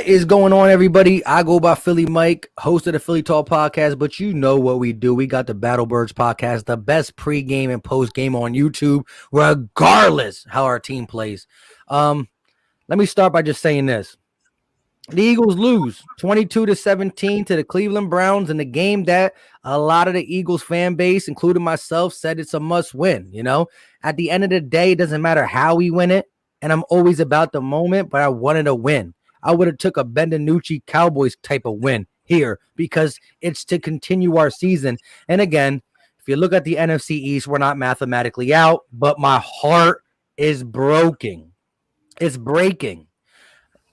What is going on, everybody? I go by Philly Mike, host of the Philly Talk podcast, but you know what we do. We got the Battle Birds podcast, the best pregame and postgame on YouTube, regardless how our team plays. Let me start by just saying this. The Eagles lose 22-17 to the Cleveland Browns in the game that a lot of the Eagles fan base, including myself, said it's a must win. You know, at the end of the day, it doesn't matter how we win it. And I'm always about the moment, but I wanted to win. I would have took a Bendinucci Cowboys type of win here because it's to continue our season. And again, if you look at the NFC East, we're not mathematically out, but my heart is broken. It's breaking.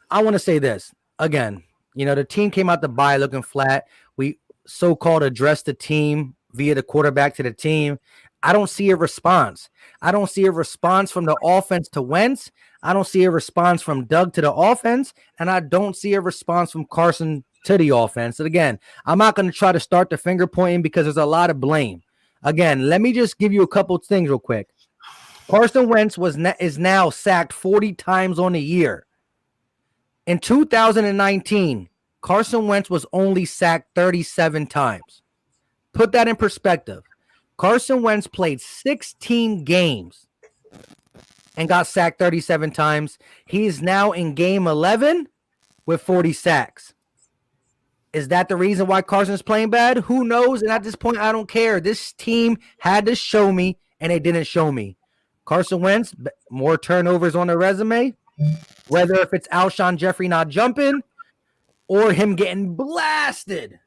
I want to say this again. You know, the team came out the bye looking flat. We so-called addressed the team via the quarterback to the team. I don't see a response. I don't see a response from the offense to Wentz. I don't see a response from Doug to the offense. And I don't see a response from Carson to the offense. And again, I'm not going to try to start the finger pointing because there's a lot of blame. Again, let me just give you a couple of things real quick. Carson Wentz is now sacked 40 times on the year. In 2019, Carson Wentz was only sacked 37 times. Put that in perspective. Carson Wentz played 16 games and got sacked 37 times. He is now in game 11 with 40 sacks. Is that the reason why Carson's playing bad? Who knows? And at this point, I don't care. This team had to show me, and they didn't show me. Carson Wentz, more turnovers on the resume, whether if it's Alshon Jeffrey not jumping or him getting blasted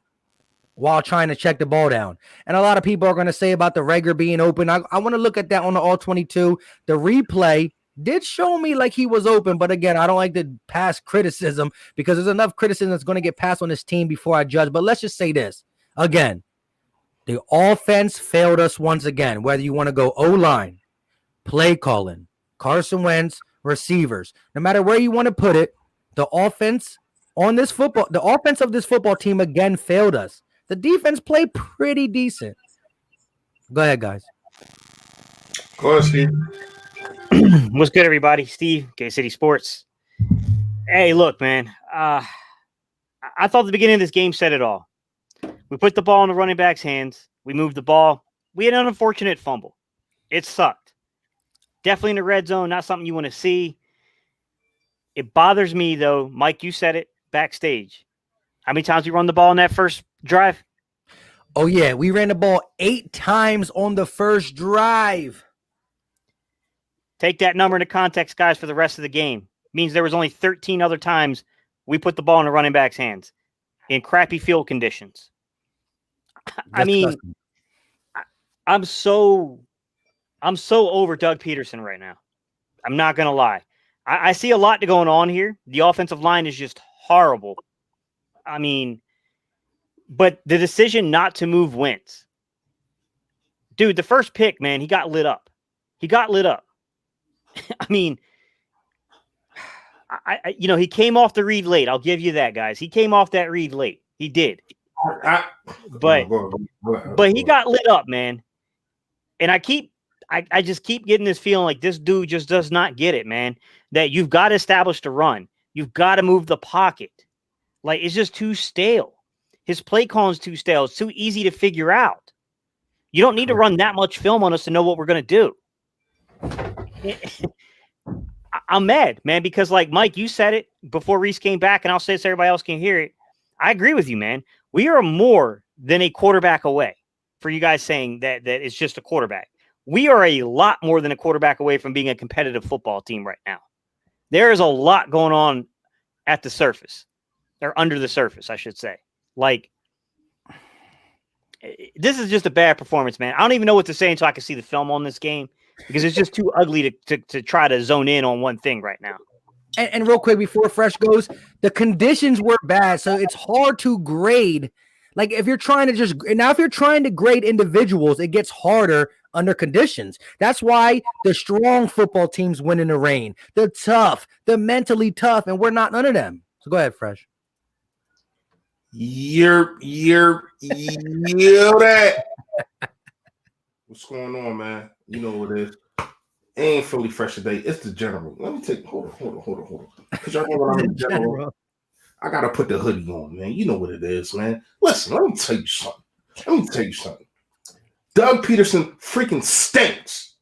while trying to check the ball down. And a lot of people are going to say about the Rager being open. I want to look at that on the All-22. The replay did show me like he was open, but again, I don't like to pass criticism because there's enough criticism that's going to get passed on this team before I judge. But let's just say this. Again, the offense failed us once again, whether you want to go O-line, play calling, Carson Wentz, receivers. No matter where you want to put it, the offense of this football team again failed us. The defense played pretty decent. Go ahead, guys. Go ahead, Steve. What's good, everybody? Steve, K-City Sports. Hey, look, man. I thought the beginning of this game said it all. We put the ball in the running back's hands. We moved the ball. We had an unfortunate fumble. It sucked. Definitely in the red zone, not something you want to see. It bothers me, though. Mike, you said it backstage. How many times we run the ball in that first drive? Oh, yeah. We ran the ball 8 times on the first drive. Take that number into context, guys, for the rest of the game. Means there was only 13 other times we put the ball in the running back's hands in crappy field conditions. I mean, I'm so over Doug Pederson right now. I'm not going to lie. I see a lot going on here. The offensive line is just horrible. I mean, but the decision not to move Wentz. Dude, the first pick, man, he got lit up. I mean, he came off the read late. I'll give you that, guys. He came off that read late. He did. But he got lit up, man. And I just keep getting this feeling like this dude just does not get it, man. That you've got to establish the run. You've got to move the pocket. Like, it's just too stale. His play calling is too stale. It's too easy to figure out. You don't need to run that much film on us to know what we're going to do. I'm mad, man, because like Mike, you said it before Reese came back, and I'll say it so everybody else can hear it. I agree with you, man. We are more than a quarterback away for you guys saying that it's just a quarterback. We are a lot more than a quarterback away from being a competitive football team right now. There is a lot going on at the surface, or under the surface, I should say. Like, this is just a bad performance, man. I don't even know what to say until I can see the film on this game because it's just too ugly to try to zone in on one thing right now. And real quick, before Fresh goes, the conditions were bad, so it's hard to grade. Like, if you're trying to grade individuals, it gets harder under conditions. That's why the strong football teams win in the rain. The tough, the mentally tough, and we're not none of them. So go ahead, Fresh. That. What's going on, man? You know what it is. It ain't Philly Fresh today. It's the general. Let me take hold on. Because y'all know what I'm in the general. I gotta put the hoodie on, man. You know what it is, man. Listen, let me tell you something. Doug Pederson freaking stinks.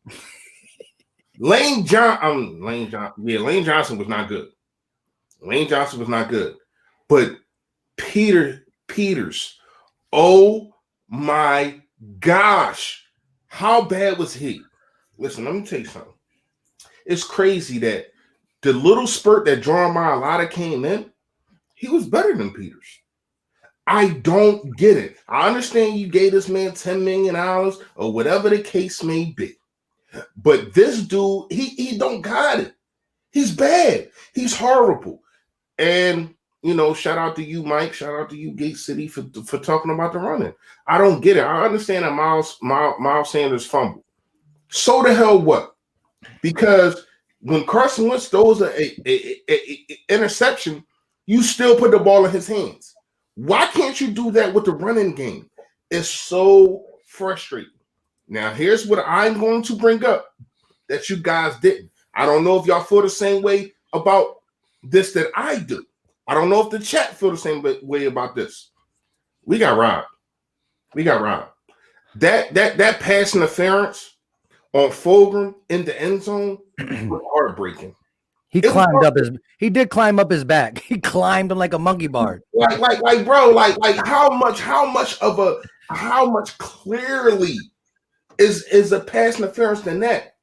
Lane Johnson was not good. But Peters, oh my gosh, how bad was he? Listen, let me tell you something. It's crazy that the little spurt that John Mailata came in, he was better than Peters. I don't get it. I understand you gave this man $10 million or whatever the case may be. But this dude, he don't got it. He's bad. He's horrible. And, shout out to you, Mike. Shout out to you, Gate City, for talking about the running. I don't get it. I understand that Miles Sanders fumbled. So the hell what? Because when Carson Wentz throws an interception, you still put the ball in his hands. Why can't you do that with the running game? It's so frustrating. Now, here's what I'm going to bring up that you guys didn't. I don't know if y'all feel the same way about this that I do. I don't know if the chat feel the same way about this. We got robbed. That pass interference on Fulgham in the end zone was heartbreaking. He did climb up his back. He climbed him like a monkey bar. How much clearly is a pass interference than that?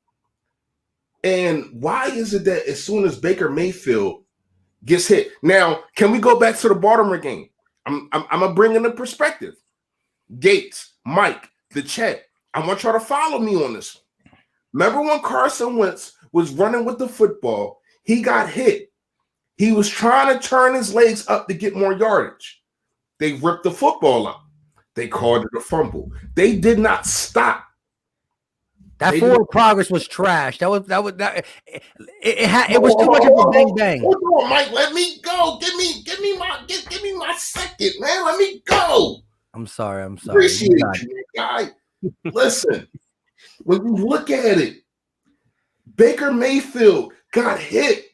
And why is it that as soon as Baker Mayfield gets hit? Now, can we go back to the Baltimore game? I'm gonna bring in the perspective. Gates, Mike, the chat. I want y'all to follow me on this. Remember when Carson Wentz was running with the football? He got hit. He was trying to turn his legs up to get more yardage. They ripped the football up. They called it a fumble. They did not stop. That forward progress was trash. It was too much of a bang bang. Hold on, Mike. Let me go. Give me my second, man. Let me go. I'm sorry. Appreciate you, guy. Listen, when you look at it, Baker Mayfield got hit.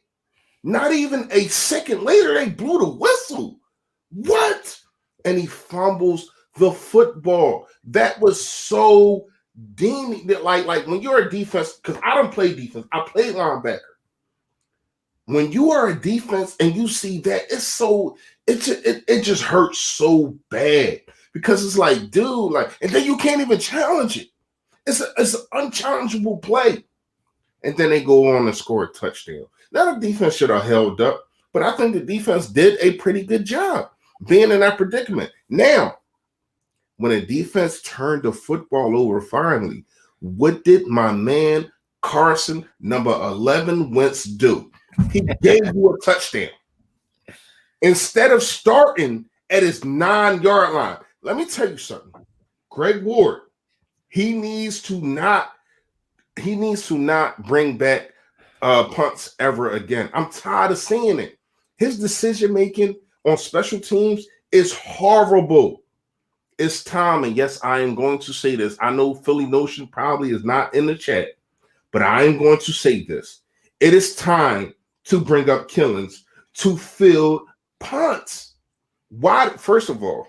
Not even a second later, they blew the whistle. What? And he fumbles the football. That was so deeming that like when you're a defense, because I don't play defense, I play linebacker. When you are a defense and you see that, it just hurts so bad because it's like, dude, and then you can't even challenge it. It's an unchallengeable play. And then they go on and score a touchdown. Now the defense should have held up, but I think the defense did a pretty good job being in that predicament. Now, when a defense turned the football over finally, what did my man Carson, number 11, Wentz do? He gave you a touchdown. Instead of starting at his 9-yard line. Let me tell you something. Greg Ward, he needs to not bring back punts ever again. I'm tired of seeing it. His decision-making on special teams is horrible. It's time, and yes, I am going to say this. I know Philly Notion probably is not in the chat, but I am going to say this. It is time to bring up Killings to field punts. Why? First of all,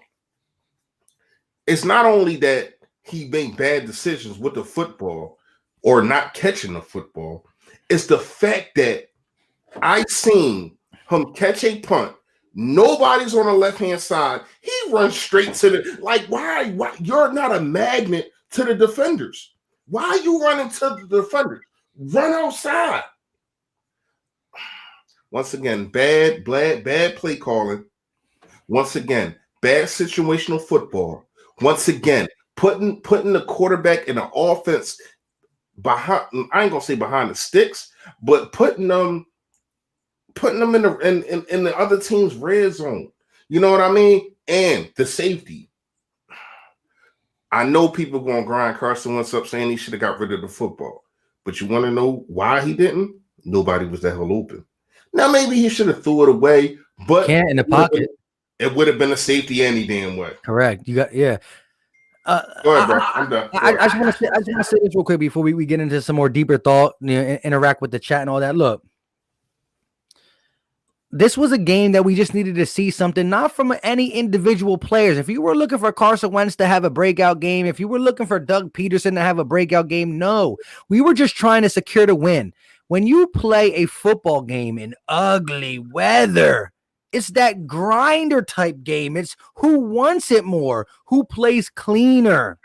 it's not only that he made bad decisions with the football or not catching the football. It's the fact that I seen him catch a punt. Nobody's on the left-hand side. He runs straight to the, why? You're not a magnet to the defenders. Why are you running to the defenders? Run outside. Once again, bad play calling. Once again, bad situational football. Once again, putting the quarterback in the offense behind, I ain't gonna say behind the sticks, but putting them in the other team's red zone. You know what I mean? And the safety. I know people going to grind Carson Wentz up saying he should have got rid of the football. But you want to know why he didn't? Nobody was that hell open. Now, maybe he should have threw it away, but can't in the pocket. It would have been a safety any damn way. Correct. You got, yeah. Go ahead, bro. I'm done. I just want to say this real quick before we get into some more deeper thought, interact with the chat and all that. Look, this was a game that we just needed to see something, not from any individual players. If you were looking for Carson Wentz to have a breakout game, if you were looking for Doug Pederson to have a breakout game, no. We were just trying to secure the win. When you play a football game in ugly weather, it's that grinder type game. It's who wants it more, who plays cleaner.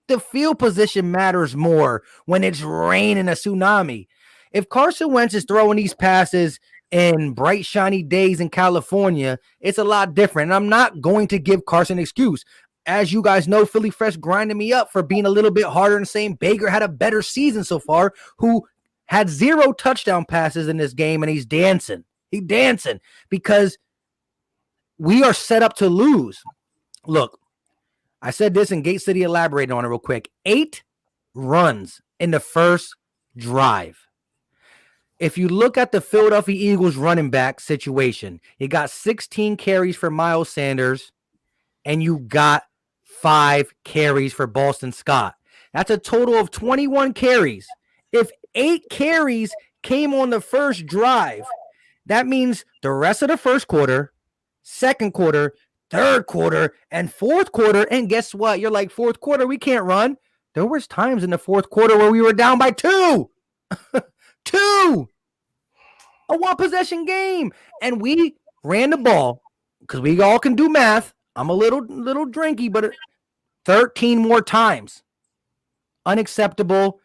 The field position matters more when it's raining a tsunami. If Carson Wentz is throwing these passes in bright, shiny days in California, it's a lot different. And I'm not going to give Carson an excuse. As you guys know, Philly Fresh grinding me up for being a little bit harder and saying Baker had a better season so far, who had 0 touchdown passes in this game, and he's dancing. He's dancing because we are set up to lose. Look, I said this, and Gate City elaborated on it real quick. 8 runs in the first drive. If you look at the Philadelphia Eagles running back situation, you got 16 carries for Miles Sanders, and you got 5 carries for Boston Scott. That's a total of 21 carries. If 8 carries came on the first drive, that means the rest of the first quarter, second quarter, third quarter, and fourth quarter, and guess what? You're like, fourth quarter, we can't run. There was times in the fourth quarter where we were down by 2. 2. A 1-possession game. And we ran the ball because we all can do math. I'm a little drinky, but 13 more times. Unacceptable.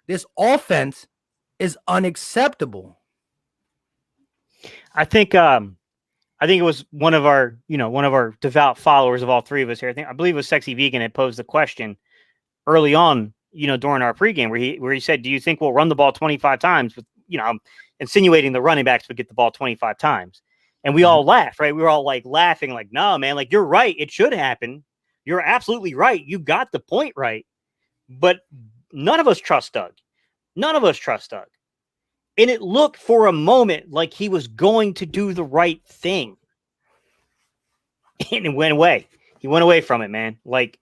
This offense is unacceptable. I think it was one of our devout followers of all 3 of us here. I believe it was Sexy Vegan that posed the question early on, during our pregame where he said, "Do you think we'll run the ball 25 times?" With insinuating the running backs would get the ball 25 times, and we all laughed, right? We were all like laughing, like, "No, man, like you're right. It should happen. You're absolutely right. You got the point right." But none of us trust Doug. And it looked for a moment like he was going to do the right thing. And it went away. He went away from it, man. Like,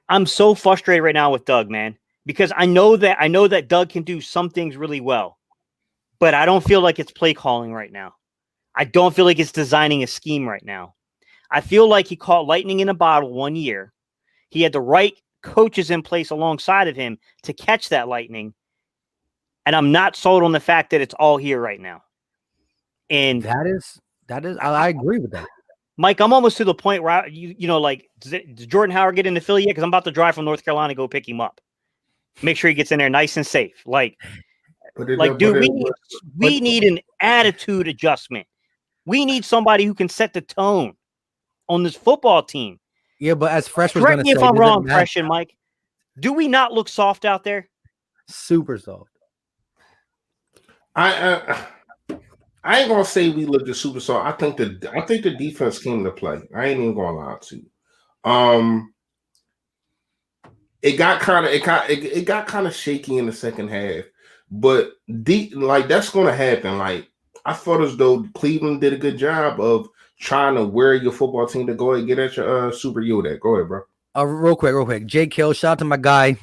I'm so frustrated right now with Doug, man, because I know that Doug can do some things really well, but I don't feel like it's play calling right now. I don't feel like it's designing a scheme right now. I feel like he caught lightning in a bottle one year. He had the right coaches in place alongside of him to catch that lightning. And I'm not sold on the fact that it's all here right now. And that is, I agree with that. Mike, I'm almost to the point where does Jordan Howard get into Philly yet? Because I'm about to drive from North Carolina to go pick him up. Make sure he gets in there nice and safe. We need an attitude adjustment. We need somebody who can set the tone on this football team. Yeah, but as Fresh was correct going me to say, if I'm wrong, Fresh and Mike. Do we not look soft out there? Super soft. I ain't gonna say we looked at super soft. I think the defense came to play. I ain't even gonna lie to you. It got kind of shaky in the second half, but that's gonna happen. Like, I felt as though Cleveland did a good job of trying to wear your football team to go ahead and get at your super Yoda. Go ahead, bro. Real quick. Jake Hill, shout out to my guy.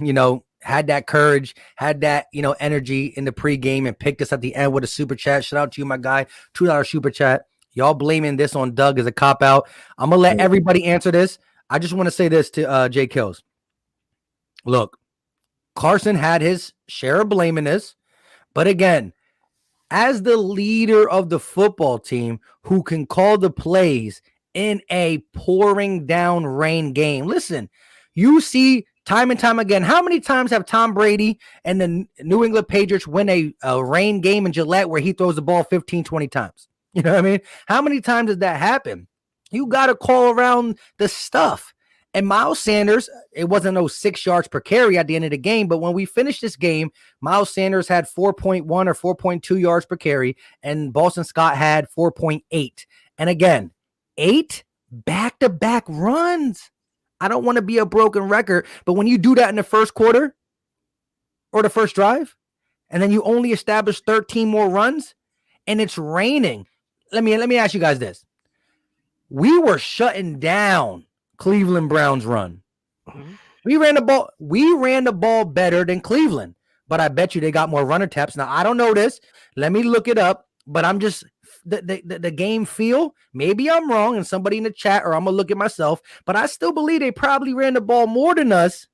Had that courage, had that, energy in the pregame and picked us at the end with a super chat. Shout out to you, my guy. $2 super chat. Y'all blaming this on Doug as a cop-out. I'm going to let everybody answer this. I just want to say this to Jake Hills. Look, Carson had his share of blame in this. But again, as the leader of the football team who can call the plays in a pouring down rain game, listen, you see time and time again, how many times have Tom Brady and the New England Patriots win a rain game in Gillette where he throws the ball 15, 20 times? You know what I mean? How many times does that happen? You got to call around the stuff. And Miles Sanders, it wasn't no 6 yards per carry at the end of the game, but when we finished this game, Miles Sanders had 4.1 or 4.2 yards per carry, and Boston Scott had 4.8. And again, 8 back-to-back runs. I don't want to be a broken record, but when you do that in the first quarter or the first drive, and then you only establish 13 more runs, and it's raining, let me ask you guys this. We were shutting down Cleveland Browns run. Mm-hmm. We ran the ball better than Cleveland, but I bet you they got more run attempts. Now, I don't know this. Let me look it up, but I'm just the game feel. Maybe I'm wrong, and somebody in the chat, or I'm going to look at myself, but I still believe they probably ran the ball more than us.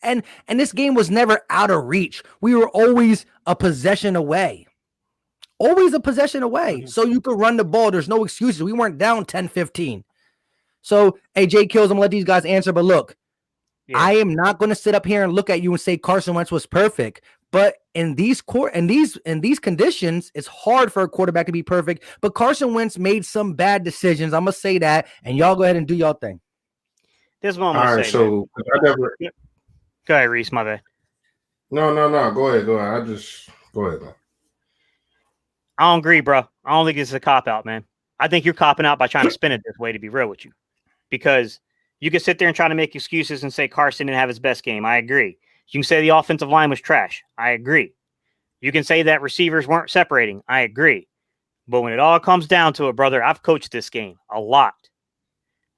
And this game was never out of reach. We were always a possession away. Always a possession away. So you could run the ball. There's no excuses. We weren't down 10-15. So, hey, Jay Kills, I'm going to let these guys answer. But look, I am not going to sit up here and look at you and say Carson Wentz was perfect. But in these conditions, it's hard for a quarterback to be perfect. But Carson Wentz made some bad decisions. I'm going to say that. And y'all go ahead and do y'all thing. This one I'm going to say. So I never... Go ahead, Reese, my bad. No. Go ahead. Go ahead, man. I don't agree, bro. I don't think this is a cop-out, man. I think you're copping out by trying to spin it this way, to be real with you. Because you can sit there and try to make excuses and say Carson didn't have his best game. I agree. You can say the offensive line was trash. I agree. You can say that receivers weren't separating. I agree. But when it all comes down to it, brother, I've coached this game a lot.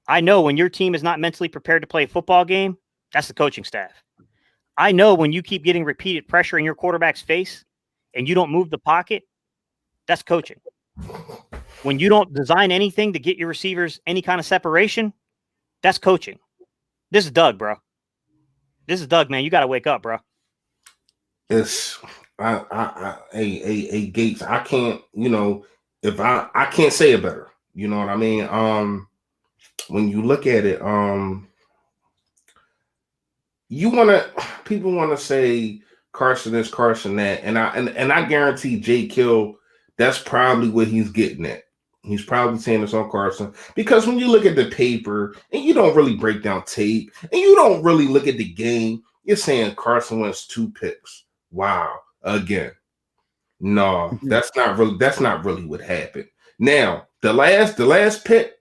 I know when your team is not mentally prepared to play a football game, that's the coaching staff. I know when you keep getting repeated pressure in your quarterback's face and you don't move the pocket, that's coaching. When you don't design anything to get your receivers any kind of separation, that's coaching. This is Doug, bro. This is Doug, man. You got to wake up, bro. It's Gates. I can't, if I can't say it better. You know what I mean? When you look at it, people want to say Carson this, Carson that, and I guarantee Jay Kill, that's probably what he's getting at. He's probably saying this on Carson because when you look at the paper and you don't really break down tape and you don't really look at the game, you're saying Carson wins 2 picks. Wow, again. No, that's not really what happened. Now, the last pick,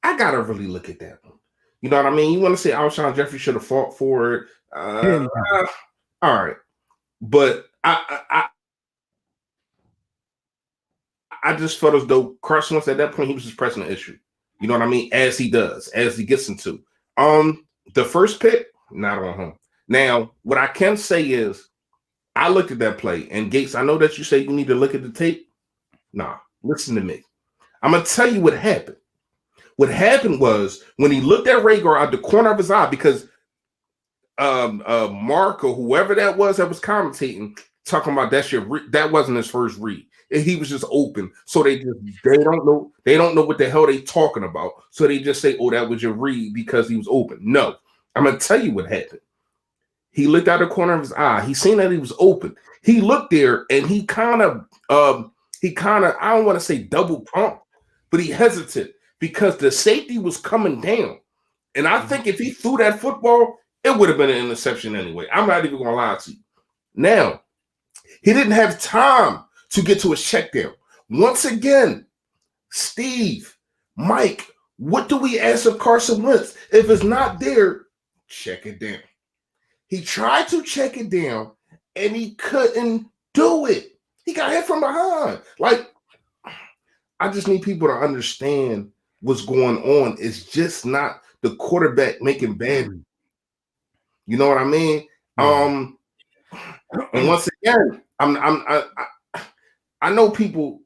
I gotta really look at that one. You know what I mean? You want to say Alshon Jeffrey should have fought for it. All right. But I just felt as though Carson Wentz at that point, he was just pressing the issue. You know what I mean? As he does, as he gets into. The first pick, not on him. Now, what I can say is I looked at that play, and Gates, I know that you say you need to look at the tape. Nah, listen to me. I'm going to tell you what happened. What happened was when he looked at Rhaegar out the corner of his eye, because Mark or whoever that was commentating, talking about that wasn't his first read. He was just open. So they don't know what the hell they talking about. So they just say, oh, that was your read because he was open. No, I'm going to tell you what happened. He looked out the corner of his eye. He seen that he was open. He looked there and he kind of, I don't want to say double pump, but he hesitated because the safety was coming down. And I think if he threw that football, it would have been an interception anyway. I'm not even going to lie to you. Now, he didn't have time to get to his check down. Once again, Steve, Mike, what do we ask of Carson Wentz? If it's not there, check it down. He tried to check it down, and he couldn't do it. He got hit from behind. Like, I just need people to understand what's going on. It's just not the quarterback making bad. You know what I mean? And once again, I know people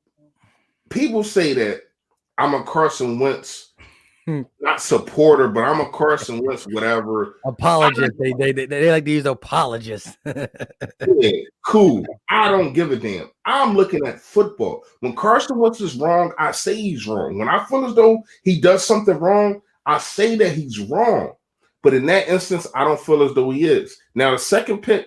say that I'm a Carson Wentz, not supporter, but I'm a Carson Wentz, whatever. Apologist. They like to use apologists. Yeah, cool. I don't give a damn. I'm looking at football. When Carson Wentz is wrong, I say he's wrong. When I feel as though he does something wrong, I say that he's wrong. But in that instance, I don't feel as though he is. Now, the second pick,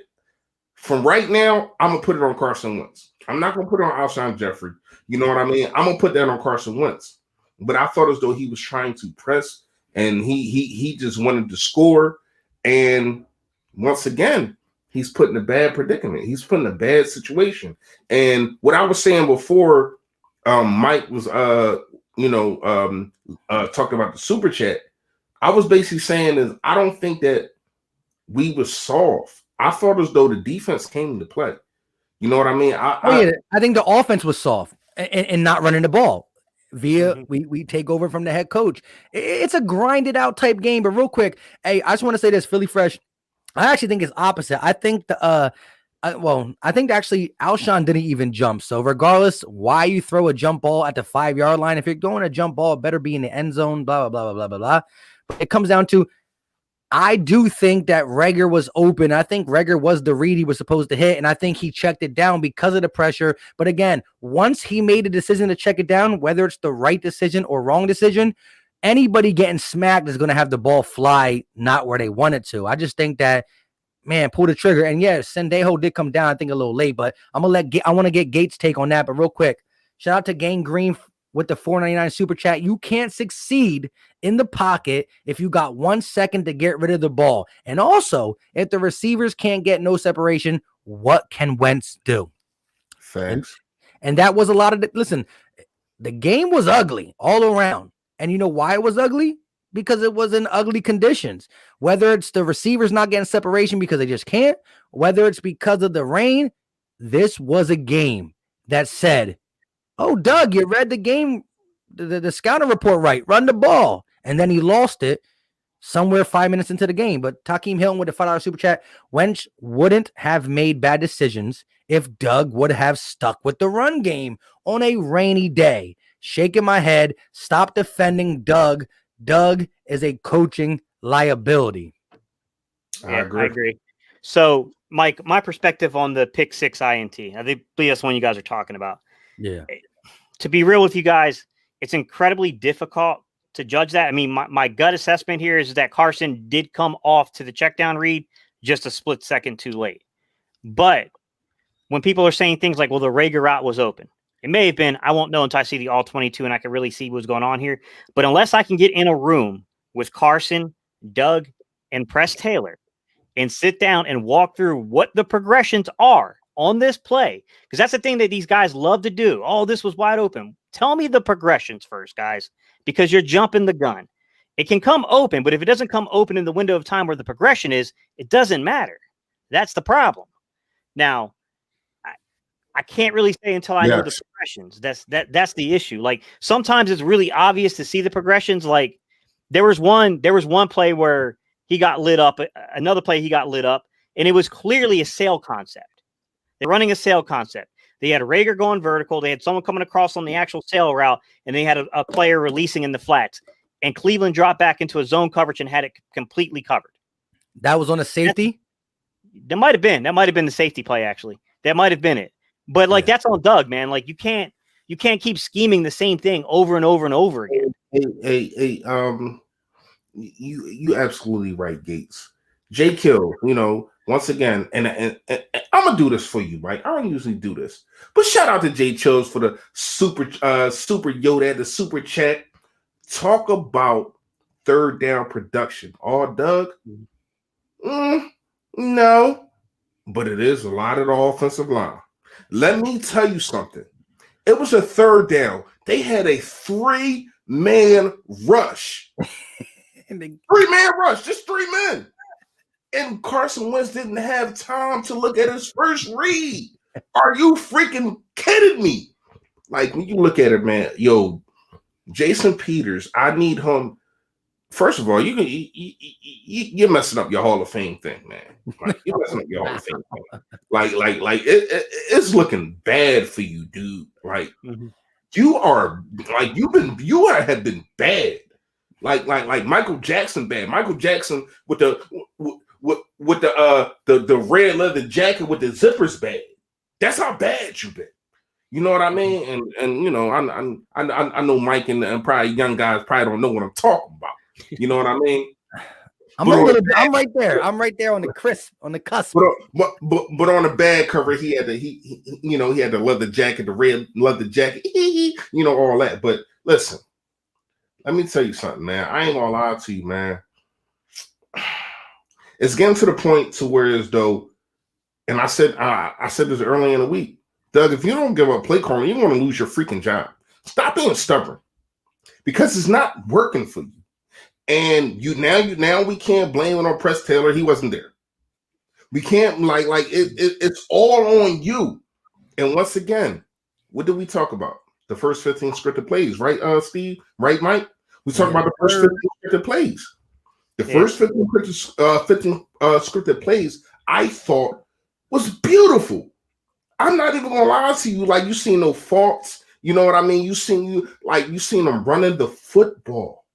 from right now, I'm going to put it on Carson Wentz. I'm not going to put it on Alshon Jeffrey. You know what I mean? I'm going to put that on Carson Wentz. But I thought as though he was trying to press, and he just wanted to score. And once again, he's put in a bad predicament. He's put in a bad situation. And what I was saying before, Mike was talking about the super chat. I was basically saying is I don't think that we were soft. I thought as though the defense came into play. You know what I mean? I think the offense was soft and not running the ball. We take over from the head coach. It's a grinded out type game. But real quick, hey, I just want to say this, Philly Fresh. I actually think it's opposite. I think I think actually Alshon didn't even jump. So regardless, why you throw a jump ball at the 5-yard line, if you're going a jump ball, it better be in the end zone, blah, blah, blah, blah, blah, blah. But it comes down to, I do think that Reagor was open. I think Reagor was the read he was supposed to hit, and I think he checked it down because of the pressure. But again, once he made a decision to check it down, whether it's the right decision or wrong decision, anybody getting smacked is going to have the ball fly not where they want it to. I just think that, man, pull the trigger. And yeah, Sendejo did come down, I think, a little late, but I want to get Gates' take on that. But real quick, shout out to Gang Green with the $4.99 super chat. You can't succeed in the pocket if you got 1 second to get rid of the ball. And also, if the receivers can't get no separation, what can Wentz do? Thanks. And that was a lot of listen, the game was ugly all around. And you know why it was ugly? Because it was in ugly conditions. Whether it's the receivers not getting separation because they just can't, whether it's because of the rain, this was a game that said, oh, Doug, you read the game, the scouting report right, run the ball. And then he lost it somewhere 5 minutes into the game. But Takeem Hilton with the $5 super chat, Wentz wouldn't have made bad decisions if Doug would have stuck with the run game on a rainy day. Shaking my head, stop defending Doug. Doug is a coaching liability. Yeah, I agree. So, Mike, my perspective on the pick 6 INT, I think that's one you guys are talking about. Yeah. To be real with you guys, it's incredibly difficult to judge that. I mean, my gut assessment here is that Carson did come off to the check down read just a split second too late. But when people are saying things like, well, the Reagor route was open, it may have been, I won't know until I see the all 22 and I can really see what's going on here. But unless I can get in a room with Carson, Doug, and Press Taylor and sit down and walk through what the progressions are on this play, because that's the thing that these guys love to do. Oh, this was wide open. Tell me the progressions first, guys, because you're jumping the gun. It can come open, but if it doesn't come open in the window of time where the progression is, it doesn't matter. That's the problem. Now, I can't really say until I know the progressions. That's the issue. Like sometimes it's really obvious to see the progressions. Like there was one play where he got lit up, another play he got lit up, and it was clearly a sail concept. They're running a sail concept. They had Reagor going vertical. They had someone coming across on the actual sail route, and they had a player releasing in the flats. And Cleveland dropped back into a zone coverage and had it completely covered. That was on a safety? That might have been the safety play, actually. That might have been it. But like that's on Doug, man. Like you can't keep scheming the same thing over and over and over again. Hey, you absolutely right, Gates. J Kill, once again, and I'm gonna do this for you, right? I don't usually do this, but shout out to J Chills for the super Yoda, the super chat. Talk about third down production. Oh, Doug? No, but it is a lot of the offensive line. Let me tell you something. It was a third down. They had a 3-man rush. 3-man rush, just 3 men. And Carson Wentz didn't have time to look at his first read. Are you freaking kidding me? Like, when you look at it, man, Jason Peters, I need him. First of all, you're messing up your Hall of Fame thing, man. Like, you're messing up your Hall of Fame thing. Like it's looking bad for you, dude. Like you have been bad. Like Michael Jackson bad. Michael Jackson with the red leather jacket with the zippers bad. That's how bad you've been. You know what I mean? And I know Mike and probably young guys probably don't know what I'm talking about. You know what I mean? I'm right there. I'm right there on the cusp. But on the bad cover, he had the leather jacket, the red leather jacket, all that. But listen, let me tell you something, man. I ain't gonna lie to you, man. It's getting to the point to where as though, and I said this early in the week, Doug, if you don't give up play calling, you're gonna lose your freaking job. Stop being stubborn, because it's not working for you. And now we can't blame it on Press Taylor. He wasn't there. We can't it's all on you. And once again, what did we talk about? The first 15 scripted plays, right, Steve? Right, Mike? We talked about the first 15 scripted plays. The first 15 scripted plays I thought was beautiful. I'm not even gonna lie to you. Like, you seen no faults. You know what I mean? You seen them running the football.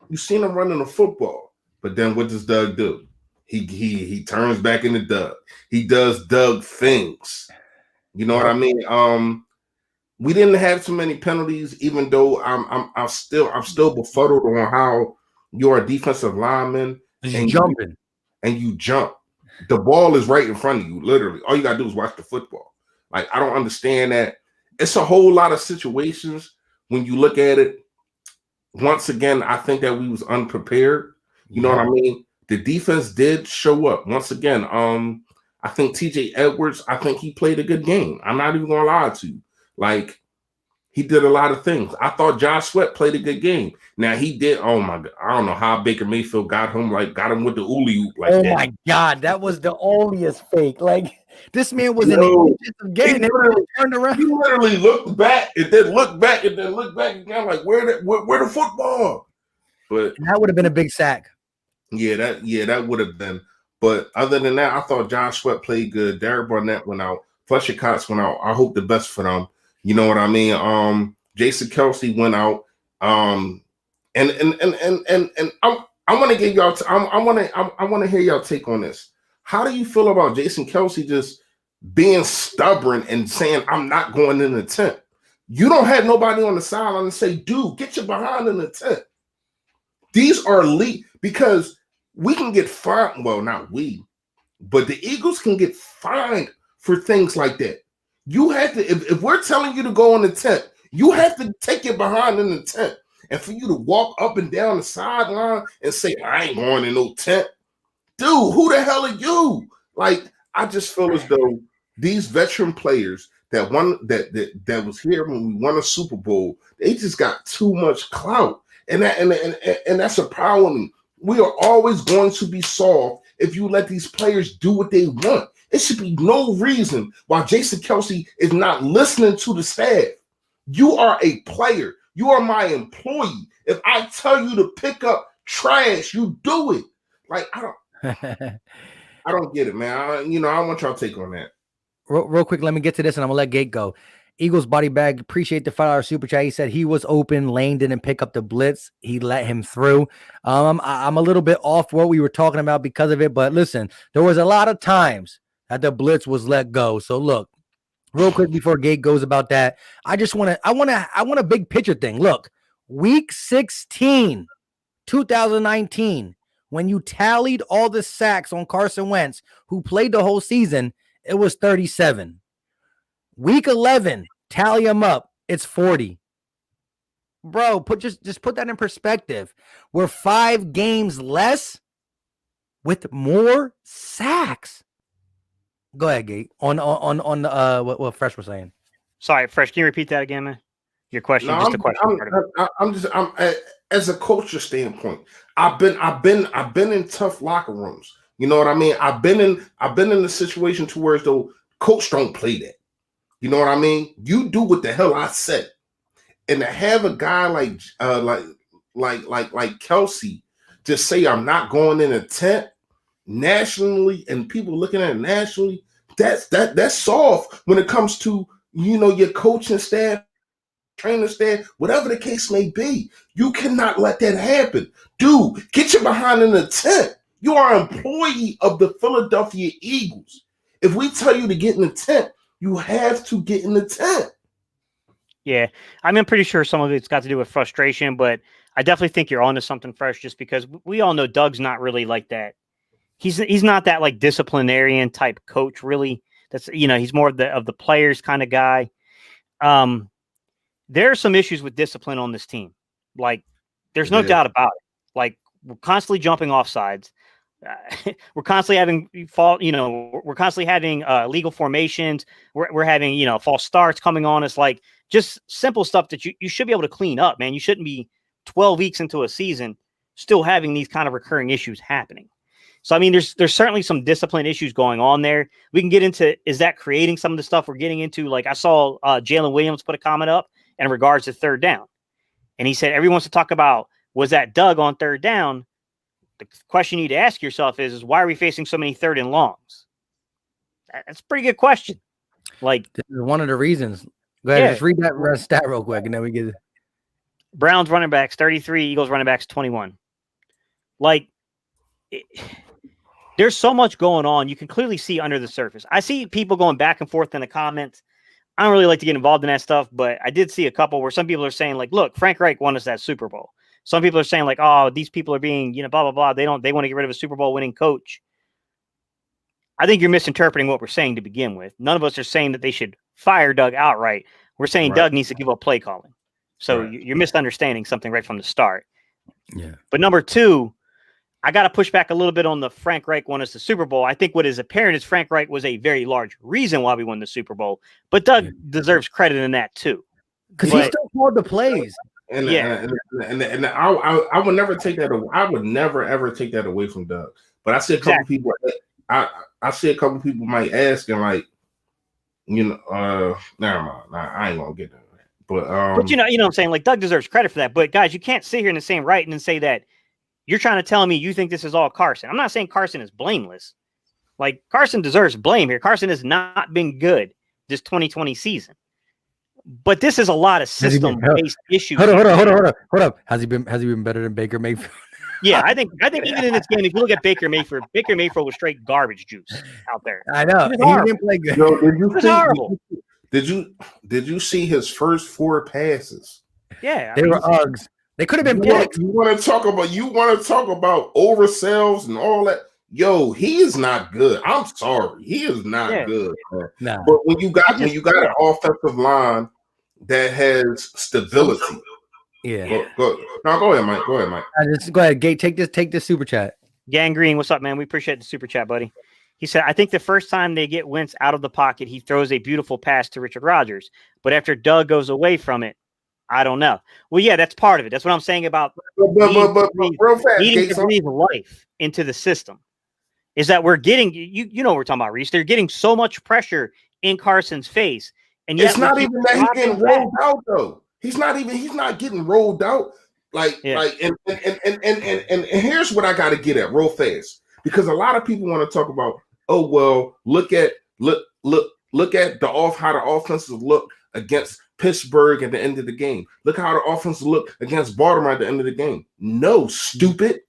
You seen them running the football. But then what does Doug do? He turns back into Doug. He does Doug things. You know what I mean? We didn't have too many penalties, even though I'm still befuddled on how you're a defensive lineman and you jump. The ball is right in front of you, literally. All you gotta do is watch the football. Like, I don't understand that. It's a whole lot of situations when you look at it. Once again, I think that we was unprepared. You know what I mean? The defense did show up. Once again, I think TJ Edwards, I think he played a good game. I'm not even gonna lie to you. Like, he did a lot of things. I thought Josh Sweat played a good game. Now he did. Oh my God! I don't know how Baker Mayfield got him with the ooly oop like that. Oh my God, that was the onlyest fake. Like, this man was in the game. Turned around. He literally looked back and then looked back and then looked back again. Like, where the football? But that would have been a big sack. Yeah, that would have been. But other than that, I thought Josh Sweat played good. Derek Barnett went out. Fletcher Cox went out. I hope the best for them. You know what I mean? Jason Kelsey went out. And I want to give y'all. I want to hear y'all take on this. How do you feel about Jason Kelsey just being stubborn and saying, "I'm not going in the tent"? You don't have nobody on the sideline and say, "Dude, get your behind in the tent." These are elite, because we can get fined. Well, not we, but the Eagles can get fined for things like that. You have to, if we're telling you to go in the tent, you have to take your behind in the tent. And for you to walk up and down the sideline and say, "I ain't going in no tent." Dude, who the hell are you? Like, I just feel as though these veteran players that was here when we won a Super Bowl, they just got too much clout. And that's a problem. We are always going to be soft if you let these players do what they want. It should be no reason why Jason Kelsey is not listening to the staff. You are a player. You are my employee. If I tell you to pick up trash, you do it. Like, I don't get it, man. I want y'all take on that. Real quick, let me get to this and I'm gonna let Gate go. Eagles body bag, appreciate the $5 super chat. He said he was open. Lane didn't pick up the blitz. He let him through. I'm a little bit off what we were talking about because of it, but listen, there was a lot of times that the blitz was let go. So look, real quick before Gate goes about that, I want a big picture thing. Look, week 16, 2019, when you tallied all the sacks on Carson Wentz, who played the whole season, it was 37. Week 11, tally them up, it's 40. Bro, just put that in perspective. We're 5 games less with more sacks. Go ahead, Gate. On what Fresh was saying. Sorry, Fresh. Can you repeat that again, man? Your question, no, just a question. I'm as a culture standpoint. I've been in tough locker rooms. You know what I mean? I've been in the situation to where though coach don't play that. You know what I mean? You do what the hell I said, and to have a guy like Kelsey just say, "I'm not going in a tent," nationally, and people looking at it nationally, that's soft when it comes to your coaching staff, trainer staff, whatever the case may be. You cannot let that happen. Dude, get your behind in the tent. You are an employee of the Philadelphia Eagles. If we tell you to get in the tent, you have to get in the tent. Yeah, I'm pretty sure some of it's got to do with frustration, but I definitely think you're onto something, Fresh, just because we all know Doug's not really like that. He's not that like disciplinarian type coach, really. That's he's more of the players kind of guy. There are some issues with discipline on this team. Like, there's no doubt about it. Like, we're constantly jumping off sides. We're constantly having we're constantly having legal formations. We're having, false starts coming on us, like just simple stuff that you should be able to clean up, man. You shouldn't be 12 weeks into a season still having these kind of recurring issues happening. So, I mean, there's certainly some discipline issues going on there. We can get into, is that creating some of the stuff we're getting into? Like, I saw Jalen Williams put a comment up in regards to third down. And he said, everyone wants to talk about, was that Doug on third down? the question you need to ask yourself is why are we facing so many 3rd and longs? That's a pretty good question. Like, this is one of the reasons. Go ahead, just read that stat real quick, and then we get it. Browns running backs 33, Eagles running backs 21. Like, there's so much going on. You can clearly see under the surface. I see people going back and forth in the comments. I don't really like to get involved in that stuff, but I did see a couple where some people are saying, like, look, Frank Reich won us that Super Bowl. Some people are saying, like, oh, these people are being, blah, blah, blah. They want to get rid of a Super Bowl winning coach. I think you're misinterpreting what we're saying to begin with. None of us are saying that they should fire Doug outright. We're saying Doug needs to give up play calling. So you're misunderstanding something right from the start. Yeah. But number 2, I got to push back a little bit on the Frank Reich won us the Super Bowl. I think what is apparent is Frank Reich was a very large reason why we won the Super Bowl. But Doug deserves credit in that too. Because he still called the plays. And I would never take that. I would never ever take that away from Doug. But I see a couple people. I see a couple people might ask and like, never mind. I ain't gonna get that. But you know what I'm saying? Like Doug deserves credit for that. But guys, you can't sit here in the same right and say that you're trying to tell me you think this is all Carson. I'm not saying Carson is blameless. Like Carson deserves blame here. Carson has not been good this 2020 season. But this is a lot of system-based issues. Hold up. Has he been better than Baker Mayfield? Yeah, I think even in this game, if you look at Baker Mayfield was straight garbage juice out there. I know. He didn't play good. Horrible. Did you see his first 4 passes? Yeah, they were Uggs. They could have been picked. You want to talk about oversells and all that? Yo, he is not good. I'm sorry, he is not good. Nah. But when you got an offensive line that has stability, yeah. Go ahead, Mike. Go ahead, Gate. Take this super chat. Gangrene, what's up, man? We appreciate the super chat, buddy. He said, I think the first time they get Wentz out of the pocket, he throws a beautiful pass to Richard Rodgers. But after Doug goes away from it, I don't know. Well, yeah, that's part of it. That's what I'm saying about needing to breathe life into the system. Is that we're getting, you know what we're talking about, Reese. They're getting so much pressure in Carson's face. And it's not even that he's getting rolled out, though. He's not getting rolled out. And here's what I got to get at real fast. Because a lot of people want to talk about, oh, well, look at how the offenses look against Pittsburgh at the end of the game. Look how the offenses look against Baltimore at the end of the game. No, stupid.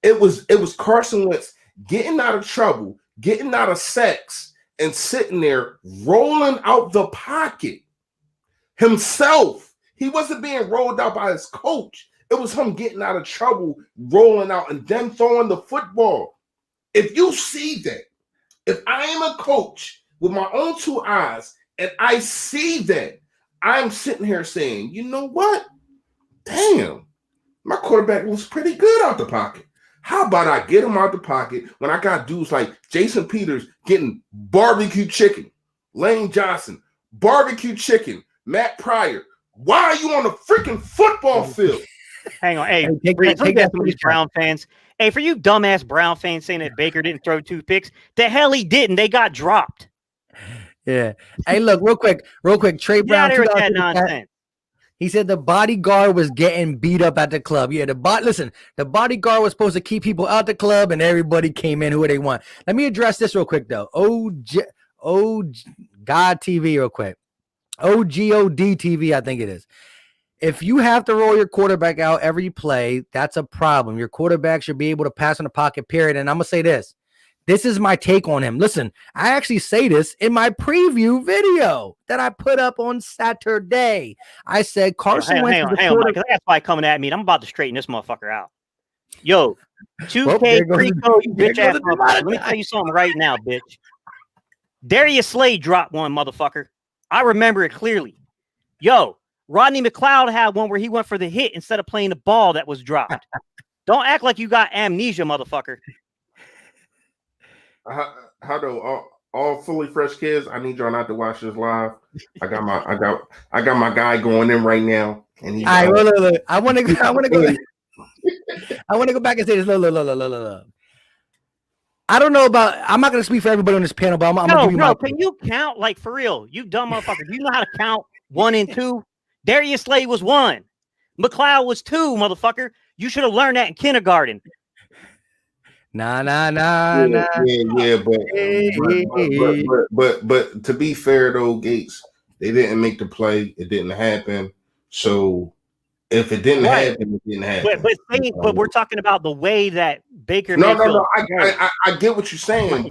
It was Carson Wentz getting out of trouble, getting out of sacks, and sitting there rolling out the pocket himself. He wasn't being rolled out by his coach. It was him getting out of trouble, rolling out, and then throwing the football. If you see that, if I am a coach with my own 2 eyes and I see that, I'm sitting here saying, you know what? Damn, my quarterback was pretty good out the pocket. How about I get him out the pocket when I got dudes like Jason Peters getting barbecue chicken, Lane Johnson, barbecue chicken, Matt Pryor. Why are you on the freaking football field? Hang on. Hey, take that from these Brown fans. Hey, for you dumbass Brown fans saying that Baker didn't throw 2 picks, the hell he didn't. They got dropped. Yeah. Hey, look, real quick. Trey Brown. That nonsense. He said the bodyguard was getting beat up at the club. Yeah, the bodyguard was supposed to keep people out the club, and everybody came in who they want. Let me address this real quick, though. God TV real quick. OGOD TV, I think it is. If you have to roll your quarterback out every play, that's a problem. Your quarterback should be able to pass in the pocket, period. And I'm going to say this. This is my take on him. Listen, I actually say this in my preview video that I put up on Saturday. I said Carson Wentz. Hang on, Mike, that's why coming at me. I'm about to straighten this motherfucker out. Yo, 2K pre-code, you bitch ass motherfucker. Let me tell you something right now, bitch. Darius Slade dropped one, motherfucker. I remember it clearly. Yo, Rodney McLeod had one where he went for the hit instead of playing the ball that was dropped. Don't act like you got amnesia, motherfucker. How do all fully fresh kids? I need y'all not to watch this live. I got my guy going in right now, and he's all right. Look. I want to go. I want to go back and say this. Look. I don't know about. I'm not going to speak for everybody on this panel, but I'm going to give you my. Can you count like for real? You dumb motherfucker. Do you know how to count 1 and 2? Darius Slade was 1. McLeod was 2, motherfucker. You should have learned that in kindergarten. Nah. Yeah. But to be fair though, Gates, they didn't make the play. It didn't happen. So if it didn't happen, it didn't happen. But we're talking about the way that Baker. No. I get what you're saying,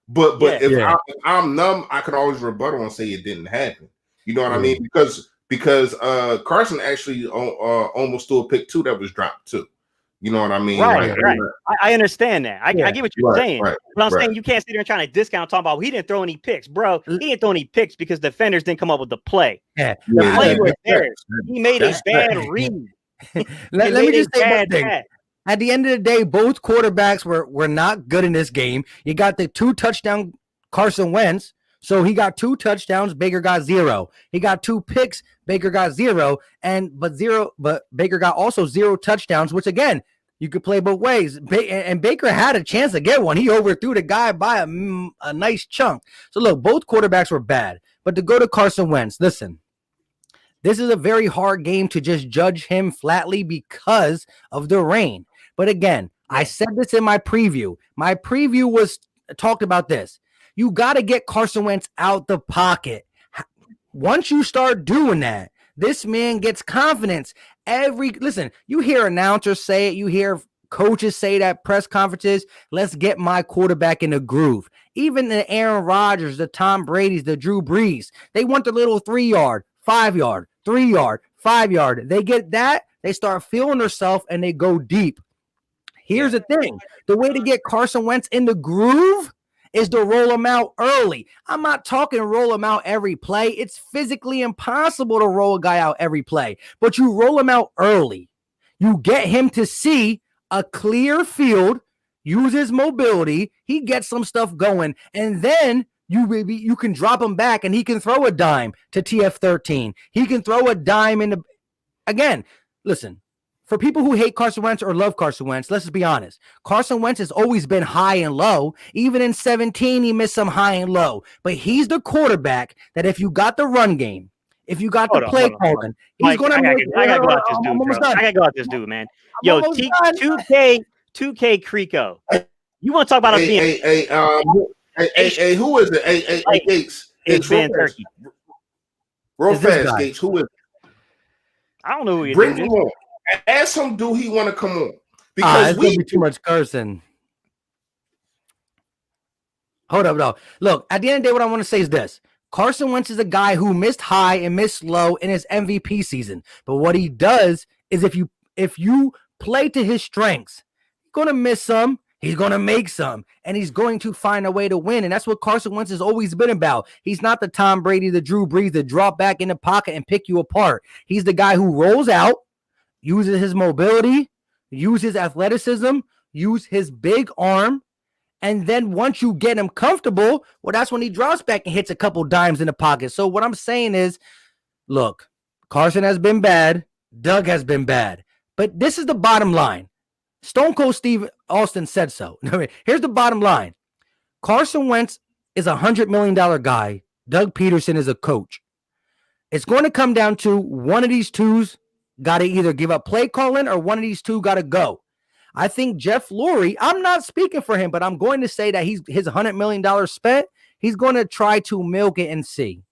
but if I'm numb, I could always rebuttal and say it didn't happen. You know what I mean? Because Carson actually almost threw a pick too that was dropped too. You know what I mean? Right. I understand that. I get what you're saying. But I'm saying you can't sit there and trying to discount talking about he didn't throw any picks, bro. He didn't throw any picks because defenders didn't come up with the play. The play was there. He made a bad read. Let me just say one thing. At the end of the day, both quarterbacks were not good in this game. You got the 2 touchdown Carson Wentz. So he got 2 touchdowns, Baker got 0. He got 2 picks, Baker got 0, but Baker got also 0 touchdowns, which again, you could play both ways. And Baker had a chance to get one. He overthrew the guy by a nice chunk. So look, both quarterbacks were bad. But to go to Carson Wentz, listen, this is a very hard game to just judge him flatly because of the rain. But again, I said this in my preview. My preview was talked about this. You got to get Carson Wentz out the pocket. Once you start doing that, this man gets confidence. Listen, you hear announcers say it. You hear coaches say that press conferences, let's get my quarterback in the groove. Even the Aaron Rodgers, the Tom Brady's, the Drew Brees, they want the little 3-yard, 5-yard, 3-yard, 5-yard. They get that, they start feeling themselves, and they go deep. Here's the thing. The way to get Carson Wentz in the groove is to roll him out early. I'm not talking roll him out every play. It's physically impossible to roll a guy out every play. But you roll him out early. You get him to see a clear field, use his mobility. He gets some stuff going. And then you can drop him back and he can throw a dime to TF13. He can throw a dime in the... Again, listen. For people who hate Carson Wentz or love Carson Wentz, let's just be honest. Carson Wentz has always been high and low. Even in 17, he missed some high and low. But he's the quarterback that if you got the run game, if you got the play calling, he's going to make... I got to go out this dude, bro. I got to go out this dude, man. Yo, 2K Creeko. You want to talk about us being... Hey, who is it? Hey, Gates. It's Van Turkey. Real fast, Gates. Who is it? I don't know who you're Bring him on. Ask him, do he want to come on? Because we be too much cursing. Hold up, though. Look, at the end of the day, what I want to say is this. Carson Wentz is a guy who missed high and missed low in his MVP season. But what he does is if you play to his strengths, he's going to miss some, he's going to make some, and he's going to find a way to win. And that's what Carson Wentz has always been about. He's not the Tom Brady, the Drew Brees that drop back in the pocket and pick you apart. He's the guy who rolls out, uses his mobility, uses his athleticism, use his big arm, and then once you get him comfortable, well, that's when he drops back and hits a couple dimes in the pocket. So what I'm saying is, look, Carson has been bad, Doug has been bad, but this is the bottom line. Stone Cold Steve Austin said so. Here's the bottom line. Carson Wentz is a $100 million guy. Doug Pederson is a coach. It's going to come down to one of these twos got to either give up play calling or one of these two got to go. I think Jeff Lurie, I'm not speaking for him, but I'm going to say that his $100 million spent, he's going to try to milk it and see.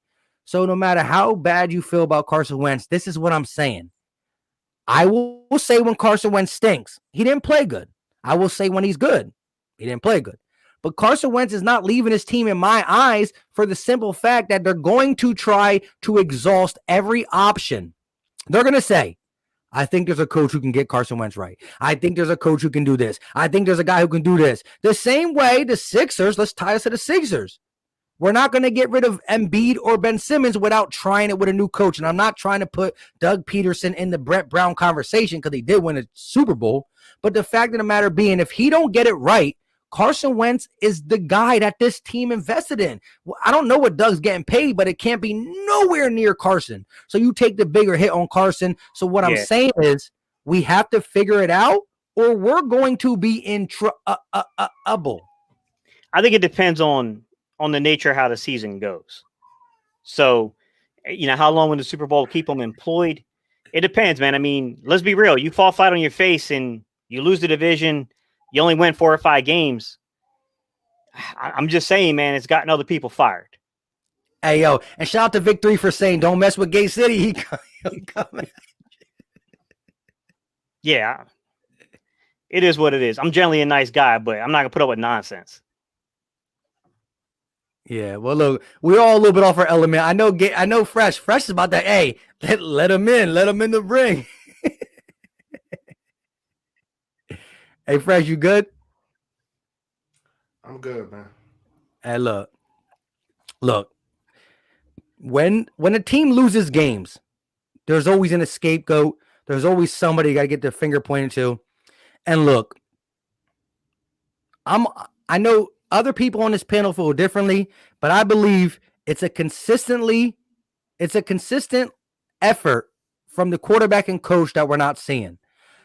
So no matter how bad you feel about Carson Wentz, this is what I'm saying. I will say when Carson Wentz stinks, he didn't play good. I will say when he's good, he didn't play good. But Carson Wentz is not leaving his team in my eyes for the simple fact that they're going to try to exhaust every option. They're going to say, I think there's a coach who can get Carson Wentz right. I think there's a coach who can do this. I think there's a guy who can do this. The same way the Sixers, let's tie us to the Sixers. We're not going to get rid of Embiid or Ben Simmons without trying it with a new coach. And I'm not trying to put Doug Pederson in the Brett Brown conversation because he did win a Super Bowl. But the fact of the matter being, if he don't get it right, Carson Wentz is the guy that this team invested in. I don't know what Doug's getting paid, but it can't be nowhere near Carson. So you take the bigger hit on Carson. So what I'm saying is we have to figure it out or we're going to be in trouble. I think it depends on the nature of how the season goes. So, how long will the Super Bowl keep them employed? It depends, man. I mean, let's be real. You fall flat on your face and you lose the division. You only win 4 or 5 games. I'm just saying, man, it's gotten other people fired. Hey, yo, and shout out to Victory for saying don't mess with Gay City. He coming. Yeah, it is what it is. I'm generally a nice guy, but I'm not gonna put up with nonsense. Yeah, well, look, we're all a little bit off our element. I know Fresh is about that. Hey, let him in the ring. Hey, Fresh, you good? I'm good, man. Hey, look. When a team loses games, there's always an scapegoat. There's always somebody you got to get their finger pointed to. And look, I know other people on this panel feel differently, but I believe it's a consistent effort from the quarterback and coach that we're not seeing.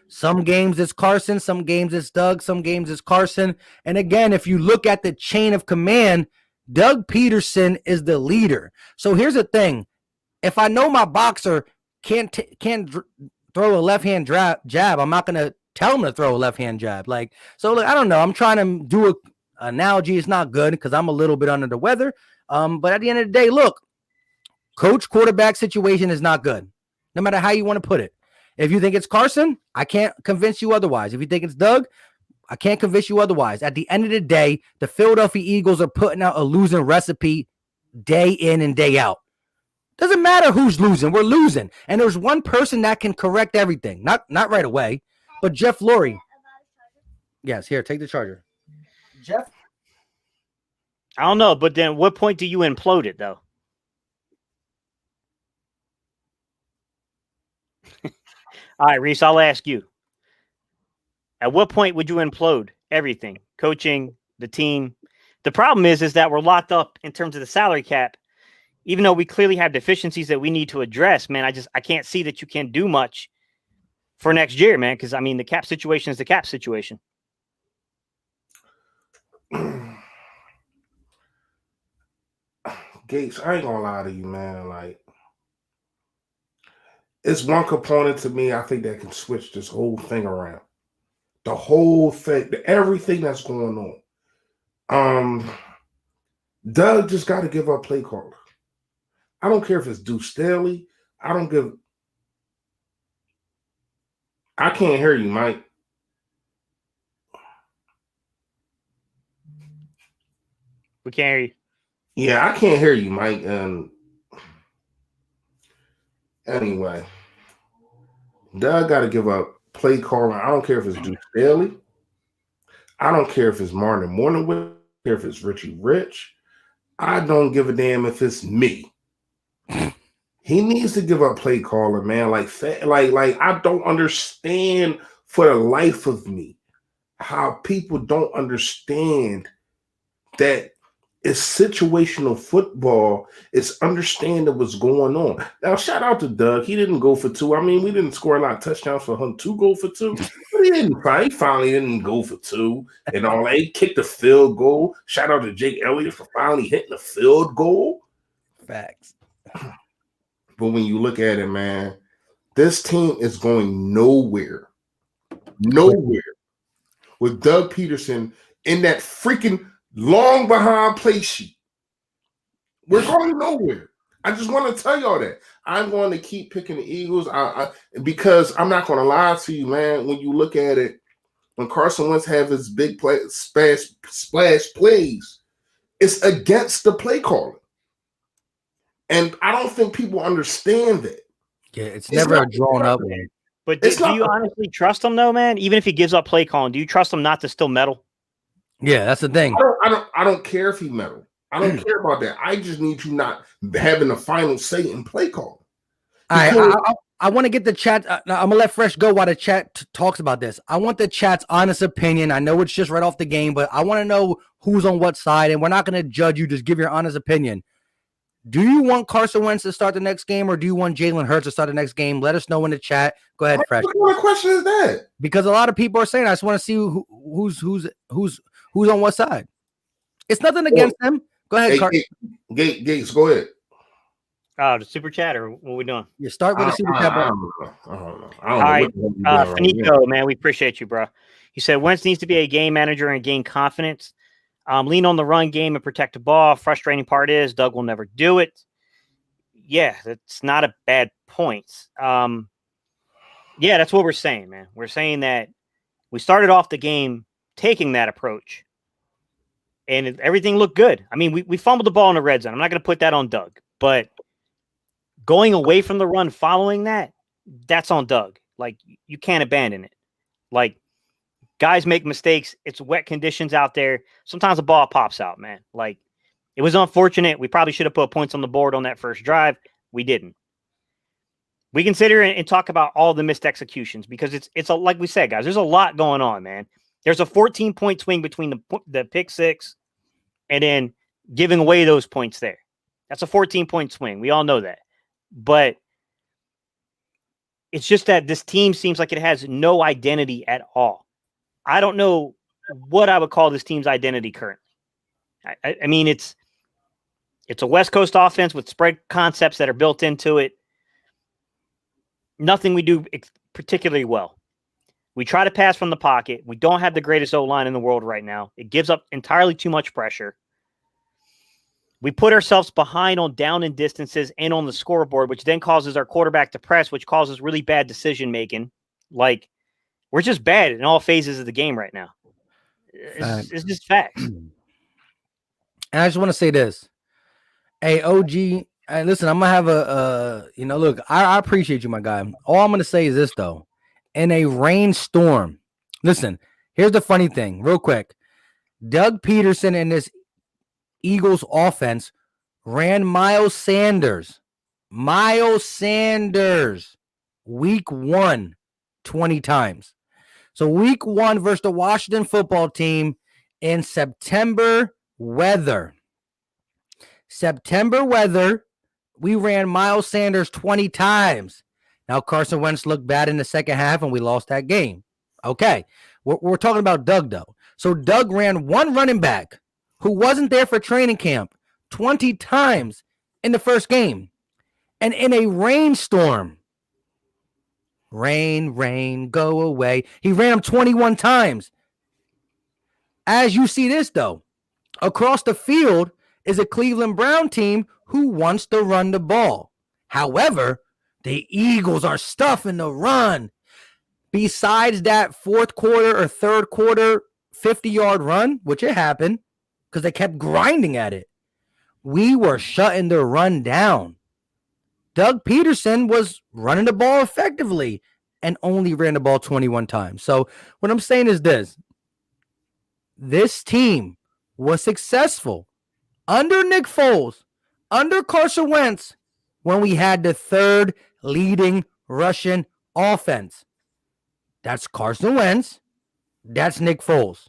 Some games it's Carson, some games it's Doug, some games it's Carson. And again, if you look at the chain of command, Doug Pederson is the leader. So here's the thing. If I know my boxer can't throw a left-hand jab, I'm not going to tell him to throw a left-hand jab. Like, so look, I don't know. I'm trying to do an analogy. It's not good because I'm a little bit under the weather. But at the end of the day, look, coach quarterback situation is not good, no matter how you want to put it. If you think it's Carson, I can't convince you otherwise. If you think it's Doug, I can't convince you otherwise. At the end of the day, the Philadelphia Eagles are putting out a losing recipe day in and day out. Doesn't matter who's losing. We're losing. And there's one person that can correct everything. Not right away, but Jeff Lurie. Yes, here, take the charger. Jeff? I don't know, but then what point do you implode it, though? All right, Reese, I'll ask you. At what point would you implode everything? Coaching, the team? The problem is that we're locked up in terms of the salary cap. Even though we clearly have deficiencies that we need to address, man, I can't see that you can do much for next year, man, because, I mean, the cap situation is the cap situation. Gates, I ain't gonna lie to you, man. Like, it's one component to me, I think, that can switch this whole thing around. The whole thing, everything that's going on. Doug just got to give up play caller. I don't care if it's Deuce Staley. I can't hear you, Mike. We can't hear you. Yeah, I can't hear you, Mike. Anyway, Doug got to give up play calling. I don't care if it's Deuce Staley. I don't care if it's Martin Morningwood. I don't care if it's Richie Rich. I don't give a damn if it's me. He needs to give up play calling, man. Like I don't understand for the life of me how people don't understand that it's situational football. It's understanding what's going on. Now, shout out to Doug. He didn't go for 2. I mean, we didn't score a lot of touchdowns for him to go for 2. But he finally didn't go for 2 and all that. He kicked a field goal. Shout out to Jake Elliott for finally hitting a field goal. Facts. But when you look at it, man, this team is going nowhere. Nowhere with Doug Pederson in that freaking long behind play sheet. We're going nowhere. I just want to tell y'all that. I'm going to keep picking the Eagles because I'm not going to lie to you, man. When you look at it, when Carson Wentz have his big play, splash plays, it's against the play calling. And I don't think people understand that. Yeah, it's never a drawn up one. But do you honestly trust him, though, man? Even if he gives up play calling, do you trust him not to still meddle? Yeah, that's the thing. I don't care if he meddle. I don't care about that. I just need you not having the final say in play calling. I want to get the chat. I'm gonna let Fresh go while the chat talks about this. I want the chat's honest opinion. I know it's just right off the game, but I want to know who's on what side, and we're not gonna judge you. Just give your honest opinion. Do you want Carson Wentz to start the next game, or do you want Jalen Hurts to start the next game? Let us know in the chat. Go ahead, Fresh. What kind of question is that? Because a lot of people are saying, I just want to see who's on what side. It's nothing against them. Go ahead, Carson. Gates, go ahead. Oh, the super chat, or what are we doing? You start with the super chat. I don't know. All right, Finito, man, we appreciate you, bro. You said Wentz needs to be a game manager and gain confidence. Lean on the run game and protect the ball. Frustrating part is Doug will never do it. Yeah, that's not a bad point. Yeah, that's what we're saying, man. We're saying that we started off the game taking that approach, and everything looked good. I mean, we fumbled the ball in the red zone. I'm not going to put that on Doug, but going away from the run following that, that's on Doug. Like, you can't abandon it. Like, guys make mistakes. It's wet conditions out there. Sometimes the ball pops out, man. Like, it was unfortunate. We probably should have put points on the board on that first drive. We didn't. We consider and talk about all the missed executions because it's like we said, guys, there's a lot going on, man. There's a 14-point swing between the pick six and then giving away those points there. That's a 14-point swing. We all know that. But it's just that this team seems like it has no identity at all. I don't know what I would call this team's identity currently. I mean, it's a West Coast offense with spread concepts that are built into it. Nothing we do particularly well. We try to pass from the pocket. We don't have the greatest O-line in the world right now. It gives up entirely too much pressure. We put ourselves behind on down and distances and on the scoreboard, which then causes our quarterback to press, which causes really bad decision-making. Like, we're just bad in all phases of the game right now. It's just facts. And I just want to say this. Hey, OG, and listen, I'm going to have look, I appreciate you, my guy. All I'm going to say is this, though. In a rainstorm, listen, here's the funny thing, real quick. Doug Pederson and this Eagles offense ran Miles Sanders, week 1, 20 times. So week 1 versus the Washington football team in September weather, we ran Miles Sanders 20 times. Now, Carson Wentz looked bad in the second half, and we lost that game. Okay, we're talking about Doug, though. So Doug ran one running back who wasn't there for training camp 20 times in the first game. And in a rainstorm, rain, go away, he ran him 21 times. As you see this, though, across the field is a Cleveland Brown team who wants to run the ball. However, the Eagles are stuffing the run. Besides that fourth quarter or third quarter 50-yard run, which it happened because they kept grinding at it, we were shutting the run down. Doug Pederson was running the ball effectively and only ran the ball 21 times. So what I'm saying is this team was successful under Nick Foles, under Carson Wentz, when we had the third leading Russian offense. That's Carson Wentz. That's Nick Foles.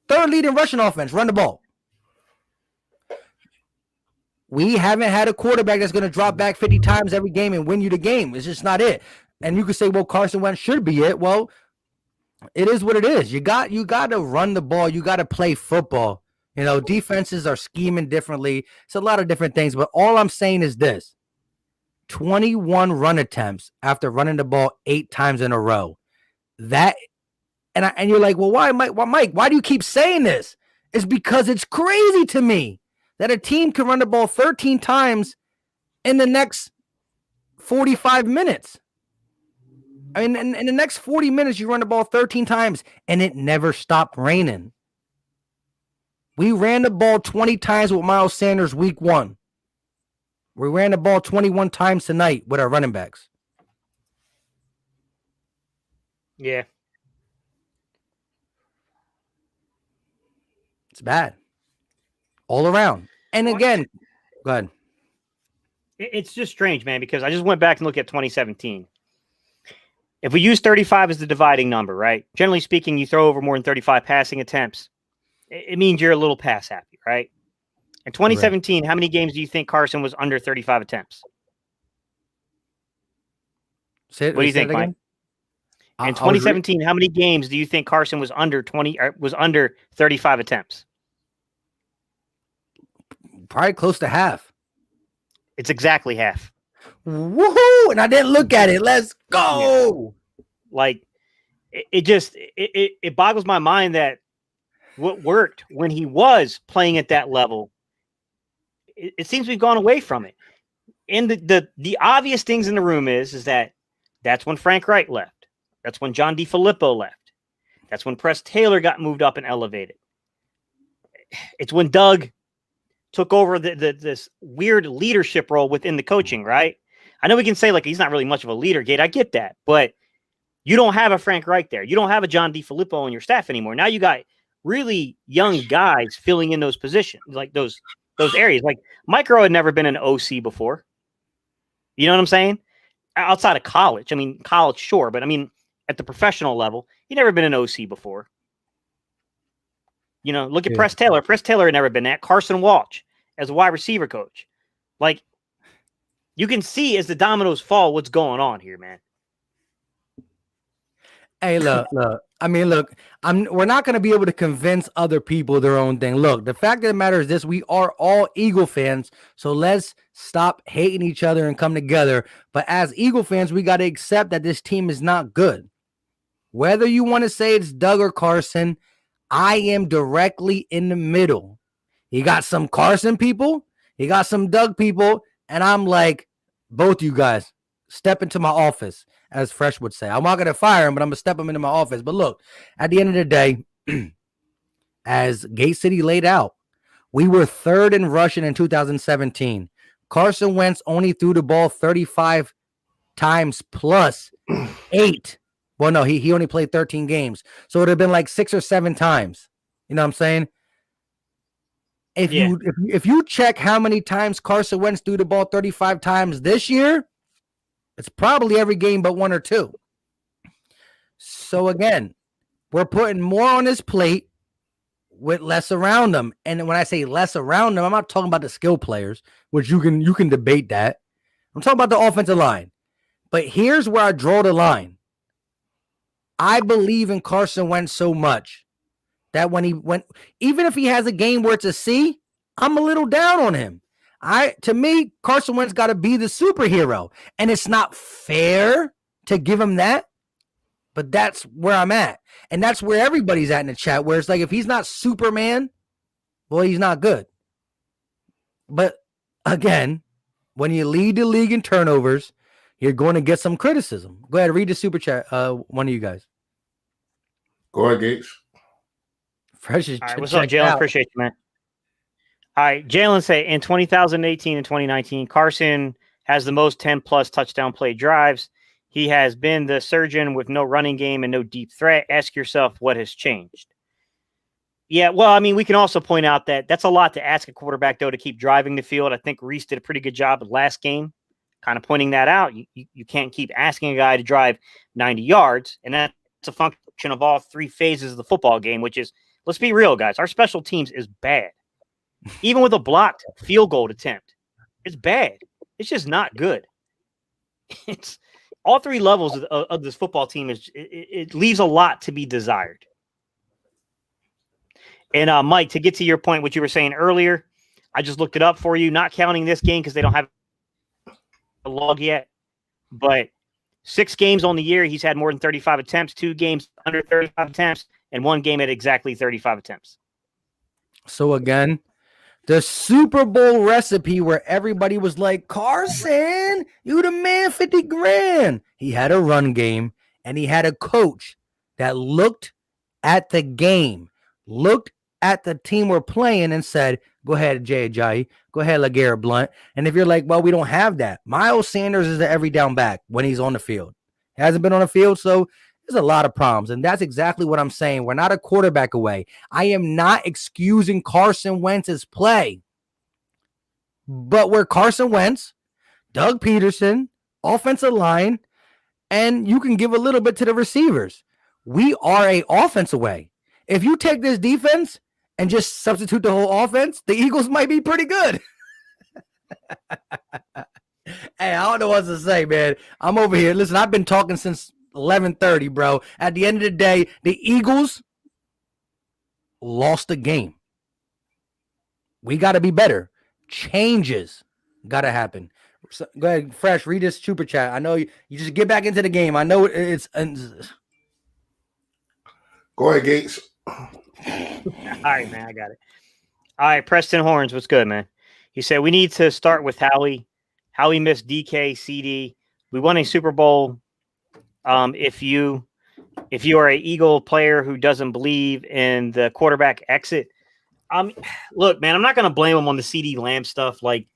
Third leading Russian offense, run the ball. We haven't had a quarterback that's going to drop back 50 times every game and win you the game. It's just not it. And you could say, well, Carson Wentz should be it. Well, it is what it is. You got to run the ball. You got to play football. You know, defenses are scheming differently. It's a lot of different things. But all I'm saying is this. 21 run attempts after running the ball 8 times in a row. That and you're like, well, why, Mike? Why do you keep saying this? It's because it's crazy to me that a team can run the ball 13 times in the next 45 minutes. I mean, in the next 40 minutes, you run the ball 13 times, and it never stopped raining. We ran the ball 20 times with Miles Sanders week 1. We ran the ball 21 times tonight with our running backs. Yeah. It's bad. All around. And again, go ahead. It's just strange, man, because I just went back and looked at 2017. If we use 35 as the dividing number, right? Generally speaking, you throw over more than 35 passing attempts, it means you're a little pass happy, right? In 2017, How many games do you think Carson was under 35 attempts? What do you think, Mike? In 2017, how many games do you think Carson was under 35 attempts? Probably close to half. It's exactly half. Woohoo! And I didn't look at it. Let's go. Yeah. Like, it boggles my mind that what worked when he was playing at that level, it seems we've gone away from it. And the obvious things in the room is that's when Frank Reich left. That's when John DeFilippo left. That's when Press Taylor got moved up and elevated. It's when Doug took over this weird leadership role within the coaching, right? I know we can say like he's not really much of a leader, Gate. I get that, but you don't have a Frank Reich there. You don't have a John DeFilippo on your staff anymore. Now you got really young guys filling in those positions, like those areas. Like Micro had never been an OC before. You know what I'm saying? Outside of college. I mean, college, sure, but I mean, at the professional level, he'd never been an OC before. You know, look at Press Taylor. Press Taylor had never been that. Carson Walsh as a wide receiver coach. Like, you can see as the dominoes fall what's going on here, man. Hey, look. I mean, look, we're not going to be able to convince other people their own thing. Look, the fact of the matter is this: we are all Eagle fans, so let's stop hating each other and come together. But as Eagle fans, we got to accept that this team is not good. Whether you want to say it's Doug or Carson, I am directly in the middle. You got some Carson people, you got some Doug people, and I'm like, both you guys, step into my office, as Fresh would say. I'm not going to fire him, but I'm going to step him into my office. But look, at the end of the day, as Gate City laid out, we were third in rushing in 2017. Carson Wentz only threw the ball 35 times plus 8. Well, no, he only played 13 games. So it would have been like 6 or 7 times. You know what I'm saying? If you check how many times Carson Wentz threw the ball 35 times this year, it's probably every game but 1 or 2. So again, we're putting more on his plate with less around him. And when I say less around him, I'm not talking about the skill players, which you can debate that. I'm talking about the offensive line. But here's where I draw the line. I believe in Carson Wentz so much that even if he has a game where it's a C, I'm a little down on him. To me, Carson Wentz got to be the superhero, and it's not fair to give him that, but that's where I'm at, and that's where everybody's at in the chat, where it's like, if he's not Superman, well, he's not good. But again, when you lead the league in turnovers, you're going to get some criticism. Go ahead, read the super chat. One of you guys. Go ahead, Gates. Fresh is all right, what's up, Jalen? Appreciate you, man. All right, Jalen say in 2018 and 2019, Carson has the most 10-plus touchdown play drives. He has been the surgeon with no running game and no deep threat. Ask yourself what has changed. Yeah, well, I mean, we can also point out that that's a lot to ask a quarterback, though, to keep driving the field. I think Reese did a pretty good job last game, kind of pointing that out. You can't keep asking a guy to drive 90 yards, and that's a function of all 3 phases of the football game, which is, let's be real, guys, our special teams is bad. Even with a blocked field goal attempt, it's bad. It's just not good. It's all 3 levels of this football team it leaves a lot to be desired. And Mike, to get to your point, what you were saying earlier, I just looked it up for you, not counting this game because they don't have a log yet, but 6 games on the year, he's had more than 35 attempts, 2 games under 35 attempts, and 1 game at exactly 35 attempts. So again, the Super Bowl recipe where everybody was like, Carson, you the man, 50 grand. He had a run game, and he had a coach that looked at the game, looked at the team we're playing and said, go ahead, Jay Ajayi. Go ahead, LeGarrette Blount. And if you're like, well, we don't have that. Miles Sanders is the every down back when he's on the field. He hasn't been on the field, so there's a lot of problems. And that's exactly what I'm saying. We're not a quarterback away. I am not excusing Carson Wentz's play. But we're Carson Wentz, Doug Pederson, offensive line, and you can give a little bit to the receivers. We are a offense away. If you take this defense and just substitute the whole offense, the Eagles might be pretty good. Hey, I don't know what to say, man. I'm over here. Listen, I've been talking since 11:30, bro. At the end of the day, the Eagles lost the game. We got to be better. Changes got to happen. So, go ahead, Fresh, read this super chat. I know you just get back into the game. I know it's Go ahead, Gates. All right, man, I got it. All right, Preston Horns, what's good, man? He said we need to start with Howie. Howie missed DK, CD. We won a Super Bowl. If you are an Eagle player who doesn't believe in the quarterback exit, look, man, I'm not going to blame him on the CD Lamb stuff. Like,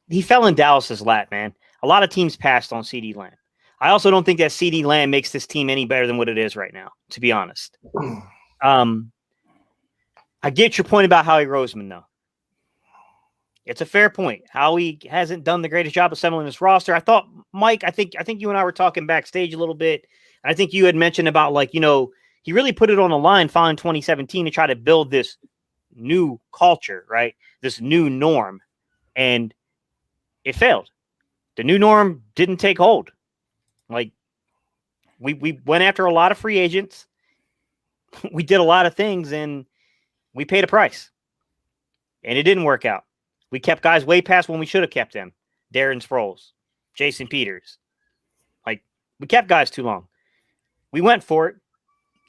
he fell in Dallas's lap, man. A lot of teams passed on CD Lamb. I also don't think that CD Lamb makes this team any better than what it is right now, to be honest. I get your point about Howie Roseman, though. It's a fair point. Howie hasn't done the greatest job assembling this roster. I thought, Mike, I think you and I were talking backstage a little bit. I think you had mentioned about, like, you know, he really put it on the line following 2017 to try to build this new culture, right? This new norm. And it failed. The new norm didn't take hold. Like, we went after a lot of free agents. We did a lot of things, and we paid a price. And it didn't work out. We kept guys way past when we should have kept them. Darren Sproles, Jason Peters. Like, we kept guys too long. We went for it.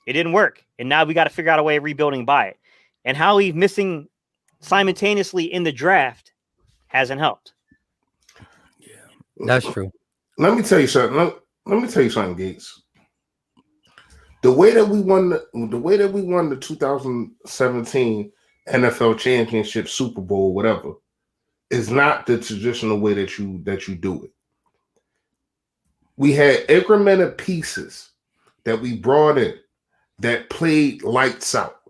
It didn't work. And now we got to figure out a way of rebuilding by it. And Howie missing simultaneously in the draft hasn't helped. Yeah, that's true. Let me tell you something. Let me tell you something, Gates. The way that we won the 2017 NFL Championship, Super Bowl, whatever, is not the traditional way that you do it. We had incremental pieces that we brought in that played lights out.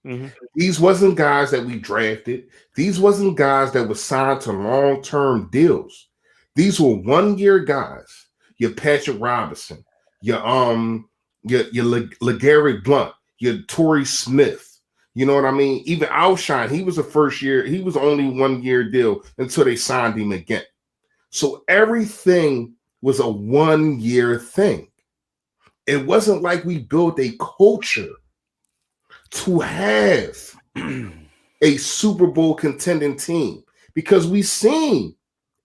Mm-hmm. These wasn't guys that we drafted. These wasn't guys that were signed to long-term deals. These were one-year guys. Your Patrick Robinson, your LeGarrette Blount, your Torrey Smith. You know what I mean? Even Alshon, he was a first year. He was only 1 year deal until they signed him again. So everything was a 1 year thing. It wasn't like we built a culture to have a Super Bowl contending team, because we've seen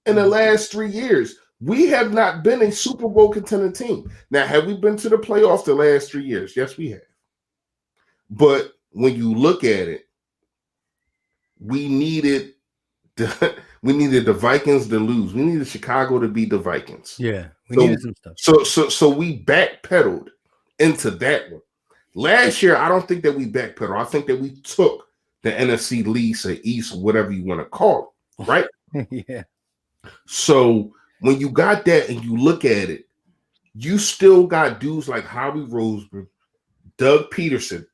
in the last 3 years, we have not been a Super Bowl contending team. Now, have we been to the playoffs the last 3 years? Yes, we have. But when you look at it, we needed the Vikings to lose. We needed Chicago to beat the Vikings. Yeah, we needed some stuff. So we backpedaled into that one. Last year, I don't think that we backpedaled. I think that we took the NFC lease or East, whatever you want to call it, right? Yeah. So when you got that and you look at it, you still got dudes like Howie Roseman, Doug Pederson,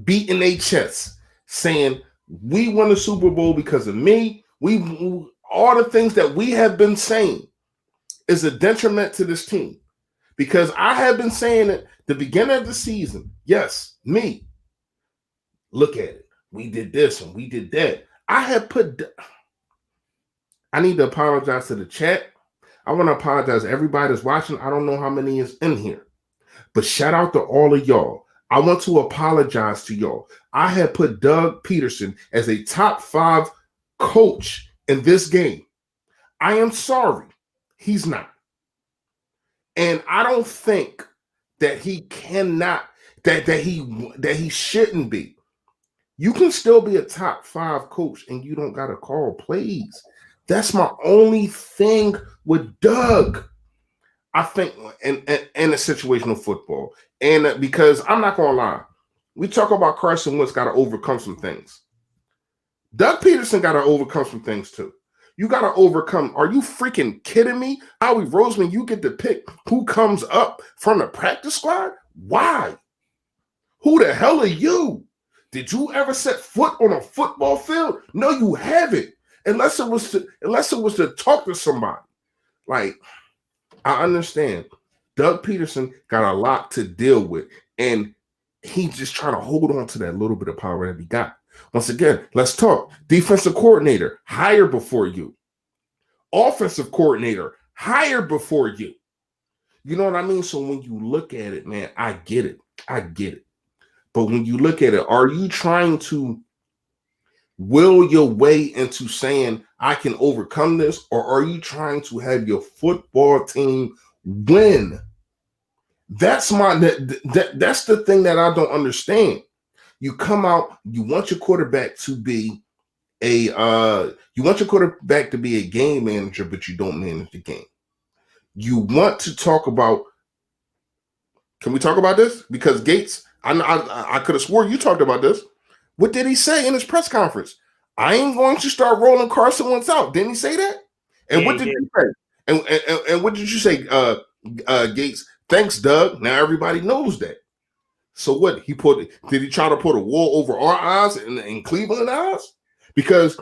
beating their chests, saying, we won the Super Bowl because of me. All the things that we have been saying is a detriment to this team. Because I have been saying at the beginning of the season, yes, me. Look at it. We did this and we did that. I need to apologize to the chat. I want to apologize to everybody that's watching. I don't know how many is in here. But shout out to all of y'all. I want to apologize to y'all. I had put Doug Pederson as a top 5 coach in this game. I am sorry. He's not. And I don't think that he cannot, that he shouldn't be. You can still be a top 5 coach and you don't got to call plays. That's my only thing with Doug. I think in a situational football. And because I'm not going to lie, we talk about Carson Wentz got to overcome some things. Doug Pederson got to overcome some things too. You got to overcome. Are you freaking kidding me? Howie Roseman, you get to pick who comes up from the practice squad? Why? Who the hell are you? Did you ever set foot on a football field? No, you haven't. Unless it was to talk to somebody. Like, I understand. Doug Pederson got a lot to deal with, and he's just trying to hold on to that little bit of power that he got. Once again, let's talk. Defensive coordinator, hire before you. Offensive coordinator, hire before you. You know what I mean? So when you look at it, man, I get it. But when you look at it, are you trying to will your way into saying, I can overcome this? Or are you trying to have your football team win That's that's the thing that I don't understand. You come out, you want your quarterback to be a game manager, but you don't manage the game. You want to talk about. Can we talk about this? Because Gates, I could have swore you talked about this. What did he say in his press conference? I ain't going to start rolling Carson Wentz out. Didn't he say that? And what did you say? And what did you say, Gates? Thanks, Doug. Now everybody knows that. So what? Did he try to put a wool over our eyes and Cleveland eyes? Because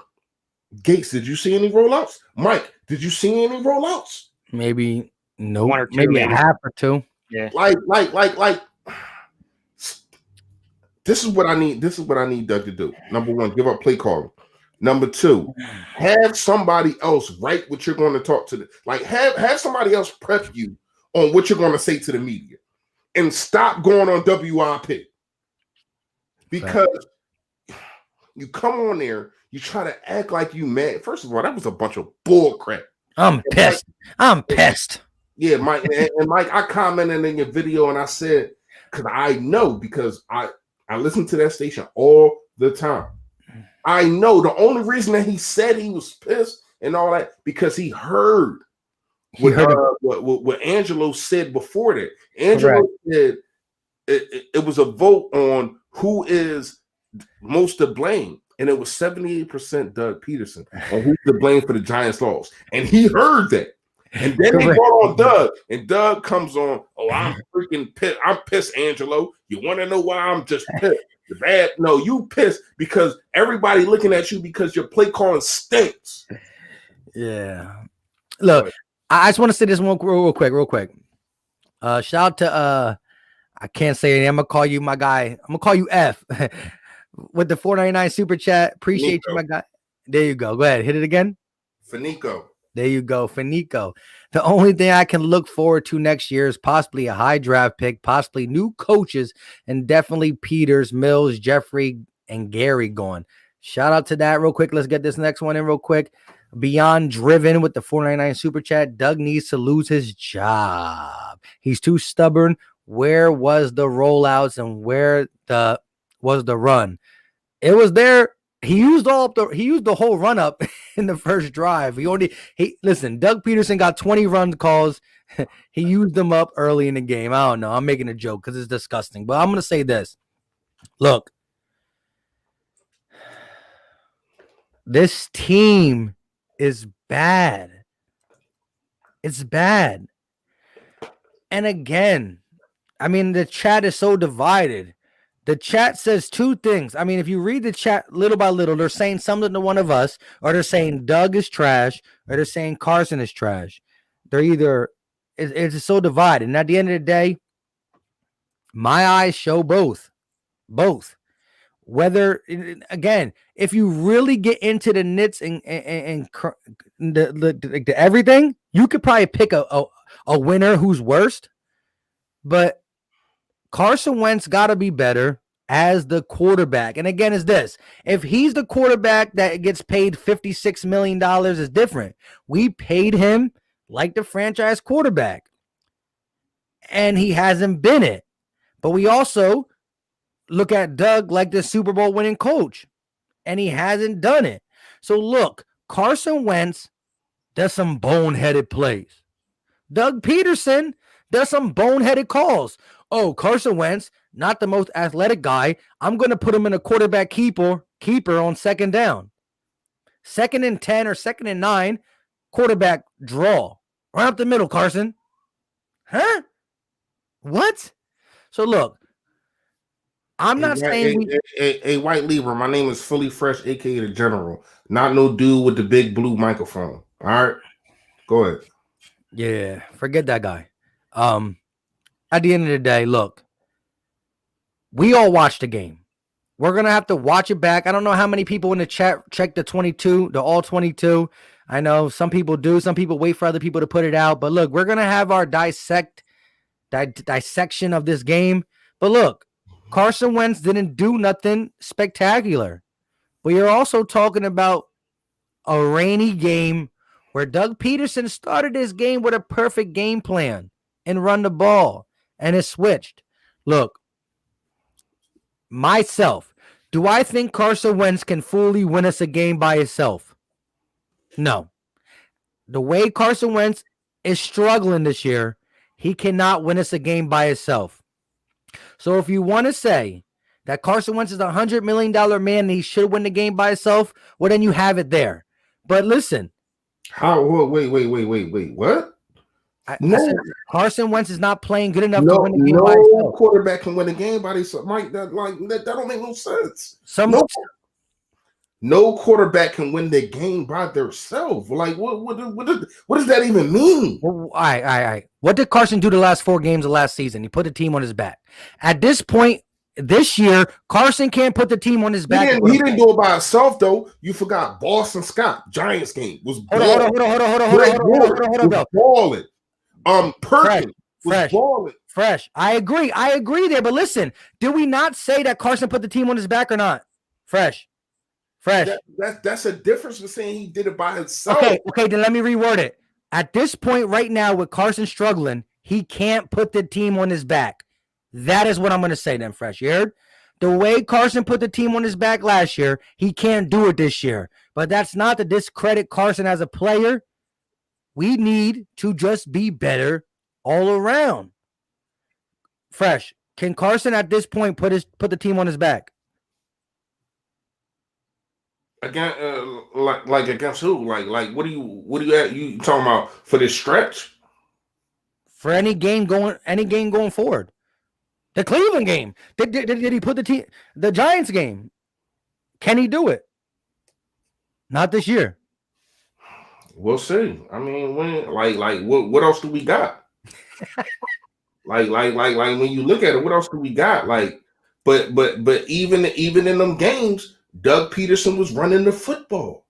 Gates, did you see any rollouts? Mike, did you see any rollouts? Maybe no, one or two, maybe a half or two. Yeah. Like. This is what I need. This is what I need Doug to do. Number one, give up play calling. Number two, have somebody else write what you're going to talk to. Have somebody else prep you on what you're going to say to the media, and stop going on WIP. Because you come on there, you try to act like you mad. First of all, that was a bunch of bull crap. I'm pissed. I'm pissed. Yeah, Mike, and Mike, I commented in your video and I said, because I listen to that station all the time. I know the only reason that he said he was pissed and all that because he heard what Angelo said before that. Angelo said it was a vote on who is most to blame, and it was 78% Doug Pederson on who's to blame for the Giants' loss, and he heard that. And then they brought on Doug, and Doug comes on. Oh, I'm freaking pissed. I'm pissed, Angelo. You want to know why I'm just pissed? No, you pissed because everybody looking at you because your play calling stinks. Yeah. Look, I just want to say this one real quick. Shout out to I can't say it. I'm gonna call you my guy. I'm gonna call you F with the $4.99 super chat. Appreciate you, my guy. There you go. Go ahead, hit it again. Finico. There you go, Finico. The only thing I can look forward to next year is possibly a high draft pick, possibly new coaches, and definitely Peters, Mills, Jeffrey, and Gary going. Shout out to that real quick. Let's get this next one in real quick. Beyond Driven with the $4.99 super chat. Doug needs to lose his job. He's too stubborn. Where was the rollouts and where was the run? It was there. He used the whole run up in the first drive. Listen, Doug Pederson got 20 run calls. He used them up early in the game. I don't know. I'm making a joke because it's disgusting. But I'm going to say this. Look, this team is bad. It's bad. And again, I mean, the chat is so divided. The chat says two things. I mean, if you read the chat little by little, they're saying something to one of us, or they're saying Doug is trash, or they're saying Carson is trash. They're either, it's so divided. And at the end of the day, my eyes show both. Whether, again, if you really get into the nits and the everything, you could probably pick a winner who's worst. But Carson Wentz got to be better as the quarterback. And again, is this. If he's the quarterback that gets paid $56 million is different. We paid him like the franchise quarterback. And he hasn't been it. But we also look at Doug like the Super Bowl winning coach. And he hasn't done it. So look, Carson Wentz does some boneheaded plays. Doug Pederson does some boneheaded calls. Oh, Carson Wentz, not the most athletic guy. I'm going to put him in a quarterback keeper on second down. 2nd and 10 or 2nd and 9, quarterback draw. Right up the middle, Carson. Huh? What? So look, I'm not saying a white Libra. My name is Fully Fresh, aka the General. Not no dude with the big blue microphone. All right, go ahead. Yeah, forget that guy. At the end of the day, look, we all watched the game. We're going to have to watch it back. I don't know how many people in the chat check the 22, the all 22. I know some people do. Some people wait for other people to put it out. But look, we're going to have our dissection of this game. But look, Carson Wentz didn't do nothing spectacular. But you're also talking about a rainy game where Doug Pederson started his game with a perfect game plan and run the ball. and it's switched. Look, myself, do I think Carson Wentz can fully win us a game by himself? No. The way Carson Wentz is struggling this year, he cannot win us a game by himself. So if you want to say that Carson Wentz is a $100 million man and he should win the game by himself, well, then you have it there. But listen. Wait. What? I said Carson Wentz is not playing good enough to win the game by himself. No quarterback can win a game by himself. Mike, that don't make no sense. No quarterback can win the game by themselves. Like, what does that even mean? Well, all right. What did Carson do the last 4 games of last season? He put the team on his back. At this point, this year, Carson can't put the team on his back. He didn't do it by himself, though. You forgot Boston Scott, Giants game was balling. Hold on. Balling. Perkins was balling. Fresh. I agree there. But listen, did we not say that Carson put the team on his back or not? Fresh. That's a difference from saying he did it by himself. Okay, then let me reword it. At this point right now with Carson struggling, he can't put the team on his back. That is what I'm going to say then, Fresh. You heard? The way Carson put the team on his back last year, he can't do it this year. But that's not to discredit Carson as a player. We need to just be better all around. Fresh, can Carson at this point put the team on his back? Again, like against who? Like what do you talking about for this stretch? For any game going forward. The Cleveland game. Did he put the Giants game? Can he do it? Not this year. We'll see. I mean, what else do we got? like when you look at it, what else do we got? Like, but even in them games, Doug Pederson was running the football.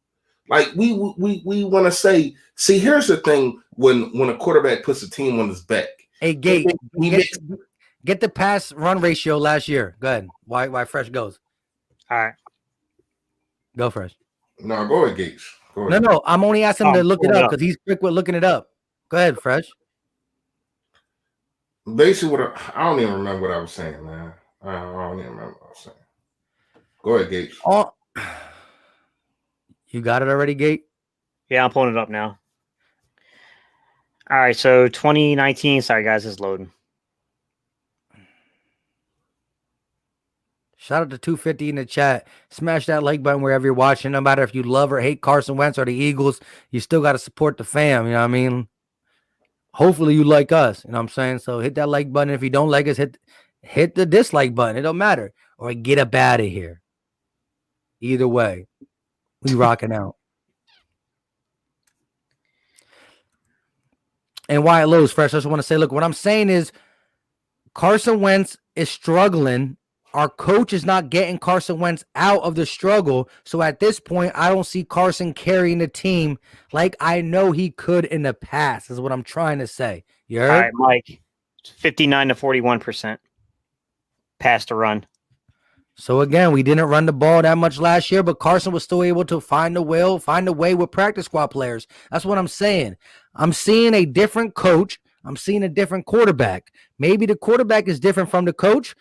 Like we want to say, see, here's the thing: when a quarterback puts a team on his back, hey, Gate, get the pass run ratio last year. Go ahead. Why Fresh goes? All right, go Fresh. No, go ahead, Gates. Go ahead. No, I'm only asking him to look it up because he's quick with looking it up. Go ahead, Fresh. Basically, I don't even remember what I was saying, man. I don't even remember what I was saying. Go ahead, Gates. Oh, you got it already, Gate? Yeah, I'm pulling it up now. All right, so 2019. Sorry, guys, it's loading. Shout out to 250 in the chat. Smash that like button wherever you're watching. No matter if you love or hate Carson Wentz or the Eagles, you still got to support the fam. You know what I mean? Hopefully you like us. You know what I'm saying? So hit that like button. If you don't like us, hit the dislike button. It don't matter. Or get up out of here. Either way, we rocking out. And Wyatt Lowe's Fresh. I just want to say, look, what I'm saying is Carson Wentz is struggling. Our coach is not getting Carson Wentz out of the struggle. So at this point, I don't see Carson carrying the team like I know he could in the past, is what I'm trying to say. You heard? All right, Mike. 59 to 41% pass to run. So again, we didn't run the ball that much last year, but Carson was still able to find a way with practice squad players. That's what I'm saying. I'm seeing a different coach. I'm seeing a different quarterback. Maybe the quarterback is different from the coach.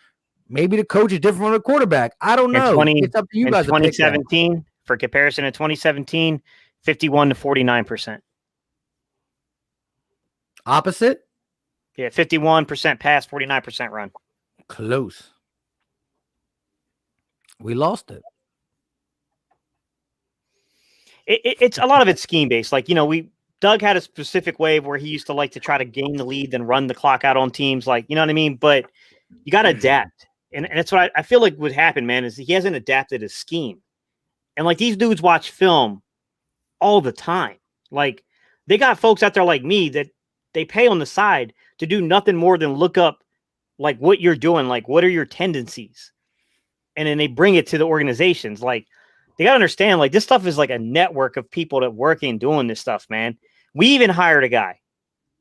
Maybe the coach is different from the quarterback. I don't know. It's up to you guys. In 2017, for comparison, in 2017, 51 to 49%. Opposite? Yeah, 51% pass, 49% run. Close. We lost it. It's a lot of it's scheme based. Like, Doug had a specific way where he used to like to try to gain the lead, then run the clock out on teams. Like, you know what I mean? But you got to adapt. And that's what I feel like would happen, man, is he hasn't adapted his scheme. And like these dudes watch film all the time. Like they got folks out there like me that they pay on the side to do nothing more than look up like what you're doing. Like, what are your tendencies? And then they bring it to the organizations. Like they got to understand, like this stuff is like a network of people that working and doing this stuff, man. We even hired a guy.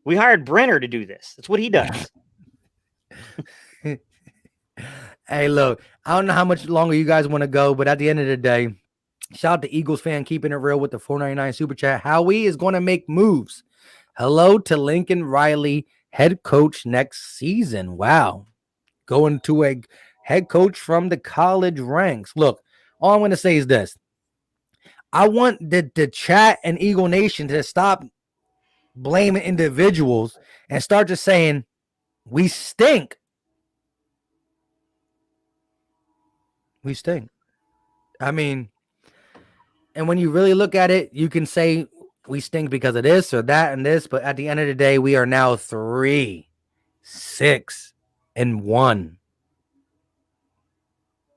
We hired Brenner to do this. That's what he does. Hey, look, I don't know how much longer you guys want to go, but at the end of the day, shout out to Eagles fan keeping it real with the $4.99 super chat. Howie is going to make moves. Hello to Lincoln Riley. head coach next season. Wow. Going to a head coach from the college ranks. Look, all I'm going to say is this. I want the chat and Eagle Nation to stop blaming individuals and start just saying, we stink. We stink. I mean, and when you really look at it, you can say we stink because of this or that and this, but at the end of the day, we are now 3-6-1.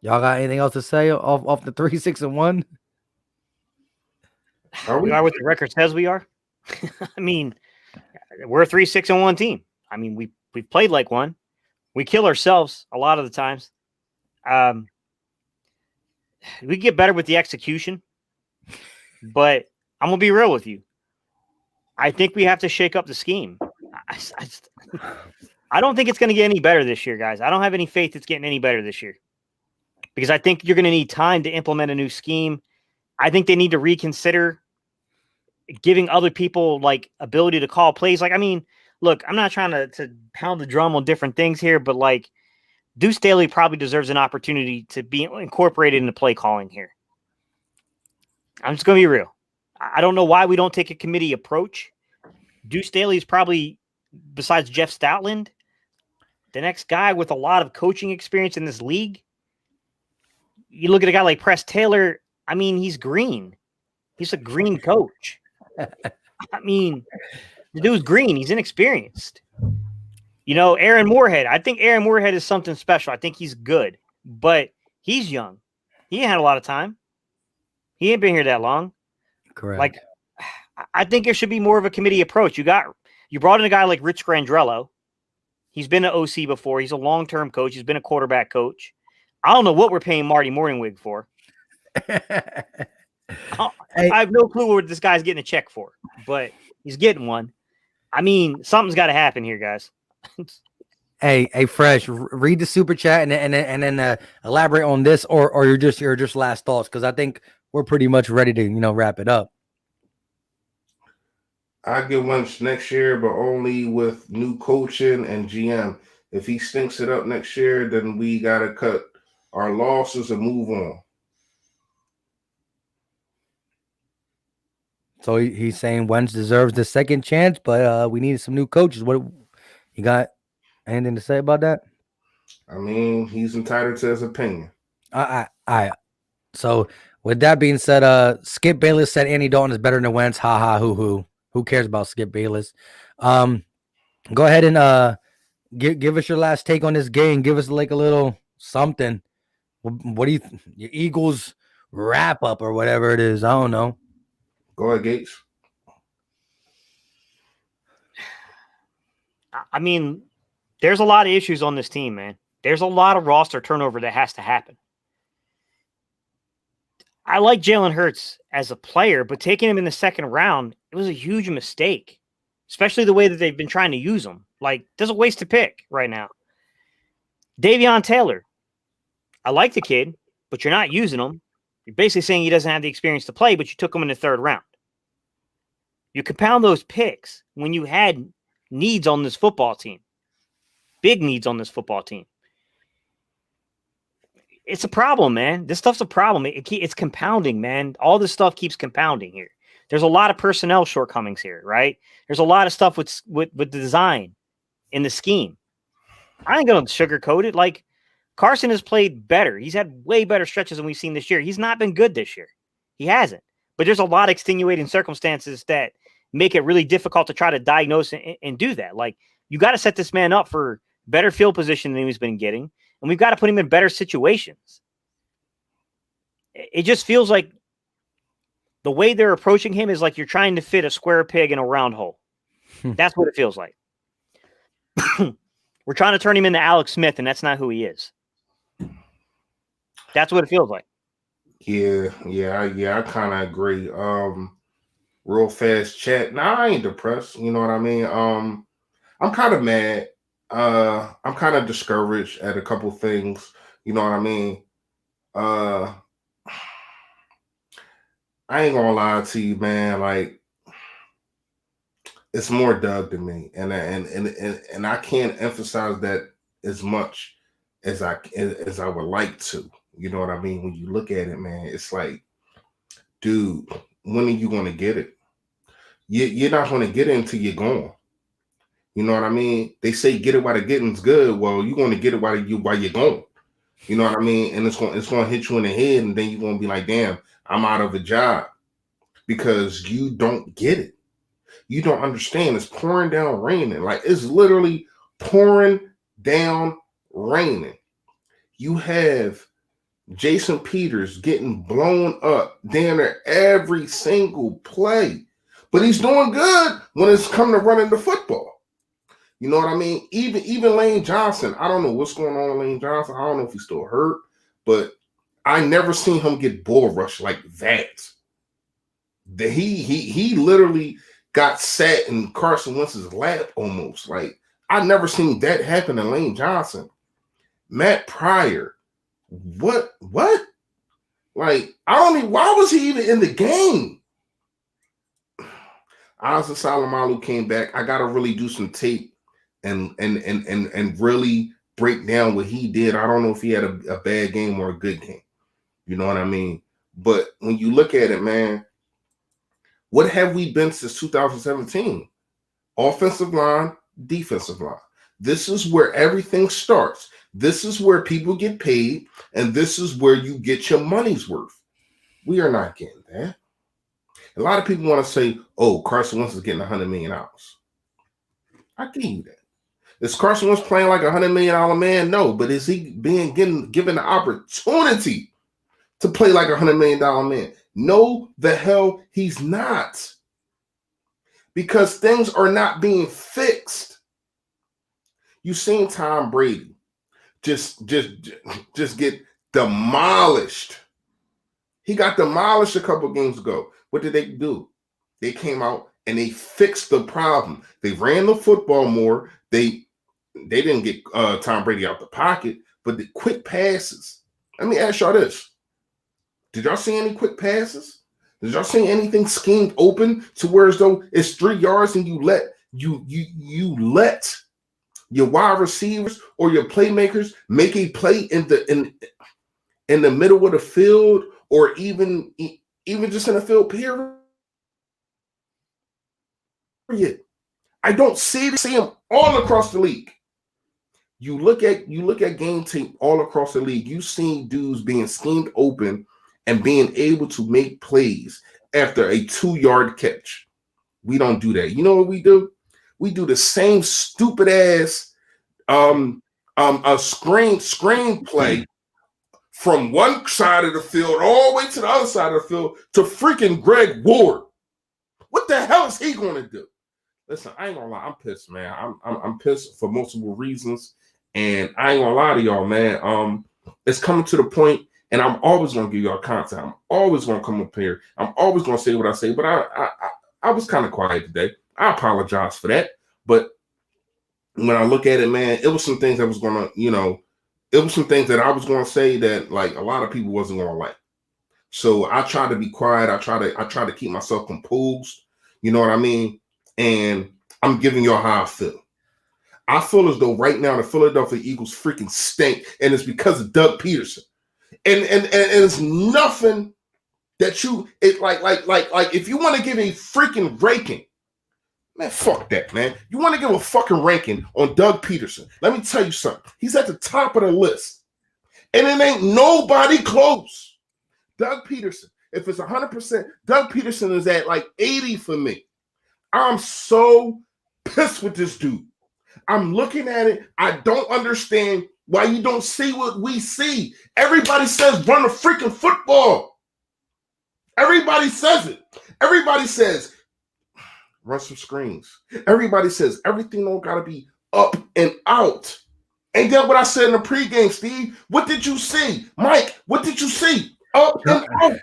Y'all got anything else to say off the 3-6-1? We are what the record says we are. I mean, we're a 3-6-1 team. I mean, we've played like one. We kill ourselves a lot of the times. We get better with the execution, but I'm gonna be real with you. I think we have to shake up the scheme. I don't think it's going to get any better this year, guys. I don't have any faith it's getting any better this year because I think you're going to need time to implement a new scheme. I think they need to reconsider giving other people like ability to call plays. Like, I mean, look, I'm not trying to pound the drum on different things here, but like Deuce Staley probably deserves an opportunity to be incorporated into play calling here. I'm just going to be real. I don't know why we don't take a committee approach. Deuce Staley is probably, besides Jeff Stoutland, the next guy with a lot of coaching experience in this league. You look at a guy like Press Taylor. I mean, he's green. He's a green coach. I mean, the dude's green. He's inexperienced. You know, Aaron Moorhead. I think Aaron Moorhead is something special. I think he's good, but he's young. He ain't had a lot of time. He ain't been here that long. Correct. Like, I think there should be more of a committee approach. You brought in a guy like Rich Grandrello. He's been an OC before. He's a long-term coach. He's been a quarterback coach. I don't know what we're paying Marty Morningwig for. I have no clue what this guy's getting a check for, but he's getting one. I mean, something's got to happen here, guys. Hey, Fresh, read the super chat and then elaborate on this or your just last thoughts, because I think we're pretty much ready to wrap it up. I get Wentz next year, but only with new coaching and GM. If he stinks it up next year, then we gotta cut our losses and move on. So he's saying Wentz deserves the second chance, but we need some new coaches. What you got? Anything to say about that? I mean, he's entitled to his opinion. So with that being said, Skip Bayless said Andy Dalton is better than Wentz. Ha ha hoo hoo. Who cares about Skip Bayless? Go ahead and give us your last take on this game. Give us like a little something. What do you your Eagles wrap up or whatever it is? I don't know. Go ahead, Gates. I mean, there's a lot of issues on this team, man. There's a lot of roster turnover that has to happen. I like Jalen Hurts as a player, but taking him in the second round, it was a huge mistake, especially the way that they've been trying to use him. Like, there's a waste to pick right now. Davion Taylor, I like the kid, but you're not using him. You're basically saying he doesn't have the experience to play, but you took him in the third round. You compound those picks when you had needs on this football team, big needs on this football team. It's a problem, man. This stuff's a problem. It's compounding, man. All this stuff keeps compounding here. There's a lot of personnel shortcomings here, right? There's a lot of stuff with the design in the scheme. I ain't going to sugarcoat it. Like, Carson has played better. He's had way better stretches than we've seen this year. He's not been good this year. He hasn't. But there's a lot of extenuating circumstances that make it really difficult to try to diagnose and do that. Like, you got to set this man up for better field position than he's been getting. And we've got to put him in better situations. It just feels like the way they're approaching him is like you're trying to fit a square peg in a round hole. That's what it feels like. We're trying to turn him into Alex Smith, and that's not who he is. That's what it feels like. Yeah, I kind of agree. Real fast chat. Nah, I ain't depressed. You know what I mean? I'm kind of mad. I'm kind of discouraged at a couple things. You know what I mean? I ain't gonna lie to you, man. Like, It's more Doug to me, and I can't emphasize that as much as I would like to. You know what I mean? When you look at it, man, it's like, dude, when are you going to get it? You're not going to get it until you're gone. You know what I mean? They say get it while the getting's good. Well, you're going to get it while you're gone. You know what I mean? And it's going to hit you in the head, and then you're going to be like, damn, I'm out of a job because you don't get it. You don't understand. It's pouring down raining. Like, it's literally pouring down raining. You have Jason Peters getting blown up damn near every single play. But he's doing good when it's come to running the football. You know what I mean? Even Lane Johnson, I don't know what's going on with Lane Johnson. I don't know if he's still hurt, but I never seen him get bull rushed like that. He literally got sat in Carson Wentz's lap almost. Like, I never seen that happen to Lane Johnson. Matt Pryor, what? Like, I don't even, why was he even in the game? Asa Salamalu came back. I gotta really do some tape and really break down what he did. I don't know if he had a bad game or a good game. You know what I mean? But when you look at it, man, what have we been since 2017? Offensive line, defensive line. This is where everything starts. This is where people get paid, and this is where you get your money's worth. We are not getting that. A lot of people want to say, oh, Carson Wentz is getting $100 million. I give you that. Is Carson Wentz playing like $100 million man? No, but is he given the opportunity to play like $100 million man? No, the hell he's not. Because things are not being fixed. You've seen Tom Brady just get demolished. He got demolished a couple games ago. What did they do? They came out and they fixed the problem. They ran the football more. They didn't get Tom Brady out the pocket, but the quick passes. Let me ask y'all this. Did y'all see any quick passes? Did y'all see anything schemed open to where as though it's 3 yards and you let your wide receivers or your playmakers make a play in the middle of the field, or even just in the field period? I don't see them all across the league. You look at game tape all across the league. You've seen dudes being schemed open and being able to make plays after a 2-yard catch. We don't do that. You know what we do? We do the same stupid ass a screen play from one side of the field all the way to the other side of the field to freaking Greg Ward. What the hell is he going to do? Listen, I ain't gonna lie, I'm pissed, man. I'm pissed for multiple reasons, and I ain't gonna lie to y'all, man. It's coming to the point, and I'm always gonna give y'all content. I'm always gonna come up here. I'm always gonna say what I say, but I was kind of quiet today. I apologize for that, but when I look at it, man, it was some things that was gonna, it was some things that I was gonna say that like a lot of people wasn't gonna like. So I try to be quiet. I try to keep myself composed. You know what I mean? And I'm giving y'all how I feel. I feel as though right now the Philadelphia Eagles freaking stink, and it's because of Doug Pederson. And it's nothing that like if you want to give a freaking ranking, man, fuck that, man. You want to give a fucking ranking on Doug Pederson? Let me tell you something. He's at the top of the list, and it ain't nobody close. Doug Pederson. If it's 100%, Doug Pederson is at like 80 for me. I'm so pissed with this dude. I'm looking at it. I don't understand why you don't see what we see. Everybody says run a freaking football. Everybody says it. Everybody says run some screens. Everybody says everything don't gotta be up and out. Ain't that what I said in the pregame, Steve? What did you see? Mike, what did you see? Up and out.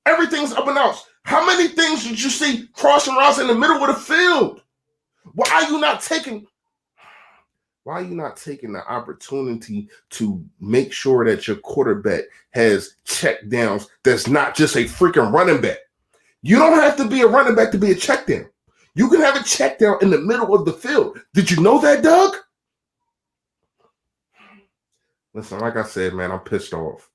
Everything's up and out. How many things did you see crossing routes in the middle of the field? Why are you not taking the opportunity to make sure that your quarterback has check downs that's not just a freaking running back? You don't have to be a running back to be a check down. You can have a check down in the middle of the field. Did you know that, Doug? Listen, like I said, man, I'm pissed off.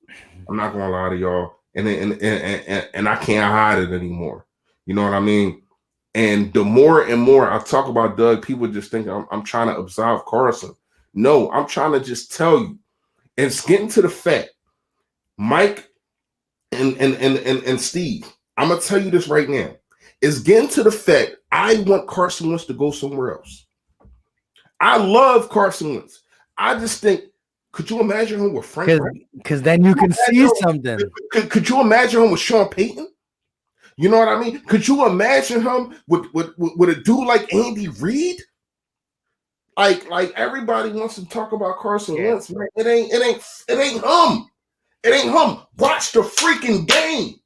I'm not gonna lie to y'all, and I can't hide it anymore. You know what I mean? And the more and more I talk about Doug, people just think I'm trying to absolve Carson. No, I'm trying to just tell you. And it's getting to the fact, Mike and Steve, I'm gonna tell you this right now. It's getting to the fact I want Carson Wentz to go somewhere else. I love Carson Wentz. I just think, could you imagine him with Frank? Because then you can see something. Could you imagine him with Sean Payton? You know what I mean? Could you imagine him with a dude like Andy Reid? Like everybody wants to talk about Carson Wentz, man. It ain't him. It ain't him. Watch the freaking game.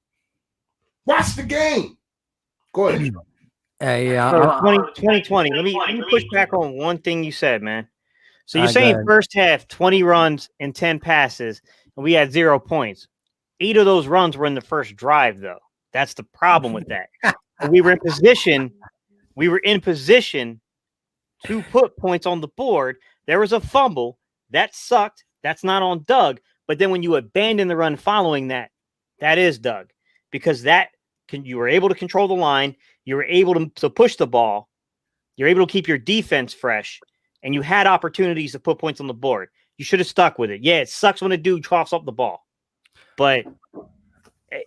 Watch the game. Go ahead. Yeah. 2020. Let me push back on one thing you said, man. So you're saying first half, 20 runs and 10 passes, and we had 0 points. 8 of those runs were in the first drive, though. That's the problem with that. We were in position. We were in position to put points on the board. There was a fumble. That sucked. That's not on Doug. But then when you abandon the run following that, that is Doug. Because you were able to control the line. You were able to push the ball. You're able to keep your defense fresh. And you had opportunities to put points on the board. You should have stuck with it. Yeah, it sucks when a dude coughs up the ball. But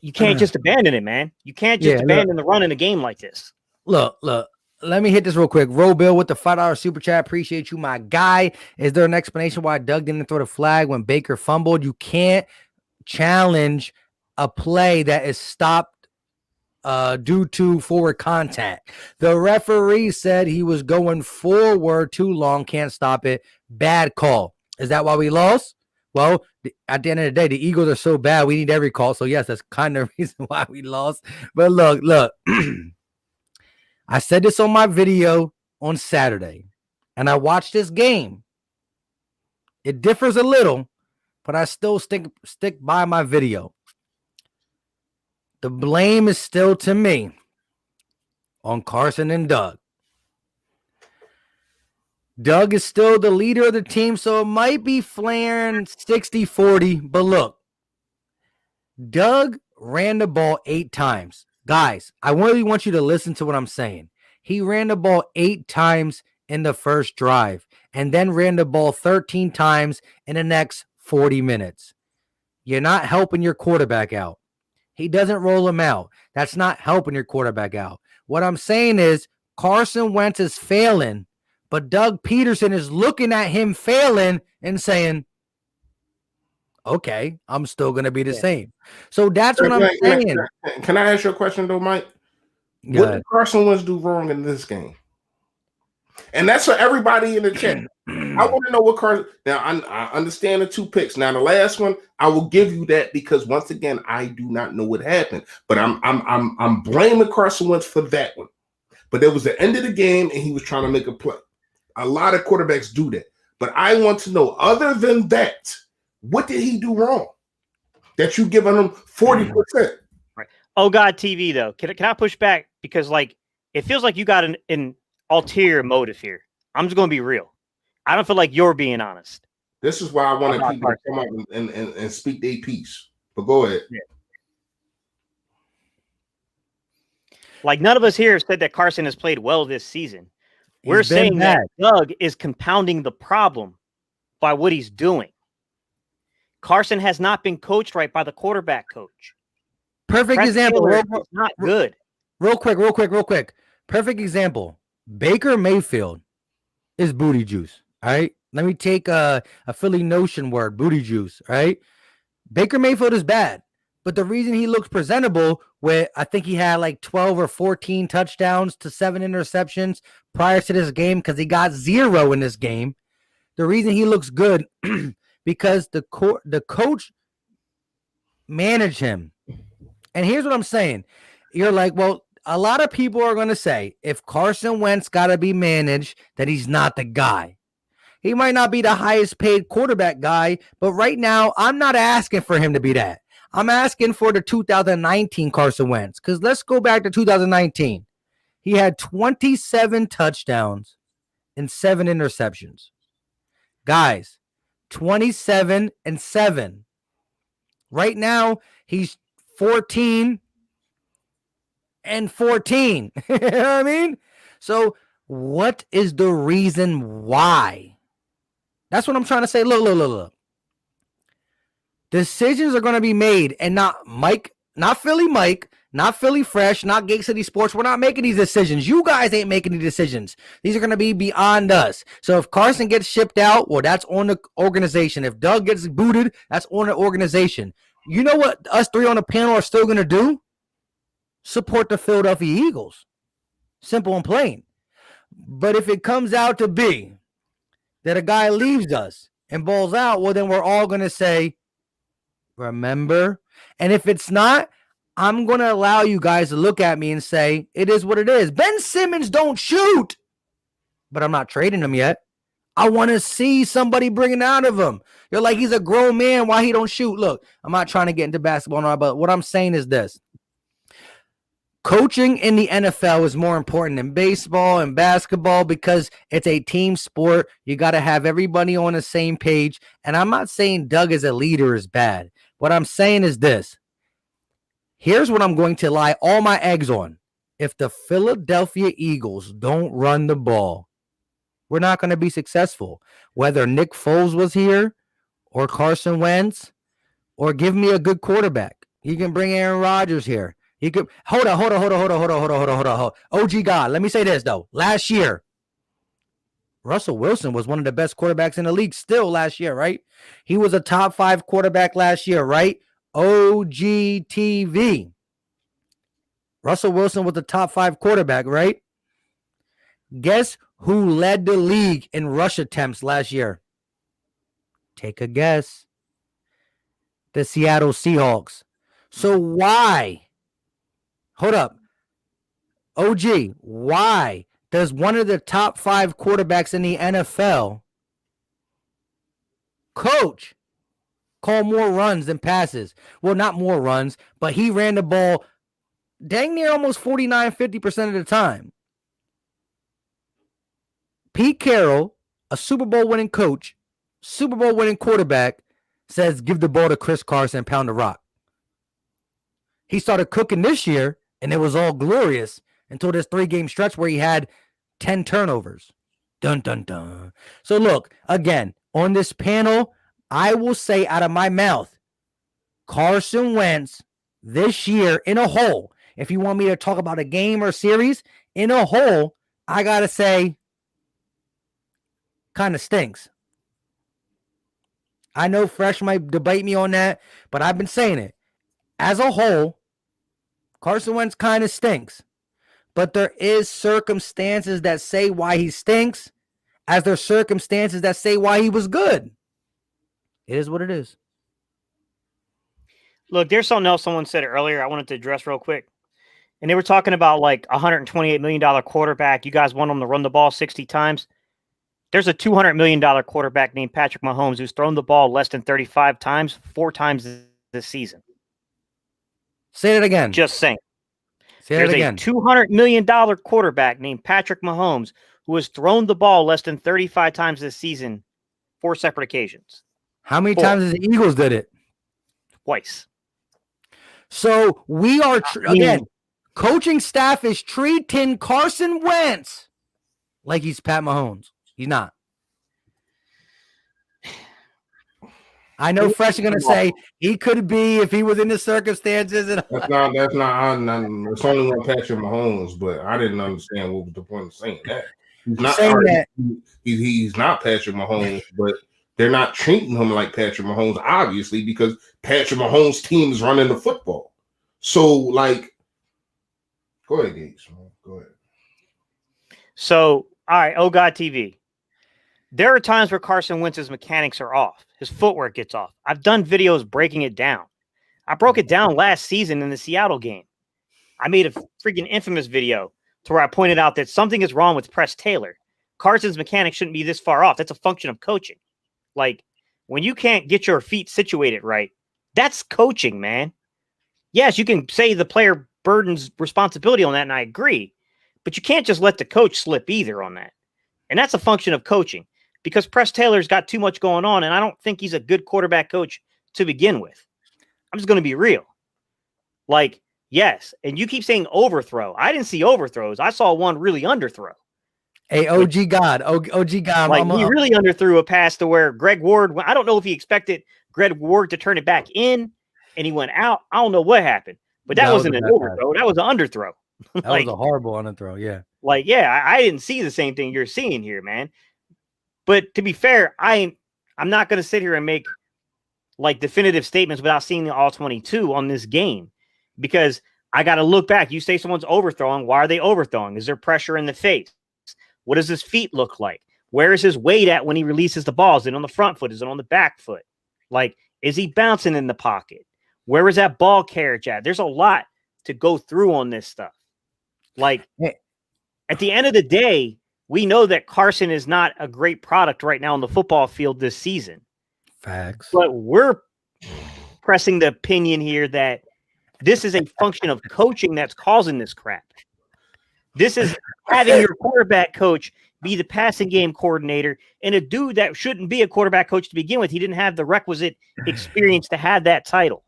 you can't just abandon it, man. You can't just abandon the run in a game like this. Look. Let me hit this real quick. Roll Bill with the $5 super chat. Appreciate you, my guy. Is there an explanation why Doug didn't throw the flag when Baker fumbled? You can't challenge a play that is stopped due to forward contact. The referee said he was going forward too long. Can't stop it. Bad call. Is that why we lost? Well, at the end of the day, the Eagles are so bad, we need every call. So, yes, that's kind of the reason why we lost. But look. I said this on my video on Saturday, and I watched this game. It differs a little, but I still stick by my video. The blame is still to me on Carson and Doug. Doug is still the leader of the team, so it might be flaring 60-40. But look, Doug ran the ball 8 times. Guys, I really want you to listen to what I'm saying. He ran the ball 8 times in the first drive and then ran the ball 13 times in the next 40 minutes. You're not helping your quarterback out. He doesn't roll him out. That's not helping your quarterback out. What I'm saying is Carson Wentz is failing, but Doug Pederson is looking at him failing and saying, okay, I'm still going to be the same. So that's what I'm saying. Can I ask you a question, though, Mike? What did Carson Wentz do wrong in this game? And that's for everybody in the chat. I want to know what Carson. Now, I understand the 2 picks. Now, the last one, I will give you that because once again, I do not know what happened. But I'm blaming Carson Wentz for that one. But there was the end of the game, and he was trying to make a play. A lot of quarterbacks do that. But I want to know, other than that, what did he do wrong that you've given him 40%? Right. Oh, God, TV, though. Can I push back? Because, it feels like you got an ulterior motive here. I'm just going to be real. I don't feel like you're being honest. This is why I want people to come up and speak their piece. But go ahead. Yeah. None of us here said that Carson has played well this season. We're saying that Doug is compounding the problem by what he's doing. Carson has not been coached right by the quarterback coach. Perfect example. It's not good. Real quick. Perfect example. Baker Mayfield is booty juice. All right. Let me take a Philly notion word, booty juice. All right. Baker Mayfield is bad, but the reason he looks presentable, where I think he had 12 or 14 touchdowns to 7 interceptions prior to this game, because he got 0 in this game. The reason he looks good because the coach managed him. And here's what I'm saying. You're like, well, a lot of people are going to say if Carson Wentz got to be managed, that he's not the guy. He might not be the highest paid quarterback guy, but right now I'm not asking for him to be that. I'm asking for the 2019 Carson Wentz, because let's go back to 2019. He had 27 touchdowns and 7 interceptions. Guys, 27-7. Right now, he's 14-14. You know what I mean? So, what is the reason why? That's what I'm trying to say. Look. Decisions are going to be made, and not Philly Mike, not Philly Fresh, not Gate City Sports. We're not making these decisions. You guys ain't making the decisions. These are going to be beyond us. So if Carson gets shipped out, well, that's on the organization. If Doug gets booted, that's on the organization. You know what us three on the panel are still going to do? Support the Philadelphia Eagles. Simple and plain. But if it comes out to be that a guy leaves us and balls out, well, then we're all going to say, remember? And if it's not, I'm going to allow you guys to look at me and say, it is what it is. Ben Simmons don't shoot, but I'm not trading him yet. I want to see somebody bring it out of him. You're like, he's a grown man. Why he don't shoot? Look, I'm not trying to get into basketball now, but what I'm saying is this. Coaching in the NFL is more important than baseball and basketball because it's a team sport. You got to have everybody on the same page. And I'm not saying Doug as a leader is bad. What I'm saying is this. Here's what I'm going to lie all my eggs on. If the Philadelphia Eagles don't run the ball, we're not going to be successful. Whether Nick Foles was here or Carson Wentz, or give me a good quarterback. You can bring Aaron Rodgers here. You could hold on. OG God, let me say this though. Last year, Russell Wilson was one of the best quarterbacks in the league still last year, right? He was a top 5 quarterback last year, right? OGTV. Russell Wilson was the top 5 quarterback, right? Guess who led the league in rush attempts last year? Take a guess. The Seattle Seahawks. So why? Hold up. OG, why does one of the top 5 quarterbacks in the NFL coach call more runs than passes? Well, not more runs, but he ran the ball dang near almost 49-50% of the time. Pete Carroll, a Super Bowl winning coach, Super Bowl winning quarterback, says give the ball to Chris Carson and pound the rock. He started cooking this year, and it was all glorious until this 3-game stretch where he had 10 turnovers. Dun, dun, dun. So look, again, on this panel, I will say out of my mouth, Carson Wentz this year in a whole, if you want me to talk about a game or series, in a whole, I got to say, kind of stinks. I know Fresh might debate me on that, but I've been saying it. As a whole, Carson Wentz kind of stinks. But there is circumstances that say why he stinks, as there are circumstances that say why he was good. It is what it is. Look, there's something else someone said earlier I wanted to address real quick. And they were talking about like a $128 million quarterback. You guys want him to run the ball 60 times. There's a $200 million quarterback named Patrick Mahomes who's thrown the ball less than 35 times, 4 times this season. Say it again. Just saying. There's a $200 million quarterback named Patrick Mahomes who has thrown the ball less than 35 times this season, 4 separate occasions. How many times has the Eagles did it? Twice. So we are, again, coaching staff is treating Carson Wentz like he's Pat Mahomes. He's not. I know Fresh is going to say he could be if he was in the circumstances. And that's not. It's only one Patrick Mahomes, but I didn't understand what was the point of saying that. He's not saying that. He's not Patrick Mahomes, but they're not treating him like Patrick Mahomes, obviously, because Patrick Mahomes' team is running the football. So, like, go ahead, Gates. Go ahead. So, all right, Oh God TV. There are times where Carson Wentz's mechanics are off. His footwork gets off. I've done videos breaking it down. I broke it down last season in the Seattle game. I made a freaking infamous video to where I pointed out that something is wrong with Press Taylor. Carson's mechanics shouldn't be this far off. That's a function of coaching. Like, when you can't get your feet situated right, that's coaching, man. Yes, you can say the player burdens responsibility on that, and I agree. But you can't just let the coach slip either on that. And that's a function of coaching because Press Taylor's got too much going on, and I don't think he's a good quarterback coach to begin with. I'm just going to be real. Like, yes, and you keep saying overthrow. I didn't see overthrows. I saw one really underthrow. Hey, OG God. Like, he really underthrew a pass to where Greg Ward, I don't know if he expected Greg Ward to turn it back in, and he went out. I don't know what happened. But that wasn't an overthrow. That was an underthrow. That was a horrible underthrow, yeah. Like, yeah, I didn't see the same thing you're seeing here, man. But to be fair, I'm not going to sit here and make like definitive statements without seeing the all 22 on this game because I got to look back. You say someone's overthrowing. Why are they overthrowing? Is there pressure in the face? What does his feet look like? Where is his weight at when he releases the ball? Is it on the front foot? Is it on the back foot? Like, is he bouncing in the pocket? Where is that ball carriage at? There's a lot to go through on this stuff. Like, at the end of the day, we know that Carson is not a great product right now on the football field this season. Facts. But we're pressing the opinion here that this is a function of coaching that's causing this crap. This is having your quarterback coach be the passing game coordinator and a dude that shouldn't be a quarterback coach to begin with. He didn't have the requisite experience to have that title.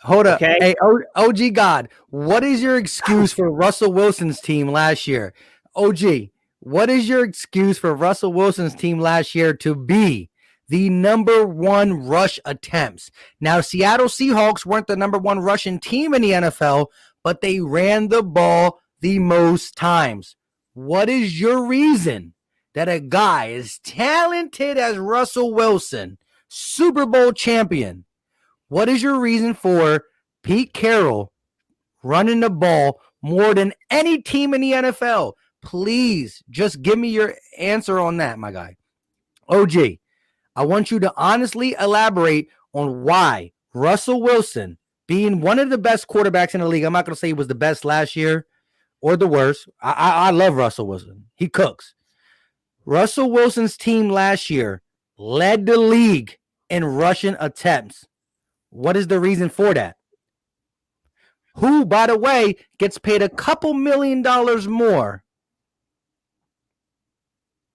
Hold up. Okay? Hey, OG God, what is your excuse for Russell Wilson's team last year? OG, what is your excuse for Russell Wilson's team last year to be the number one rush attempts? Now, Seattle Seahawks weren't the number one rushing team in the NFL, but they ran the ball the most times. What is your reason that a guy as talented as Russell Wilson, Super Bowl champion, what is your reason for Pete Carroll running the ball more than any team in the NFL? Please just give me your answer on that, my guy. OG, I want you to honestly elaborate on why Russell Wilson, being one of the best quarterbacks in the league, I'm not going to say he was the best last year or the worst. I love Russell Wilson. He cooks. Russell Wilson's team last year led the league in rushing attempts. What is the reason for that? Who, by the way, gets paid a couple $1 million more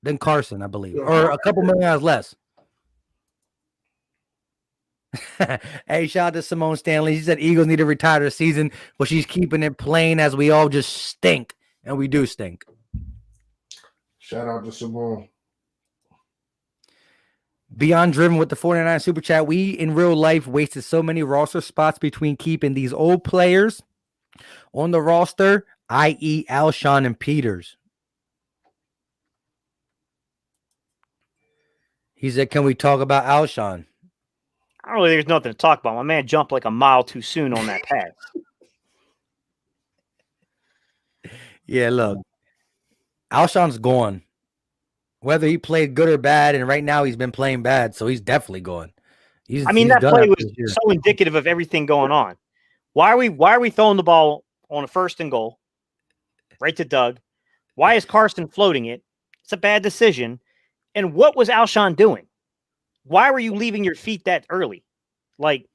than Carson, I believe, or a couple $1 million less. Hey, shout out to Simone Stanley. She said Eagles need to retire the season, but she's keeping it plain as we all just stink, and we do stink. Shout out to Simone. Beyond Driven with the 49 Super Chat. We, in real life, wasted so many roster spots between keeping these old players on the roster, i.e. Alshon and Peters. He said, can we talk about Alshon? I don't really think there's nothing to talk about. My man jumped like a mile too soon on that pass. Yeah, look. Alshon's gone. Whether he played good or bad, and right now he's been playing bad, so he's definitely gone. That play was so indicative of everything going on. Why are we throwing the ball on a 1st and goal right to Doug? Why is Carson floating it? It's a bad decision. And what was Alshon doing? Why were you leaving your feet that early? Like,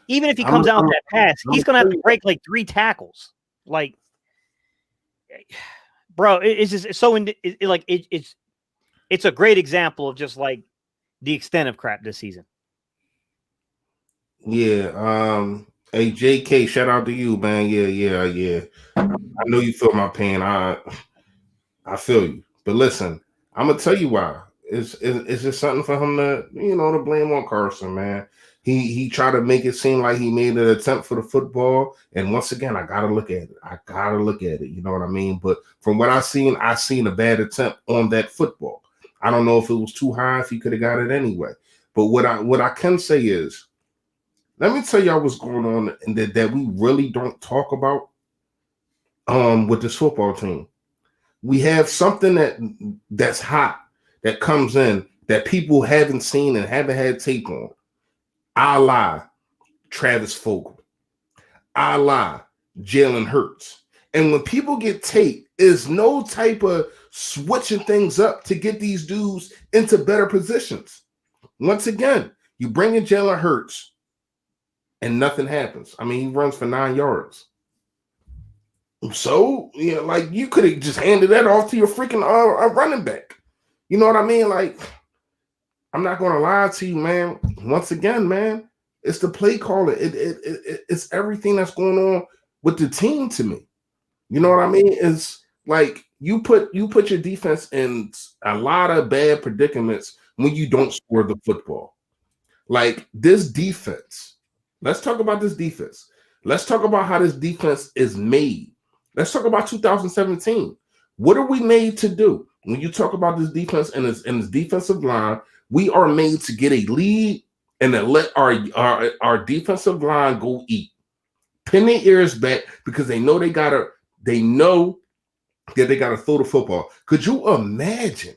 even if he comes out with that pass, he's going to have to break like 3 tackles. Like, bro, it's just so it's a great example of just like the extent of crap this season. Yeah. Hey, JK, shout out to you, man. Yeah. I know you feel my pain. I feel you. But listen, I'm gonna tell you why. It's just something for him to, to blame on Carson, man. He tried to make it seem like he made an attempt for the football. And once again, I gotta look at it. You know what I mean? But from what I seen a bad attempt on that football. I don't know if it was too high, if he could have got it anyway. But what I can say is, let me tell y'all what's going on and that we really don't talk about with this football team. We have something that's hot that comes in that people haven't seen and haven't had tape on. A la Travis Fogel. A la Jalen Hurts. And when people get tape, is no type of switching things up to get these dudes into better positions. Once again, you bring in Jalen Hurts and nothing happens. I mean, he runs for 9 yards. So, yeah, like you could have just handed that off to your freaking running back. You know what I mean? Like, I'm not gonna lie to you, man. Once again, man, it's the play caller. It's everything that's going on with the team to me. You know what I mean? It's like you put your defense in a lot of bad predicaments when you don't score the football. Like this defense. Let's talk about this defense. Let's talk about how this defense is made. Let's talk about 2017. What are we made to do? When you talk about this defense and this defensive line, we are made to get a lead and then let our defensive line go eat. Pin their ears back because they know that they gotta throw the football. Could you imagine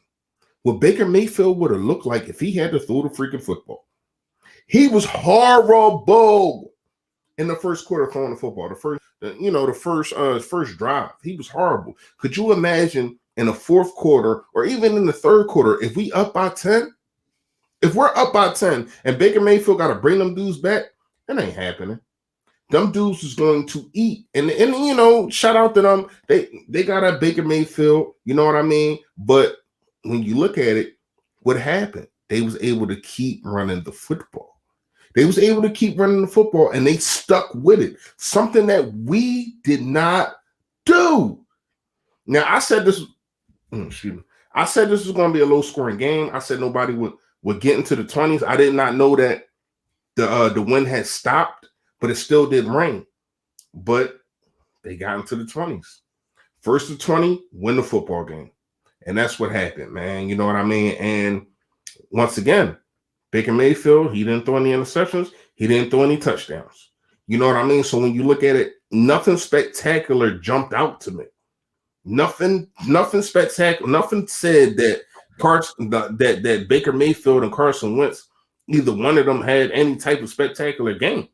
what Baker Mayfield would have looked like if he had to throw the freaking football? He was horrible in the first quarter throwing the football. The first drive, he was horrible. Could you imagine in the fourth quarter or even in the third quarter if we up by 10? If we're up by 10 and Baker Mayfield got to bring them dudes back, that ain't happening. Them dudes is going to eat. And shout out to them. They got a Baker Mayfield, you know what I mean? But when you look at it, what happened? They was able to keep running the football. They was able to keep running the football, and they stuck with it. Something that we did not do. Now, I said this. I said this was going to be a low-scoring game. I said nobody would get into the 20s. I did not know that the wind had stopped, but it still did rain. But they got into the 20s. First to 20, win the football game. And that's what happened, man. You know what I mean? And once again, Baker Mayfield, he didn't throw any interceptions. He didn't throw any touchdowns. You know what I mean? So when you look at it, nothing spectacular jumped out to me. Nothing spectacular. Nothing said that that Baker Mayfield and Carson Wentz, either one of them had any type of spectacular game.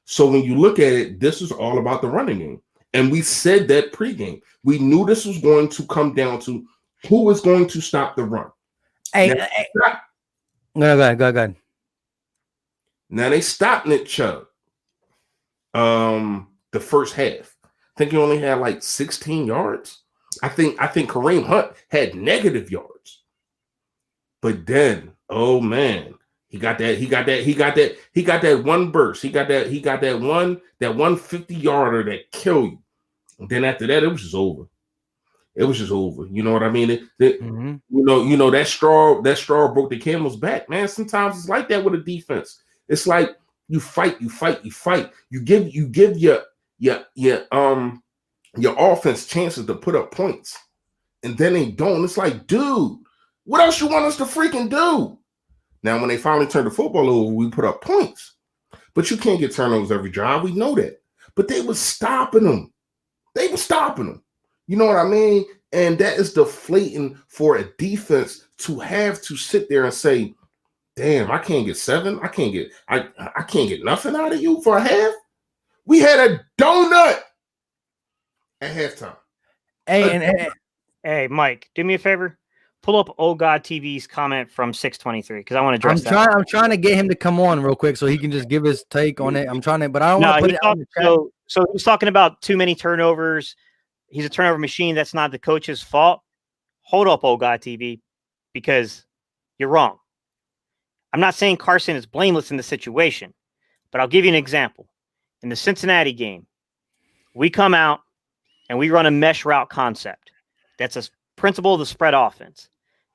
So when you look at it, this is all about the running game. And we said that pregame. We knew this was going to come down to who is going to stop the run. Go ahead. Now they stopped Nick Chubb the first half. I think he only had like 16 yards. I think Kareem Hunt had negative yards. But then, oh man, he got that one burst. He got that one 50-yarder that killed you. And then after that, it was just over. It was just over. You know what I mean? You know that straw broke the camel's back, man. Sometimes it's like that with a defense. It's like you fight. You give your offense chances to put up points, and then they don't. It's like, dude, what else you want us to freaking do? Now, when they finally turned the football over, we put up points, but you can't get turnovers every drive. We know that, but they were stopping them. You know what I mean? And that is deflating for a defense to have to sit there and say, damn, I can't get 7. I can't get nothing out of you for a half. We had a donut at halftime. Hey, Mike, do me a favor. Pull up Oh God TV's comment from 623 because I want to address that. I'm trying to get him to come on real quick so he can just give his take on it. I'm trying to, but I don't want to put it on the chat. So he's talking about too many turnovers. He's a turnover machine. That's not the coach's fault. Hold up, Oh God TV, because you're wrong. I'm not saying Carson is blameless in the situation, but I'll give you an example. In the Cincinnati game, we come out and we run a mesh route concept. That's a principle of the spread offense.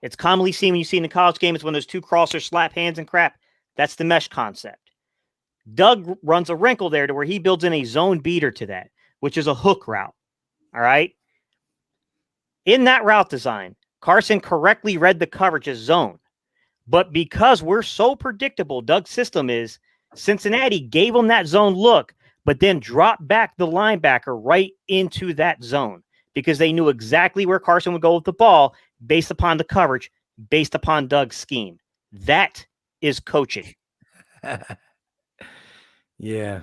It's commonly seen when you see in the college game. It's when those two crossers slap hands and crap. That's the mesh concept. Doug runs a wrinkle there to where he builds in a zone beater to that, which is a hook route. All right. In that route design, Carson correctly read the coverage as zone. But because we're so predictable, Doug's system is, Cincinnati gave him that zone look, but then dropped back the linebacker right into that zone because they knew exactly where Carson would go with the ball based upon the coverage, based upon Doug's scheme. That is coaching. Yeah.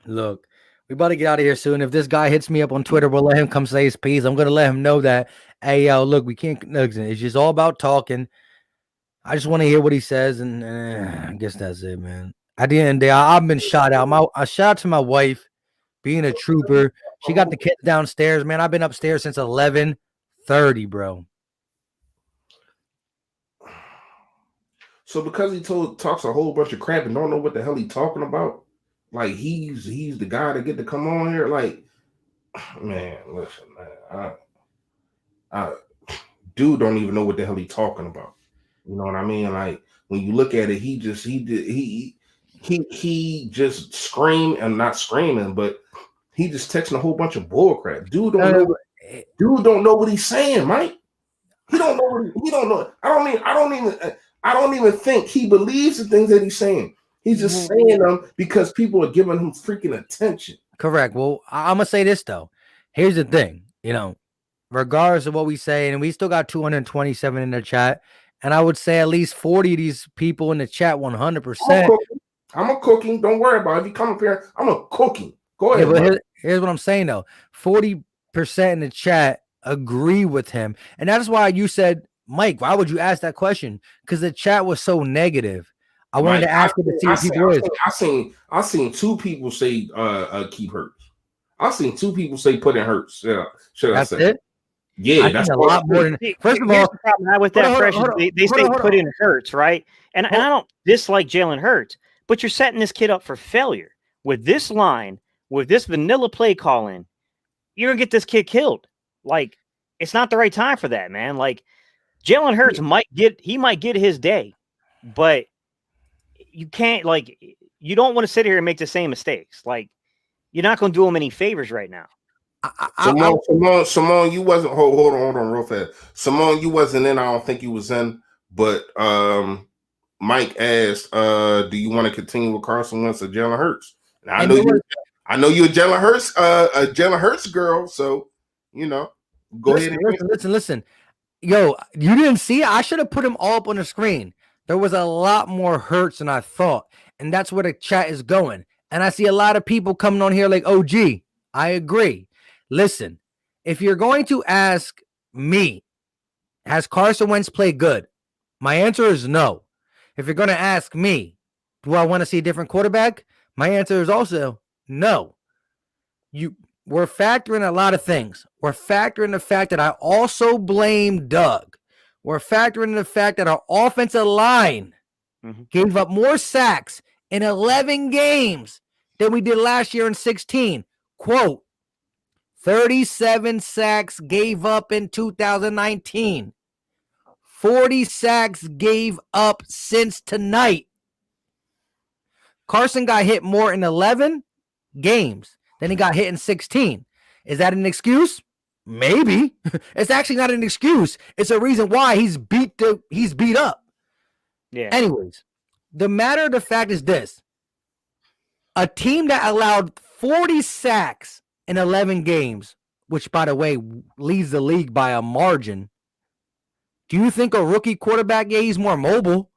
Look, we about to get out of here soon. If this guy hits me up on Twitter, we'll let him come say his piece. I'm going to let him know that, hey, yo, look, we can't. It's just all about talking. I just want to hear what he says, and I guess that's it, man. At the end of the day, I've been shot out. I shout out to my wife being a trooper. She got the kids downstairs, man. I've been upstairs since 11:30, bro. So because he talks a whole bunch of crap and don't know what the hell he's talking about, like he's the guy to get to come on here. Like, man, listen, man, I dude don't even know what the hell he's talking about. You know what I mean? Like when you look at it, he just scream and not screaming, but he just texting a whole bunch of bull crap. Dude don't know what he's saying, Mike. He don't know. He don't know. I don't even think he believes the things that he's saying. He's just saying them because people are giving him freaking attention. Correct. Well, I'm gonna say this though. Here's the thing. Regardless of what we say, and we still got 227 in the chat, and I would say at least 40 of these people in the chat 100%. I'm a cooking. Don't worry about it. If you come up here, I'm a cooking. Go ahead. Yeah, but here's what I'm saying though. 40% in the chat agree with him, and that's why you said, Mike, why would you ask that question? Because the chat was so negative. I wanted to ask it to see if people is. I seen two people say keep Hurts. I seen two people say put in Hurts. Should I say? It? Yeah, that's a lot more than. First of all, the problem with that question, they say put in Hurts, right? And I don't dislike Jalen Hurts, but you're setting this kid up for failure with this line, with this vanilla play calling. You're gonna get this kid killed. Like, it's not the right time for that, man. Like, Jalen Hurts might get his day, but you can't, like, you don't want to sit here and make the same mistakes. Like, you're not going to do him any favors right now. Simone, you wasn't. Hold on, real fast. Simone, you wasn't in. I don't think you was in. But Mike asked, "Do you want to continue with Carson Wentz or Jalen Hurts?" And I know you're a Jalen Hurts girl. So go ahead. Listen. Yo, you didn't see it? I should have put them all up on the screen. There was a lot more Hurts than I thought, and that's where the chat is going. And I see a lot of people coming on here like, "Oh, gee, I agree." Listen, if you're going to ask me, has Carson Wentz played good? My answer is no. If you're going to ask me, do I want to see a different quarterback? My answer is also no. We're factoring a lot of things. We're factoring the fact that I also blame Doug. We're factoring the fact that our offensive line gave up more sacks in 11 games than we did last year in 16. Quote, 37 sacks gave up in 2019. 40 sacks gave up since tonight. Carson got hit more in 11 games than he got hit in 16. Is that an excuse? Maybe. It's actually not an excuse. It's a reason why he's beat up. Yeah. Anyways, the matter of the fact is this. A team that allowed 40 sacks in 11 games, which, by the way, leads the league by a margin. Do you think a rookie quarterback, he's more mobile,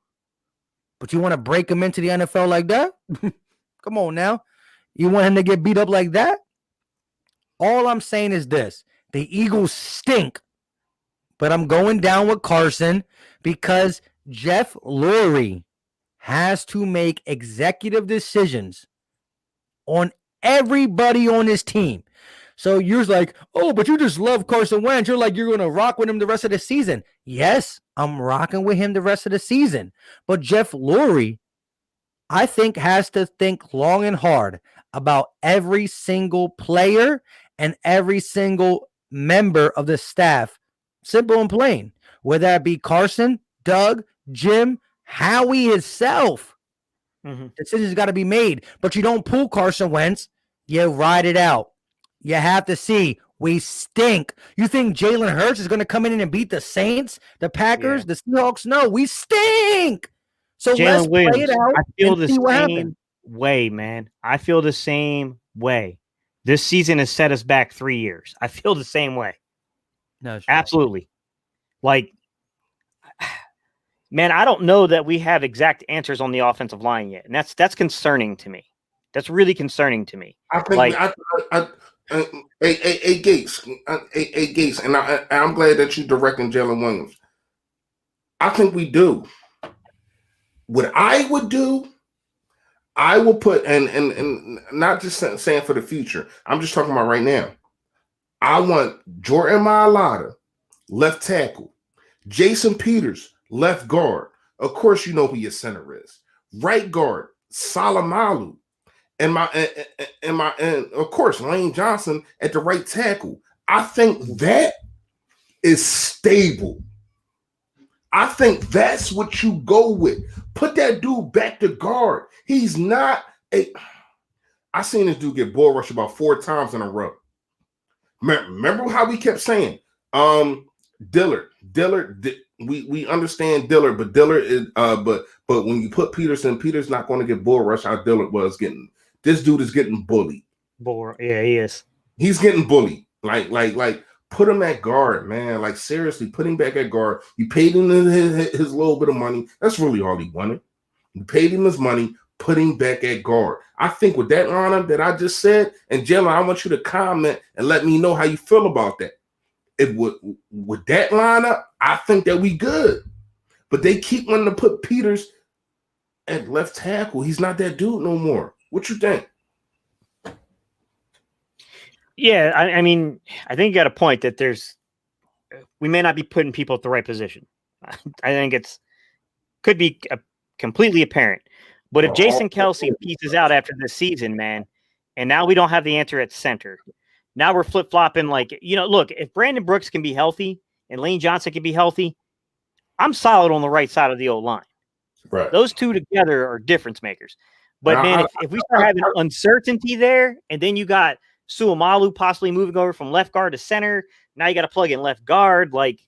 but you want to break him into the NFL like that? Come on now. You want him to get beat up like that? All I'm saying is this. The Eagles stink, but I'm going down with Carson because Jeff Lurie has to make executive decisions on everybody on this team. So you're like, oh, but you just love Carson Wentz. You're like, you're going to rock with him the rest of the season. Yes, I'm rocking with him the rest of the season. But Jeff Lurie, I think, has to think long and hard about every single player and every single member of the staff. Simple and plain. Whether that be Carson, Doug, Jim, Howie himself. Decisions got to be made. But you don't pull Carson Wentz. You ride it out. You have to see. We stink. You think Jalen Hurts is going to come in and beat the Saints, the Packers, the Seahawks? No, we stink. So let's play it out. I feel the same way, man. I feel the same way. This season has set us back 3 years. I feel the same way. No, absolutely. Like, man, I don't know that we have exact answers on the offensive line yet, and that's concerning to me. That's really concerning to me. I think Gates, and I'm glad that you're directing Jalen Williams. I think we do. What I would do, I will put and not just saying for the future. I'm just talking about right now. I want Jordan Mailata, left tackle. Jason Peters, left guard. Of course, you know who your center is. Right guard, Salamalu. And of course, Lane Johnson at the right tackle. I think that is stable. I think that's what you go with. Put that dude back to guard. He's not a. I seen this dude get bull rushed about 4 times in a row. Remember how we kept saying, Dillard. We understand Dillard, but Dillard is but when you put Pederson, Peter's not going to get bull rushed. How Dillard was getting. This dude is getting bullied. Yeah, he is. He's getting bullied. Like. Put him at guard, man. Like, seriously, put him back at guard. You paid him his little bit of money. That's really all he wanted. You paid him his money. Put him back at guard. I think with that lineup that I just said, and Jalen, I want you to comment and let me know how you feel about that. With that lineup, I think that we good. But they keep wanting to put Peters at left tackle. He's not that dude no more. What you think? Yeah, I mean, I think you got a point that we may not be putting people at the right position. I think could be completely apparent. But if Jason Kelce pieces out after this season, man, and now we don't have the answer at center, now we're flip-flopping like, look, if Brandon Brooks can be healthy and Lane Johnson can be healthy, I'm solid on the right side of the O-line. Right. Those two together are difference makers. But, man, if we start having uncertainty there, and then you got Suamalu possibly moving over from left guard to center. Now you got to plug in left guard. Like,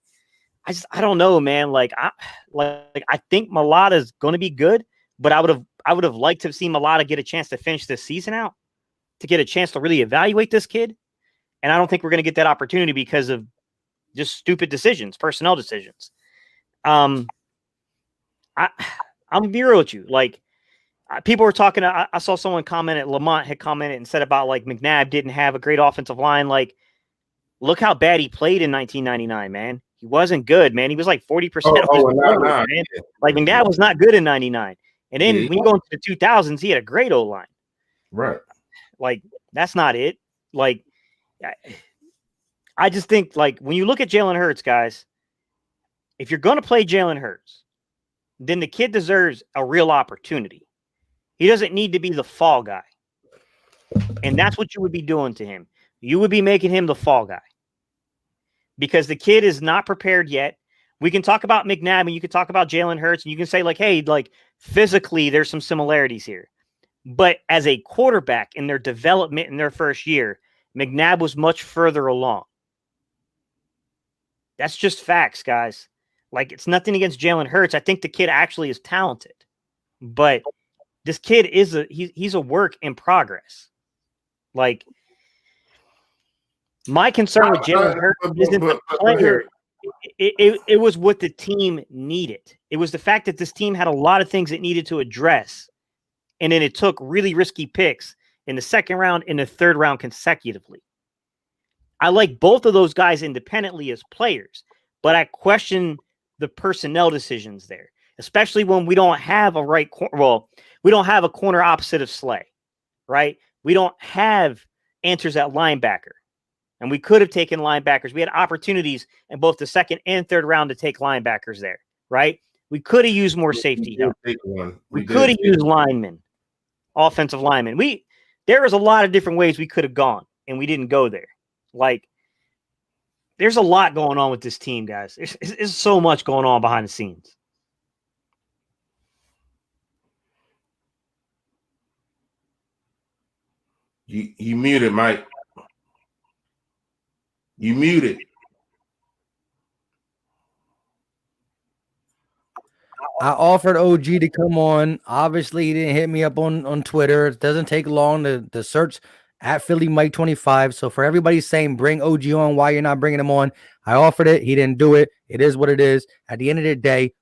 I don't know, man. Like I think Mailata is going to be good, but I would have liked to have seen Mailata get a chance to finish this season out, to get a chance to really evaluate this kid. And I don't think we're going to get that opportunity because of just stupid decisions, personnel decisions. I'm be real with you. Like, people were talking. I saw someone commented. Lamont had commented and said about like McNabb didn't have a great offensive line. Like, look how bad he played in 1999, man. He wasn't good, man. He was like 40%. Man. Like, McNabb was not good in 99. And then when you go into the 2000s, he had a great O-line. Right. Like, that's not it. Like, I just think, like, when you look at Jalen Hurts, guys, if you're going to play Jalen Hurts, then the kid deserves a real opportunity. He doesn't need to be the fall guy. And that's what you would be doing to him. You would be making him the fall guy. Because the kid is not prepared yet. We can talk about McNabb and you can talk about Jalen Hurts and you can say, like, hey, like, physically there's some similarities here. But as a quarterback in their development in their first year, McNabb was much further along. That's just facts, guys. Like, it's nothing against Jalen Hurts. I think the kid actually is talented. But this kid is he's a work in progress. Like, my concern with Jalen Hurts isn't the player. It was what the team needed. It was the fact that this team had a lot of things it needed to address. And then it took really risky picks in the second round and the third round consecutively. I like both of those guys independently as players, but I question the personnel decisions there, especially when we don't have a right corner. Well, we don't have a corner opposite of Slay, right? We don't have answers at linebacker. And we could have taken linebackers. We had opportunities in both the second and third round to take linebackers there, right? We could have used more safety help. We could have used linemen, offensive linemen. There was a lot of different ways we could have gone, and we didn't go there. Like, there's a lot going on with this team, guys. There's so much going on behind the scenes. You muted, Mike. You muted. I offered OG to come on. Obviously, he didn't hit me up on Twitter. It doesn't take long to search at Philly Mike 25. So for everybody saying bring OG on, why you're not bringing him on, I offered it. He didn't do it. It is what it is. At the end of the day,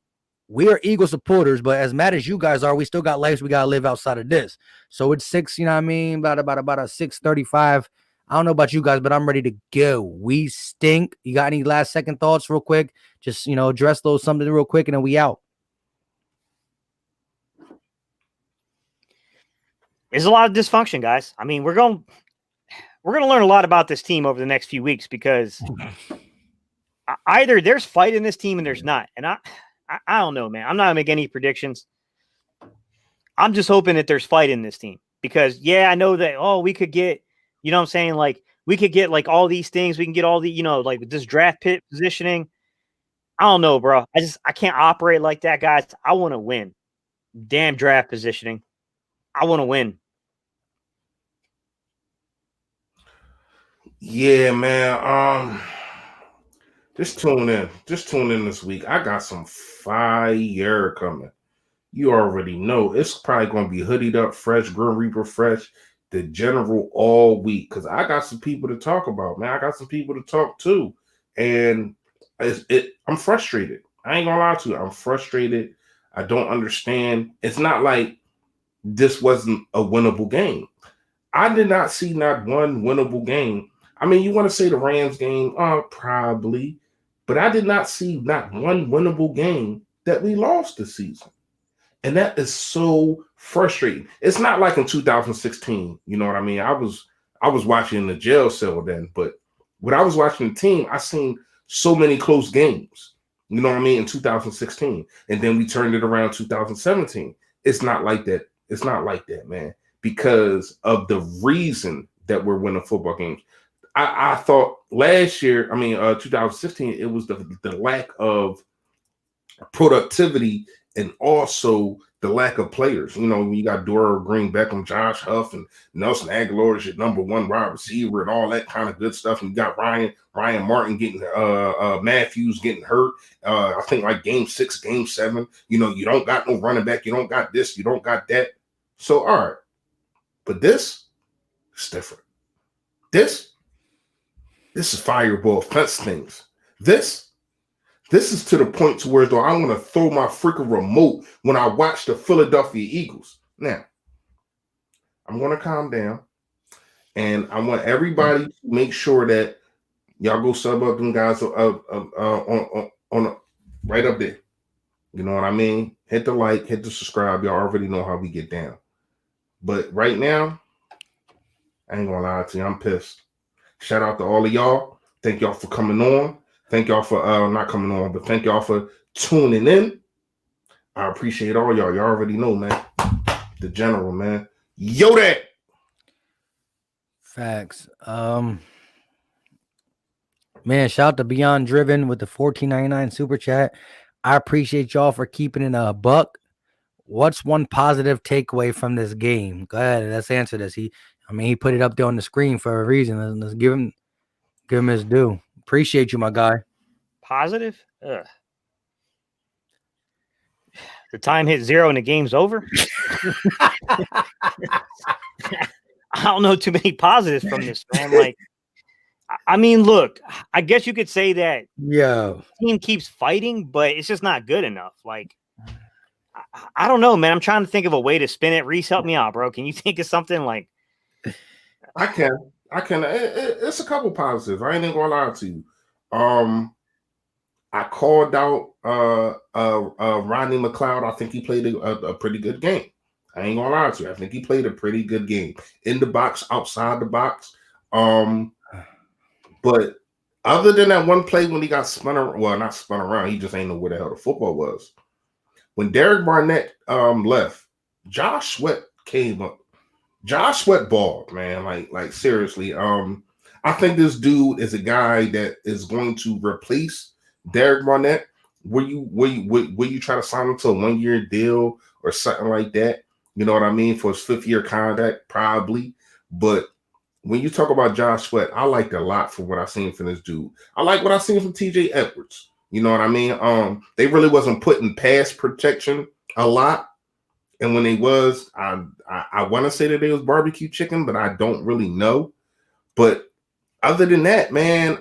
we are Eagle supporters, but as mad as you guys are, we still got lives we got to live outside of this. So it's 6, you know what I mean? About a 6:35. I don't know about you guys, but I'm ready to go. We stink. You got any last second thoughts real quick? Just, address those something real quick and then we out. There's a lot of dysfunction, guys. I mean, we're going we're going to learn a lot about this team over the next few weeks because either there's fight in this team and there's not. And I don't know, man. I'm not going to make any predictions. I'm just hoping that there's fight in this team because, I know that, we could get, you know what I'm saying? Like, we could get, like, all these things. We can get all the, like, this draft pit positioning. I don't know, bro. I can't operate like that, guys. I want to win. Damn draft positioning. I want to win. Yeah, man. Just tune in. Just tune in this week. I got some fire coming. You already know it's probably going to be hoodied up, fresh, Grim Reaper fresh, the general all week. Because I got some people to talk about, man. I got some people to talk to. And I'm frustrated. I ain't going to lie to you. I'm frustrated. I don't understand. It's not like this wasn't a winnable game. I did not see not one winnable game. I mean, you want to say the Rams game? Probably. But I did not see not one winnable game that we lost this season. And that is so frustrating. It's not like in 2016. You know what I mean? I was watching the jail cell then. But when I was watching the team, I seen so many close games. You know what I mean? In 2016. And then we turned it around 2017. It's not like that. It's not like that, man. Because of the reason that we're winning football games. I thought last year, 2016, it was the lack of productivity and also the lack of players. You know, you got Dora Green, Beckham, Josh Huff, and Nelson Aguilar is your number one wide receiver and all that kind of good stuff. And you got Ryan Martin getting Matthews getting hurt. I think like game 6, game 7. You know, you don't got no running back. You don't got this. You don't got that. So, all right. But this is different. This is fireball fence things. This is to the point to where though I'm going to throw my freaking remote when I watch the Philadelphia Eagles. Now, I'm going to calm down, and I want everybody to make sure that y'all go sub up them guys on right up there. You know what I mean? Hit the like, hit the subscribe. Y'all already know how we get down. But right now, I ain't going to lie to you. I'm pissed. Shout out to all of y'all. Thank y'all for coming on. Thank y'all for not coming on, but thank y'all for tuning in. I appreciate all y'all. Y'all already know, man. The general, man. Yo, that. Facts. Man, shout out to Beyond Driven with the $14.99 super chat. I appreciate y'all for keeping it a buck. What's one positive takeaway from this game? Go ahead, let's answer this. He put it up there on the screen for a reason. Let's give him his due. Appreciate you, my guy. Positive? Ugh. The time hit 0 and the game's over? I don't know too many positives from this, man. Like, look, I guess you could say that the team keeps fighting, but it's just not good enough. Like, I don't know, man. I'm trying to think of a way to spin it. Reese, help me out, bro. Can you think of something like? I can. It's a couple positives. I ain't even gonna lie to you. I called out Rodney McLeod. I think he played a pretty good game. I ain't gonna lie to you. I think he played a pretty good game in the box, outside the box. But other than that one play when he got not spun around, he just ain't know where the hell the football was. When Derek Barnett left, Josh Sweat came up. Josh Sweat balled, man. Like seriously. I think this dude is a guy that is going to replace Derek Barnett. Will you try to sign him to a 1-year deal or something like that? You know what I mean? For his 5th-year contract, probably. But when you talk about Josh Sweat, I liked a lot from what I've seen from this dude. I like what I've seen from TJ Edwards. You know what I mean? They really wasn't putting pass protection a lot. And when they was, I want to say that they was barbecue chicken, but I don't really know. But other than that, man,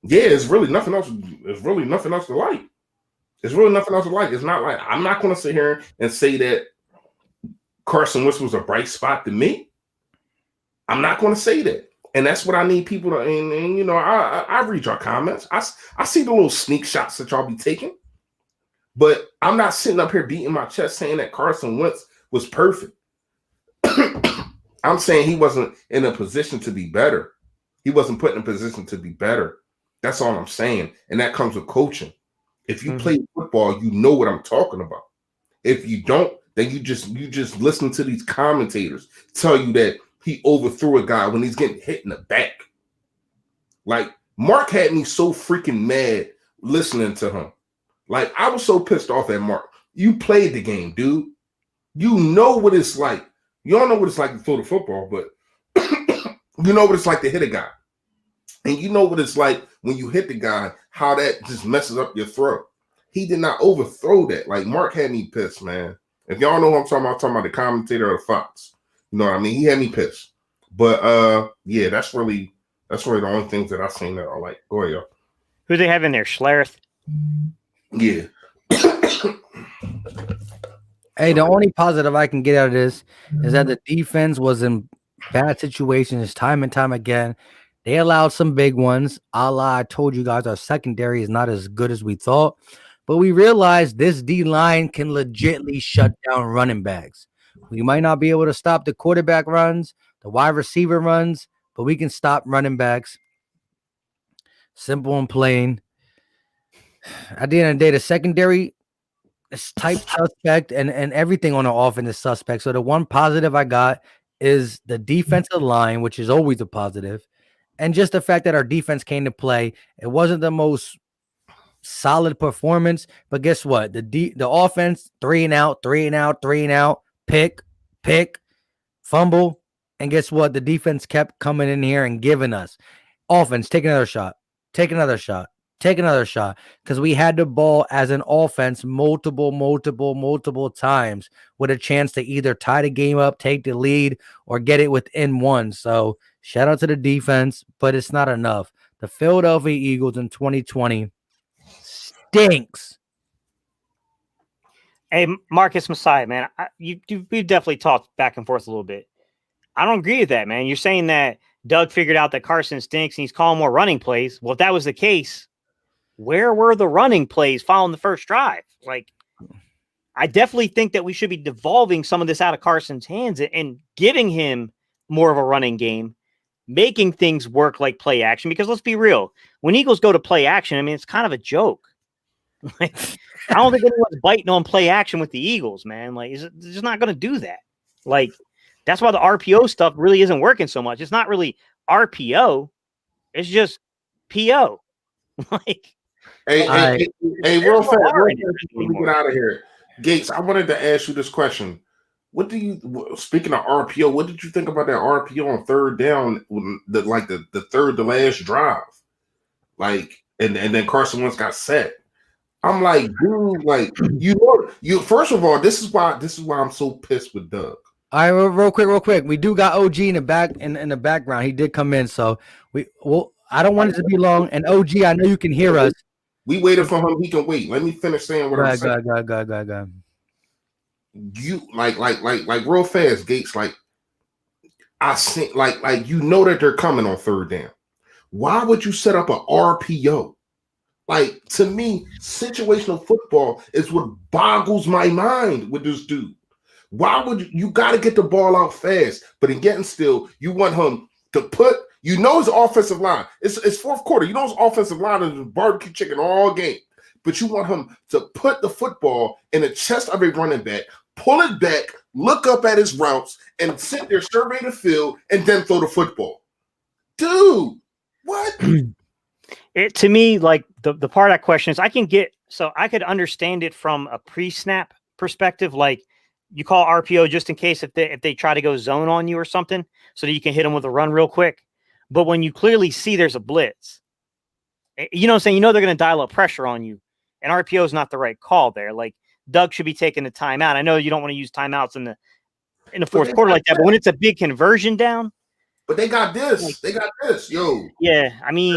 it's really nothing else. It's really nothing else to like. It's really nothing else to like. It's not like I'm not going to sit here and say that Carson Wentz was a bright spot to me. I'm not going to say that. And that's what I need people to, and you know, I read your comments. I see the little sneak shots that y'all be taking. But I'm not sitting up here beating my chest saying that Carson Wentz was perfect. I'm saying he wasn't in a position to be better. He wasn't put in a position to be better. That's all I'm saying. And that comes with coaching. If you play football, you know what I'm talking about. If you don't, then you just listen to these commentators tell you that he overthrew a guy when he's getting hit in the back. Like, Mark had me so freaking mad listening to him. Like, I was so pissed off at Mark. You played the game, dude. You know what it's like. You don't know what it's like to throw the football, but you know what it's like to hit a guy. And you know what it's like when you hit the guy, how that just messes up your throw. He did not overthrow that. Like, Mark had me pissed, man. If y'all know what I'm talking about the commentator of Fox. You know what I mean? He had me pissed. But yeah, that's really the only things that I've seen that I like. Go ahead, y'all. Who they have in there? Schlereth? Yeah. Hey, the only positive I can get out of this is that the defense was in bad situations time and time again. They allowed some big ones. I told you guys our secondary is not as good as we thought. But we realized this D-line can legitly shut down running backs. We might not be able to stop the quarterback runs, the wide receiver runs, but we can stop running backs. Simple and plain. At the end of the day, the secondary is type suspect and everything on the offense is suspect. So the one positive I got is the defensive line, which is always a positive. And just the fact that our defense came to play. It wasn't the most solid performance, but guess what? The offense, 3 and out, pick, fumble, and guess what? The defense kept coming in here and giving us offense. Take another shot, because we had the ball as an offense multiple times with a chance to either tie the game up, take the lead, or get it within one. So shout out to the defense, but it's not enough. The Philadelphia Eagles in 2020 stinks. Hey, Marcus Messiah, man, we've definitely talked back and forth a little bit. I don't agree with that, man. You're saying that Doug figured out that Carson stinks and he's calling more running plays. Well, if that was the case, where were the running plays following the first drive? Like, I definitely think that we should be devolving some of this out of Carson's hands and giving him more of a running game, making things work like play action. Because let's be real, when Eagles go to play action, I mean, it's kind of a joke. Like, I don't think anyone's biting on play action with the Eagles, man. Like, it's just not going to do that. Like, that's why the RPO stuff really isn't working so much. It's not really RPO. It's just PO. Like, hey, real fast, before we get out of here, Gates, I wanted to ask you this question. Speaking of RPO, what did you think about that RPO on third down, the third to last drive? Like, and then Carson Wentz got set. I'm like, dude, like, you first of all, this is why I'm so pissed with Doug. All right, real quick. We do got OG in the background. He did come in, so I don't want it to be long. And OG, I know you can hear us. We waited for him. He can wait. Let me finish saying what I'm saying. Go. You like real fast, Gates. Like, I think like you know that they're coming on third down. Why would you set up an RPO? Like, to me, situational football is what boggles my mind with this dude. Why would you got to get the ball out fast, but in getting still, you want him to put, his offensive line. It's fourth quarter. His offensive line is barbecue chicken all game, but you want him to put the football in the chest of a running back, pull it back, look up at his routes, and sit there, survey the field, and then throw the football. Dude, what? To me, like, the part of that question is I could understand it from a pre-snap perspective. Like, you call RPO just in case if they try to go zone on you or something so that you can hit them with a run real quick. But when you clearly see there's a blitz, you know what I'm saying? They're going to dial up pressure on you, and RPO is not the right call there. Like, Doug should be taking the timeout. I know you don't want to use timeouts in the fourth quarter like that, but when it's a big conversion down. But they got this. Yo. Yeah, I mean,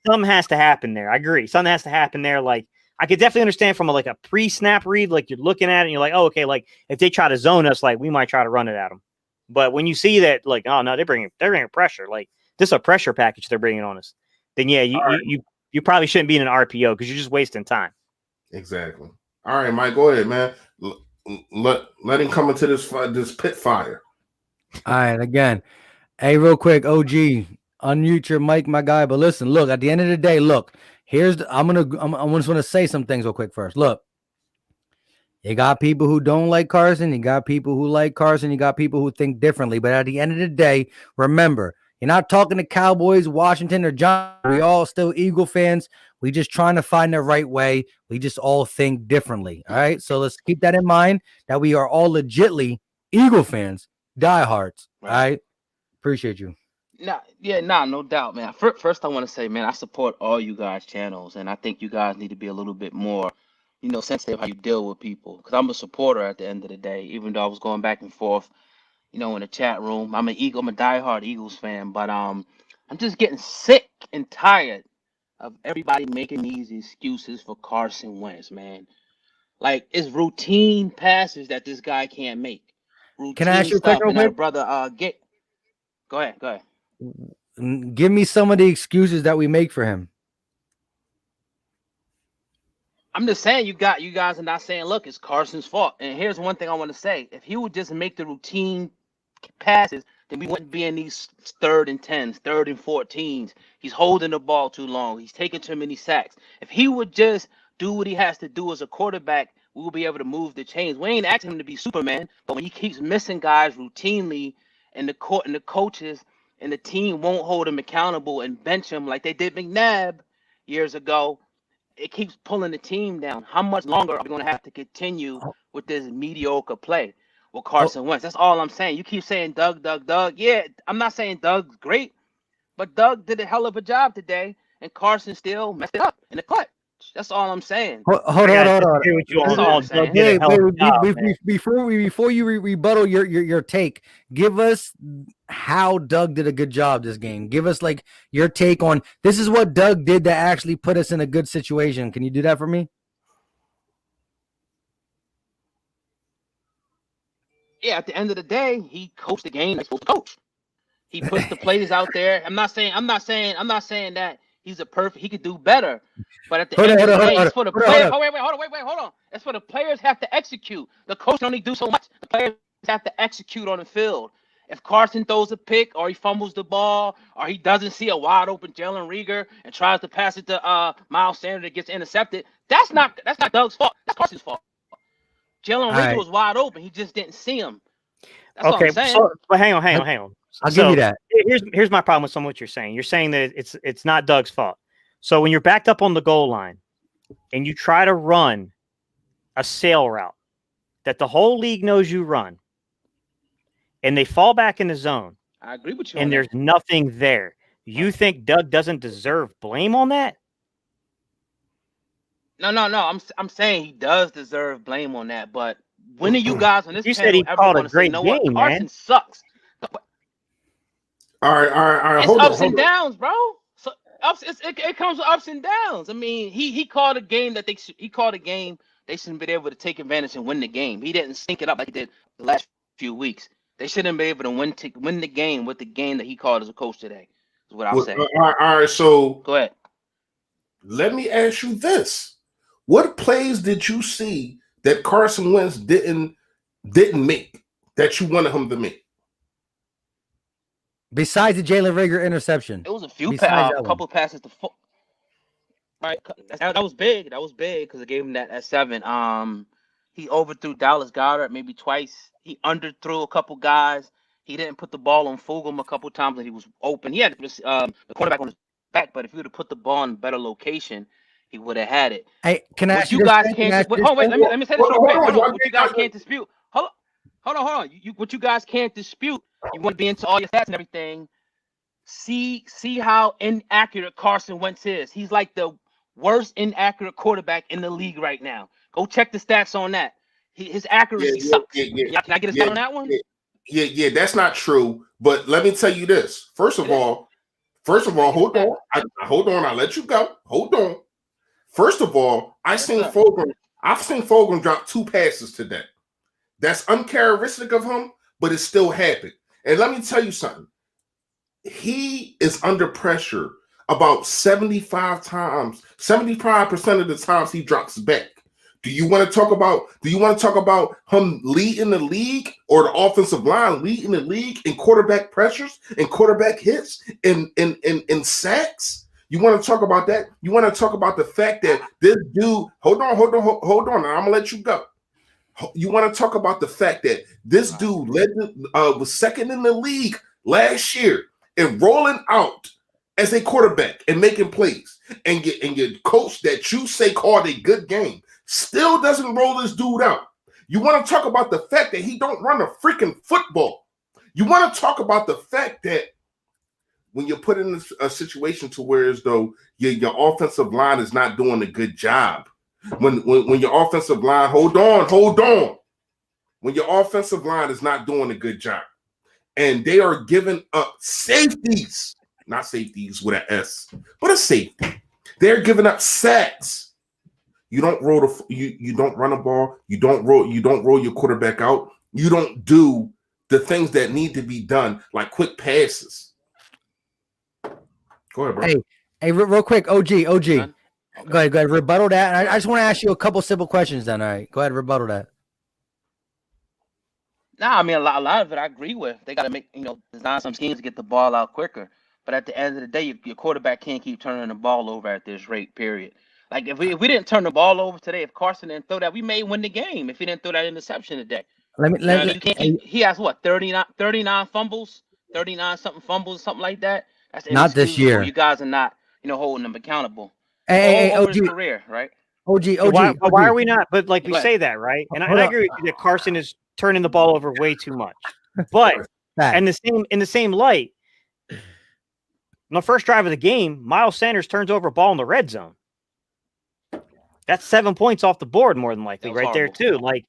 something has to happen there. I agree. Something has to happen there. Like, I could definitely understand from a pre-snap read, like, you're looking at it and you're like, oh, okay, like, if they try to zone us, like, we might try to run it at them. But when you see that, like, oh no, they're bringing pressure, like, this is a pressure package they're bringing on us, then yeah, you probably shouldn't be in an RPO because you're just wasting time. Exactly. All right, Mike, go ahead, man. Let him come into this pit fire. All right, again. Hey, real quick, OG, unmute your mic, my guy. But listen, look, at the end of the day, look, I just want to say some things real quick first. Look, you got people who don't like Carson. You got people who like Carson. You got people who think differently. But at the end of the day, remember, you're not talking to Cowboys, Washington, or Giants. We all still Eagle fans. We just trying to find the right way. We just all think differently. All right. So let's keep that in mind that we are all legitly Eagle fans, diehards. Right. All right. Appreciate you. No doubt, man. First, I want to say, man, I support all you guys' channels, and I think you guys need to be a little bit more, sensitive how you deal with people. Because I'm a supporter at the end of the day, even though I was going back and forth, in the chat room. I'm a diehard Eagles fan, but I'm just getting sick and tired of everybody making these excuses for Carson Wentz, man. Like, it's routine passes that this guy can't make. Routine Can I ask you a stuff. question? And brother, go ahead. Give me some of the excuses that we make for him. I'm just saying, you guys are not saying, look, it's Carson's fault. And here's one thing I want to say. If he would just make the routine passes, then we wouldn't be in these 3rd and 10s, 3rd and 14s. He's holding the ball too long. He's taking too many sacks. If he would just do what he has to do as a quarterback, we will be able to move the chains. We ain't asking him to be Superman, but when he keeps missing guys routinely, and the coaches and the team won't hold him accountable and bench him like they did McNabb years ago, it keeps pulling the team down. How much longer are we going to have to continue with this mediocre play with Carson Wentz? That's all I'm saying. You keep saying Doug. Yeah, I'm not saying Doug's great, but Doug did a hell of a job today, and Carson still messed it up in the clutch. That's all I'm saying. Hold on. Before you rebuttal your take, give us how Doug did a good job this game. Give us like your take on this is what Doug did that actually put us in a good situation. Can you do that for me? Yeah, at the end of the day, he coached the game like he's supposed to coach. He puts the plays out there. I'm not saying that he's he could do better. But at the end of the day, it's for the players. Hold on. It's for the players have to execute. The coach only do so much. The players have to execute on the field. If Carson throws a pick or he fumbles the ball or he doesn't see a wide open Jalen Reagor and tries to pass it to Miles Sanders that gets intercepted, that's not Doug's fault. That's Carson's fault. Jalen Reagor was wide open. He just didn't see him. That's what I'm saying. But hang on. I'll give you that. Here's my problem with some of what you're saying. You're saying that it's not Doug's fault. So when you're backed up on the goal line and you try to run a sail route that the whole league knows you run, and they fall back in the zone, I agree with you. And there's nothing there. You think Doug doesn't deserve blame on that? No. I'm saying he does deserve blame on that. But when are you guys on this panel said he called a great game, what? Carson man. Sucks. All right. It's ups and downs, bro. So it comes with ups and downs. I mean, he called a game that they shouldn't be able to take advantage and win the game. He didn't sync it up like he did the last few weeks. They shouldn't be able to win the game with the game that he called as a coach today. Is what I'll say. All right. So go ahead. Let me ask you this: what plays did you see that Carson Wentz didn't make that you wanted him to make? Besides the Jalen Reagor interception, it was a few couple passes to foot. Right, that was big. That was big because it gave him that at 7. He overthrew Dallas Goedert maybe twice. He underthrew a couple guys. He didn't put the ball on Fulgham a couple times when he was open. He had the quarterback on his back, but if he would have put the ball in a better location, he would have had it. Hey, can I ask you guys can't? Hold wait, let me say this real quick. Hold on. What you guys can't dispute? Hold on. What you guys can't dispute? You want to be into all your stats and everything. See how inaccurate Carson Wentz is. He's like the worst inaccurate quarterback in the league right now. Go check the stats on that. His accuracy sucks. Yeah. Can I get a stat on that one? Yeah, that's not true. But let me tell you this. First of all, hold on. I'll let you go. Hold on. First of all, I've seen Fulgham drop 2 passes today. That's uncharacteristic of him, but it still happened. And let me tell you something. He is under pressure about 75% of the times he drops back. Do you want to talk about him leading the league or the offensive line leading the league in quarterback pressures and quarterback hits and sacks? You want to talk about that? You want to talk about the fact that this dude, hold on. I'm gonna let you go. You want to talk about the fact that this dude was second in the league last year and rolling out as a quarterback and making plays, and your coach that you say called a good game still doesn't roll this dude out. You want to talk about the fact that he don't run a freaking football. You want to talk about the fact that when you're put in a situation to where as though your offensive line is not doing a good job. When your offensive line, hold on. When your offensive line is not doing a good job and they are giving up safeties, not safeties with an S, but a safety. They're giving up sacks. You don't you don't run a ball, you don't roll your quarterback out. You don't do the things that need to be done, like quick passes. Go ahead, bro. Hey, real quick, OG. Go ahead, rebuttal that. And I just want to ask you a couple simple questions then. All right, go ahead, rebuttal that. Nah, I mean, a lot of it I agree with. They got to design some schemes to get the ball out quicker. But at the end of the day, your quarterback can't keep turning the ball over at this rate, period. Like, if we didn't turn the ball over today, if Carson didn't throw that, we may win the game if he didn't throw that interception today. He has, what, 39 fumbles? 39-something fumbles, something like that? That's not this year. You guys are not, holding them accountable. Hey, over OG. his career, right? OG. Why are we not? But like we say that, right? And I agree with you that Carson is turning the ball over way too much. But in the same light, on the first drive of the game, Miles Sanders turns over a ball in the red zone. That's 7 points off the board, more than likely, right there too. Like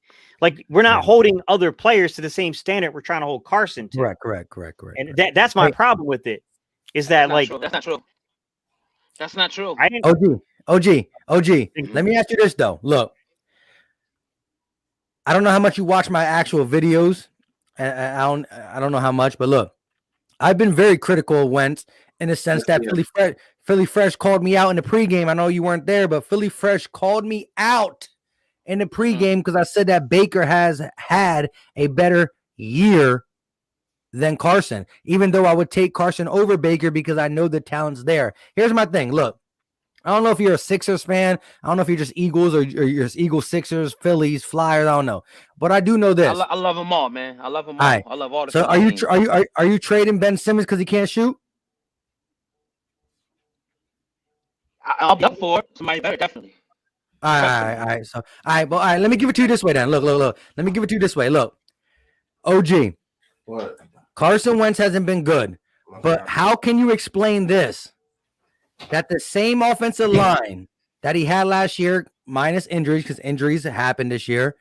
we're not holding other players to the same standard we're trying to hold Carson to. Correct. And that's my problem with it. Is that that's not true. That's not true. OG. Let me ask you this though. Look, I don't know how much you watch my actual videos. I don't know how much, but look, I've been very critical of Wentz in the sense that Philly Fresh called me out in the pregame. I know you weren't there, but Philly Fresh called me out in the pregame because I said that Baker has had a better year than Carson, even though I would take Carson over Baker because I know the talent's there. Here's my thing. Look, I don't know if you're a Sixers fan. I don't know if you're just Eagles or you're just Eagles, Sixers, Phillies, Flyers. I don't know, but I do know this. I love them all, man. I love them all. I love all the. So are you trading Ben Simmons because he can't shoot? I'll be up for it. Somebody better, definitely. All right. So, all right. Let me give it to you this way, then. Look. Let me give it to you this way. Look, OG. What? Carson Wentz hasn't been good, but how can you explain this? That the same offensive line that he had last year, minus injuries, because injuries happened this year,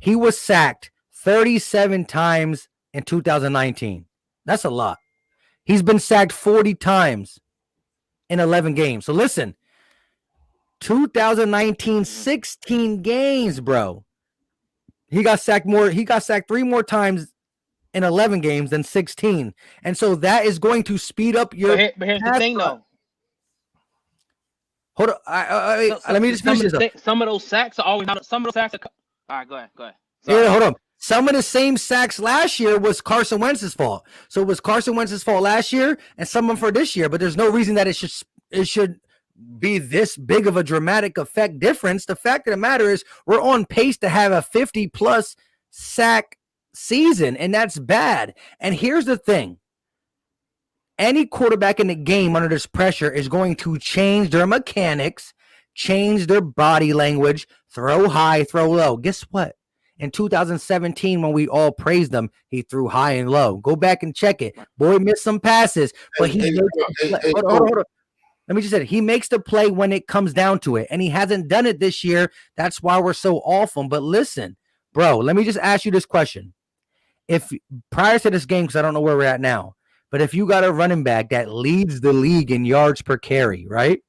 he was sacked 37 times in 2019. That's a lot. He's been sacked 40 times in 11 games. So listen, 2019, 16 games, bro. He got sacked 3 more times in 11 games than 16. And so that is going to speed up your. But here's the thing, though. Hold on. Let me just finish this. Some of those sacks are always not. Some of those sacks are. All right, go ahead. Sorry. Yeah, hold on. Some of the same sacks last year was Carson Wentz's fault. So it was Carson Wentz's fault last year, and some of them for this year. But there's no reason that it should be this big of a dramatic effect difference. The fact of the matter is, we're on pace to have a 50+ sack season, and that's bad. And here's the thing. Any quarterback in the game under this pressure is going to change their mechanics, change their body language, throw high, throw low. Guess what? In 2017, when we all praised him, he threw high and low. Go back and check it. Boy missed some passes, but hold on. Let me just say, he makes the play when it comes down to it, and he hasn't done it this year. That's why we're so awful. But listen, bro, let me just ask you this question. If prior to this game, because I don't know where we're at now, but if you got a running back that leads the league in yards per carry, right?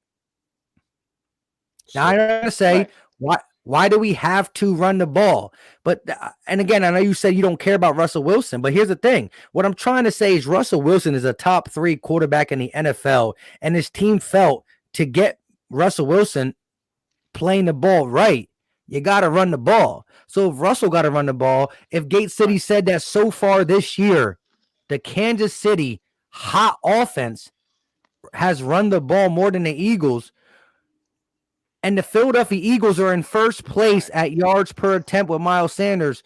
Now I'm going to say, why do we have to run the ball? But, and again, I know you said you don't care about Russell Wilson, but here's the thing. What I'm trying to say is Russell Wilson is a top 3 quarterback in the NFL, and his team felt to get Russell Wilson playing the ball right, you got to run the ball. So if Russell got to run the ball, if Gate City said that so far this year, the Kansas City hot offense has run the ball more than the Eagles, and the Philadelphia Eagles are in first place at yards per attempt with Miles Sanders,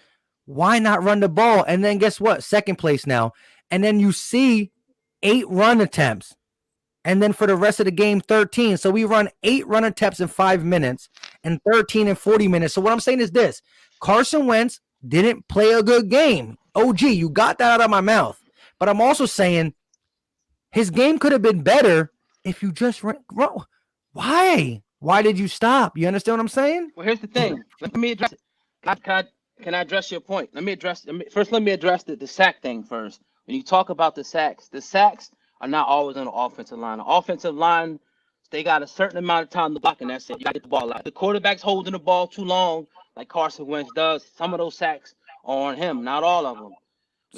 why not run the ball? And then guess what? Second place now. And then you see 8 run attempts. And then for the rest of the game, 13. So we run 8 run attempts in 5 minutes and 13 in 40 minutes. So what I'm saying is this. Carson Wentz didn't play a good game. OG, you got that out of my mouth. But I'm also saying his game could have been better if you just ran. Why? Why did you stop? You understand what I'm saying? Well, here's the thing. Let me address it. Can I address your point? Let me address the sack thing first. When you talk about the sacks are not always on the offensive line. The offensive line, they got a certain amount of time to block, and that's it. You got to get the ball out. The quarterback's holding the ball too long, like Carson Wentz does. Some of those sacks are on him, not all of them.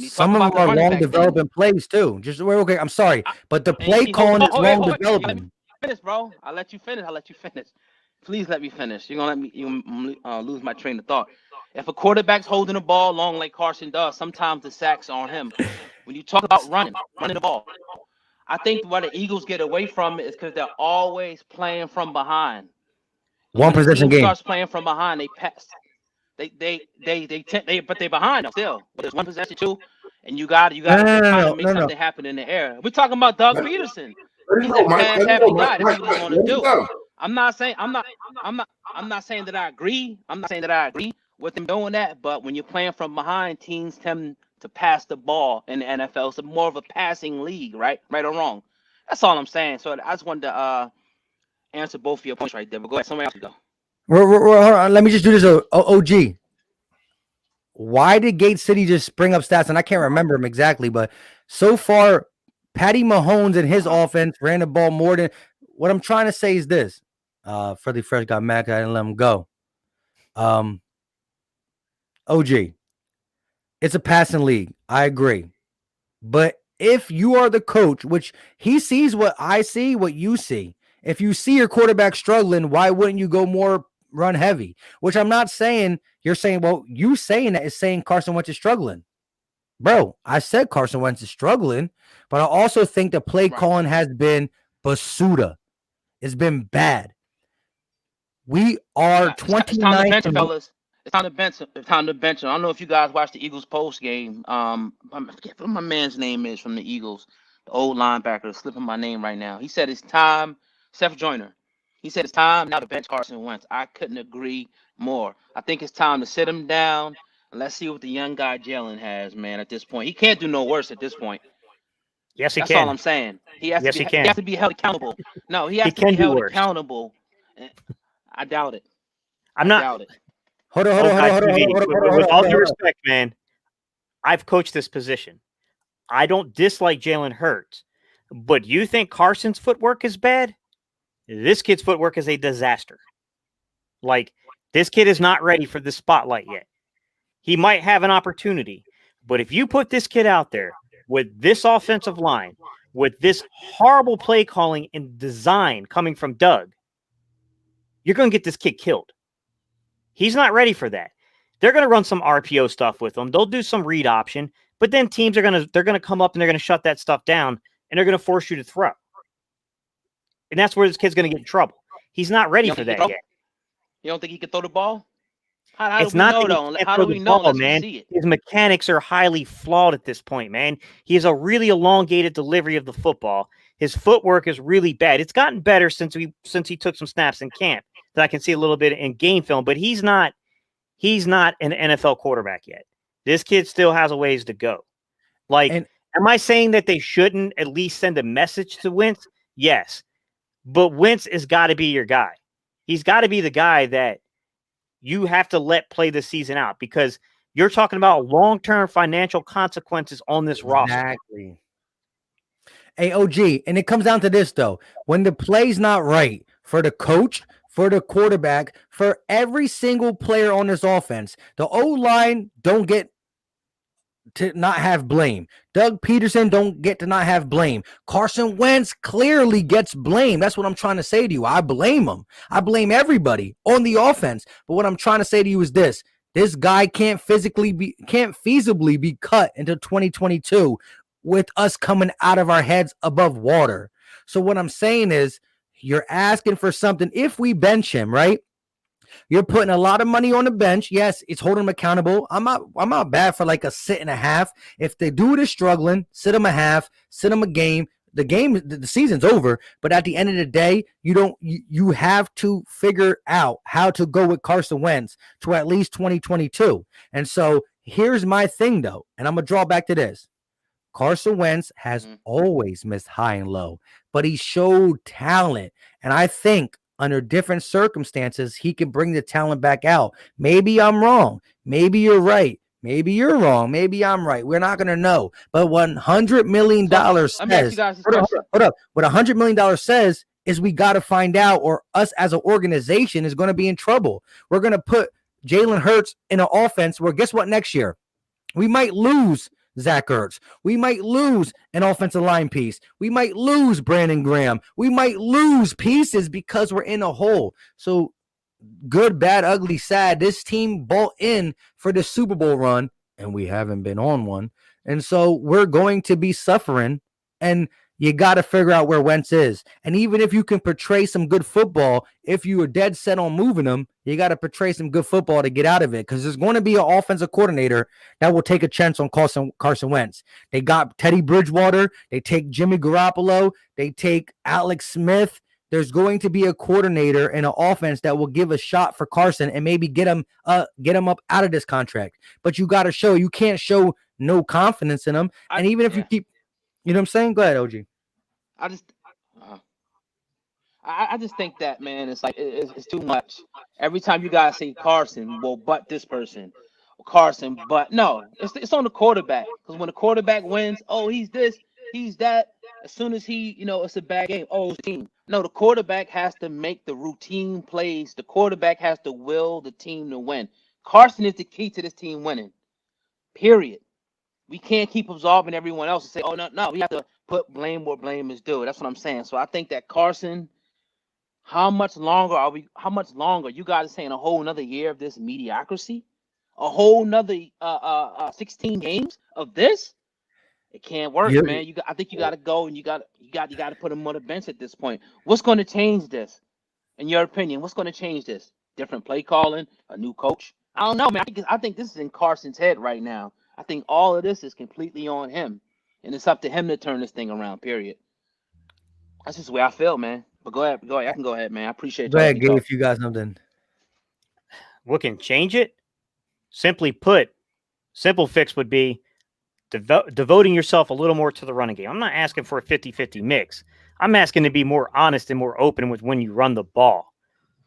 Some of them are long developing plays too. Just okay, I'm sorry, but the play calling is long developing. Finish, bro. I'll let you finish. Please let me finish. You're gonna let me lose my train of thought. If a quarterback's holding the ball long like Carson does, sometimes the sacks are on him. When you talk about running the ball, I think why the Eagles get away from it is because they're always playing from behind. One possession game starts playing from behind, they pass. But they're behind still. But there's one possession too, and you got to make something happen in the air. We're talking about Doug Pederson. He's a pass-happy guy. That's what he's going to do. I'm not saying that I agree. I'm not saying that I agree with them doing that. But when you're playing from behind, teams tend to pass the ball in the NFL. It's more of a passing league, right? Right or wrong? That's all I'm saying. So I just wanted to answer both of your points right there. But go ahead, somebody else go. Hold on. Let me just do this. OG. Why did Gate City just bring up stats? And I can't remember them exactly, but so far, Patty Mahomes and his offense ran the ball more than. What I'm trying to say is this. Freddie Fresh got mad because I didn't let him go. OG. It's a passing league. I agree. But if you are the coach, which he sees what I see, what you see. If you see your quarterback struggling, why wouldn't you go more run heavy? Which I'm not saying. You're saying, well, you saying that is saying Carson Wentz is struggling. Bro, I said Carson Wentz is struggling, but I also think the play calling has been basuda. It's been bad. We are 29. Fellas. It's time to bench him. I don't know if you guys watched the Eagles post game. I forget what my man's name is from the Eagles, the old linebacker. Slipping my name right now. He said it's time. Seth Joyner. He said it's time now to bench Carson Wentz. I couldn't agree more. I think it's time to sit him down and let's see what the young guy Jalen has, man. At this point, he can't do no worse. At this point. Yes, he can. That's all I'm saying. He has to be held accountable. No, he has to be held accountable. I doubt it. I doubt it. Hold on. With all due respect, man, I've coached this position. I don't dislike Jalen Hurts, but you think Carson's footwork is bad? This kid's footwork is a disaster. Like, this kid is not ready for the spotlight yet. He might have an opportunity, but if you put this kid out there with this offensive line, with this horrible play calling and design coming from Doug, you're going to get this kid killed. He's not ready for that. They're going to run some RPO stuff with him. They'll do some read option, but then teams are going to come up and they're going to shut that stuff down and they're going to force you to throw. And that's where this kid's going to get in trouble. He's not ready for that yet. You don't think he can throw the ball? How do we know, man? His mechanics are highly flawed at this point, man. He has a really elongated delivery of the football. His footwork is really bad. It's gotten better since he took some snaps in camp that I can see a little bit in game film, but he's not an NFL quarterback yet. This kid still has a ways to go. Am I saying that they shouldn't at least send a message to Wentz? Yes. But Wentz has got to be your guy. He's got to be the guy that you have to let play the season out because you're talking about long-term financial consequences on this roster. Exactly. Hey, OG, and it comes down to this, though. When the play's not right for the coach, for the quarterback, for every single player on this offense, the O-line don't get to not have blame. Doug Pederson don't get to not have blame. Carson Wentz clearly gets blame. That's what I'm trying to say to you. I blame him. I blame everybody on the offense. But what I'm trying to say to you is this. This guy can't feasibly be cut into 2022 with us coming out of our heads above water. So what I'm saying is you're asking for something. If we bench him, right? You're putting a lot of money on the bench. Yes, it's holding them accountable. I'm not bad for like a sit and a half. If the dude is struggling, sit them a half, sit them a game. The season's over, but at the end of the day, you have to figure out how to go with Carson Wentz to at least 2022. And so here's my thing though, and I'm gonna draw back to this. Carson Wentz has always missed high and low, but he showed talent. And I think under different circumstances, he can bring the talent back out. Maybe I'm wrong. Maybe you're right. Maybe you're wrong. Maybe I'm right. We're not going to know. But $100 million says, hold up. What $100 million says is we got to find out, or us as an organization is going to be in trouble. We're going to put Jalen Hurts in an offense where guess what next year? We might lose Zach Ertz. We might lose an offensive line piece. We might lose Brandon Graham. We might lose pieces because we're in a hole. So good, bad, ugly, sad. This team bought in for the Super Bowl run, and we haven't been on one. And so we're going to be suffering, and you got to figure out where Wentz is. And even if you can portray some good football, if you are dead set on moving them, you got to portray some good football to get out of it, because there's going to be an offensive coordinator that will take a chance on Carson Wentz. They got Teddy Bridgewater. They take Jimmy Garoppolo. They take Alex Smith. There's going to be a coordinator in an offense that will give a shot for Carson and maybe get him up out of this contract. But you got to show. You can't show no confidence in him. And even if you keep, you know what I'm saying? Go ahead, OG. I just think that, man, it's like it's too much. Every time you guys say Carson, well, but this person, Carson, but no, it's on the quarterback. Because when the quarterback wins, oh, he's this, he's that. As soon as he, it's a bad game, oh, it's the team. No, the quarterback has to make the routine plays. The quarterback has to will the team to win. Carson is the key to this team winning. Period. We can't keep absolving everyone else and say, oh, no, we have to put blame where blame is due. That's what I'm saying. So I think that Carson, how much longer? You guys are saying a whole nother year of this mediocrity? A whole nother 16 games of this? It can't work, man. I think you got to go, and you got to put him on the bench at this point. What's going to change this? In your opinion, what's going to change this? Different play calling, a new coach? I don't know, man. I think this is in Carson's head right now. I think all of this is completely on him, and it's up to him to turn this thing around. Period. That's just the way I feel, man. But go ahead. I can go ahead, man. I appreciate it. Go ahead, Gabe, if you got something. What can change it? Simply put, simple fix would be devoting yourself a little more to the running game. I'm not asking for a 50-50 mix. I'm asking to be more honest and more open with when you run the ball,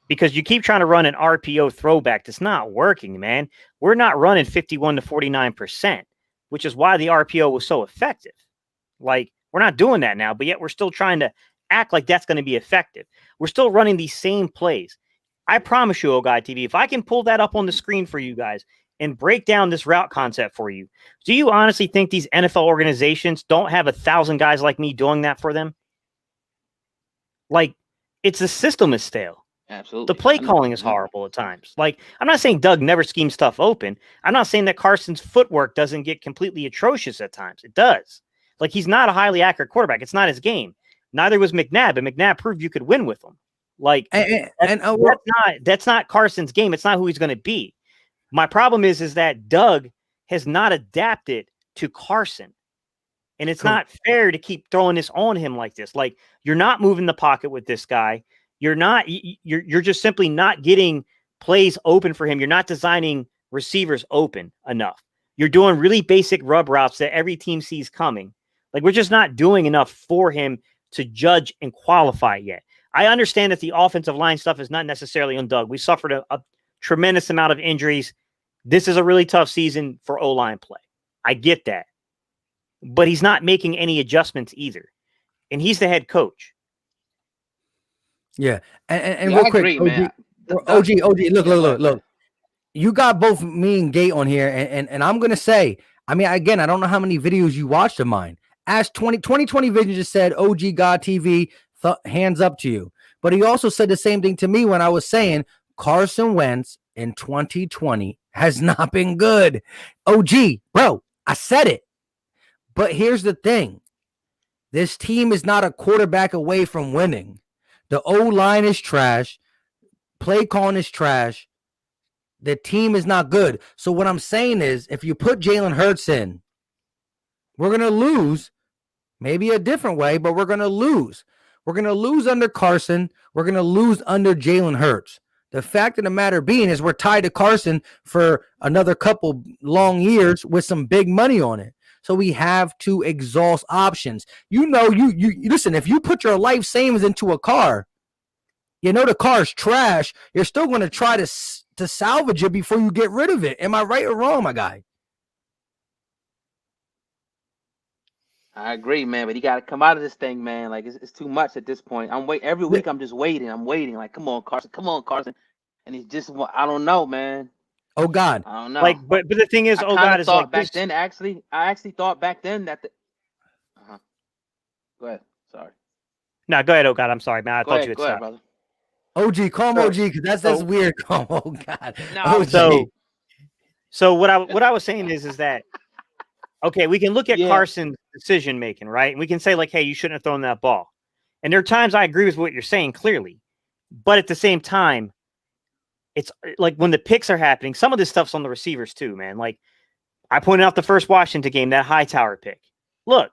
because you keep trying to run an RPO throwback. That's not working, man. We're not running 51 to 49%, which is why the RPO was so effective. Like, we're not doing that now, but yet we're still trying to act like that's going to be effective. We're still running these same plays. I promise you, Guy TV, if I can pull that up on the screen for you guys and break down this route concept for you, do you honestly think these NFL organizations don't have 1,000 guys like me doing that for them? Like, it's the system is stale. Absolutely. The play calling is horrible at times. Like, I'm not saying Doug never schemes stuff open. I'm not saying that Carson's footwork doesn't get completely atrocious at times. It does. Like, he's not a highly accurate quarterback. It's not his game. Neither was McNabb, but McNabb proved you could win with him. Like, that's not Carson's game. It's not who he's going to be. My problem is that Doug has not adapted to Carson. And it's not fair to keep throwing this on him like this. Like, you're not moving the pocket with this guy. You're just simply not getting plays open for him. You're not designing receivers open enough. You're doing really basic rub routes that every team sees coming. Like, we're just not doing enough for him to judge and qualify yet. I understand that the offensive line stuff is not necessarily on Doug. We suffered a tremendous amount of injuries. This is a really tough season for O-line play. I get that. But he's not making any adjustments either. And he's the head coach. Yeah. And real quick, OG, look. You got both me and Gate on here, and I'm going to say, I mean, again, I don't know how many videos you watched of mine. Ask 2020 Vision just said, OG God TV, hands up to you. But he also said the same thing to me when I was saying Carson Wentz in 2020 has not been good. OG, bro, I said it. But here's the thing. This team is not a quarterback away from winning. The O-line is trash. Play calling is trash. The team is not good. So what I'm saying is, if you put Jalen Hurts in, we're going to lose. Maybe a different way, but we're going to lose. We're going to lose under Carson. We're going to lose under Jalen Hurts. The fact of the matter being is we're tied to Carson for another couple long years with some big money on it. So we have to exhaust options. You know, you listen, if you put your life savings into a car, you know the car's trash, you're still going to try to salvage it before you get rid of it. Am I right or wrong, my guy? I agree, man, but he got to come out of this thing, man. Like, it's too much at this point. I'm waiting every week. I'm just waiting. I'm waiting. Like, come on, Carson. And he's just, I don't know, man. Oh God, I don't know. Like, but the thing is, oh God, is like back this. then. I actually thought back then that the. Go ahead. Sorry. No, go ahead. Oh God, I'm sorry, man. I thought you had stopped. Brother. OG, call him OG because that's weird. Oh God. No, so what I was saying is that okay, we can look at Carson's decision making, right? And we can say like, hey, you shouldn't have thrown that ball. And there are times I agree with what you're saying clearly, but at the same time, it's like when the picks are happening, some of this stuff's on the receivers too, man. Like I pointed out the first Washington game, that Hightower pick. Look,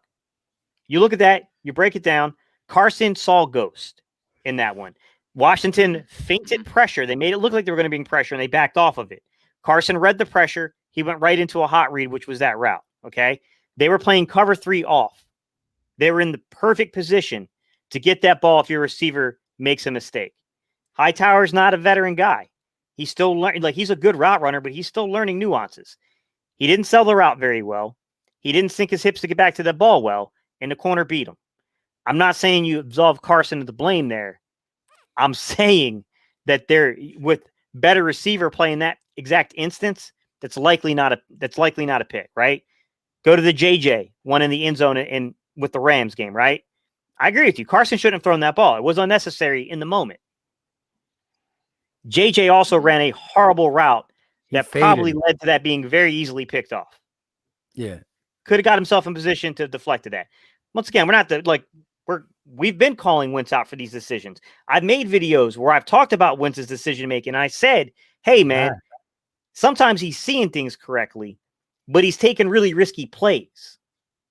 you look at that, you break it down. Carson saw ghost in that one. Washington feinted pressure. They made it look like they were going to be in pressure, and they backed off of it. Carson read the pressure. He went right into a hot read, which was that route, okay? They were playing cover 3 off. They were in the perfect position to get that ball if your receiver makes a mistake. Hightower's not a veteran guy. He's still learning. Like, he's a good route runner, but he's still learning nuances. He didn't sell the route very well. He didn't sink his hips to get back to the ball well, and the corner beat him. I'm not saying you absolve Carson of the blame there. I'm saying that they're with better receiver play in that exact instance. That's likely not a pick, right? Go to the JJ one in the end zone in with the Rams game, right? I agree with you. Carson shouldn't have thrown that ball. It was unnecessary in the moment. JJ also ran a horrible route that probably led to that being very easily picked off. Yeah, could have got himself in position to deflect to that. Once again, we've been calling Wentz out for these decisions. I've made videos where I've talked about Wentz's decision making. And I said, hey, man, sometimes he's seeing things correctly, but he's taking really risky plays.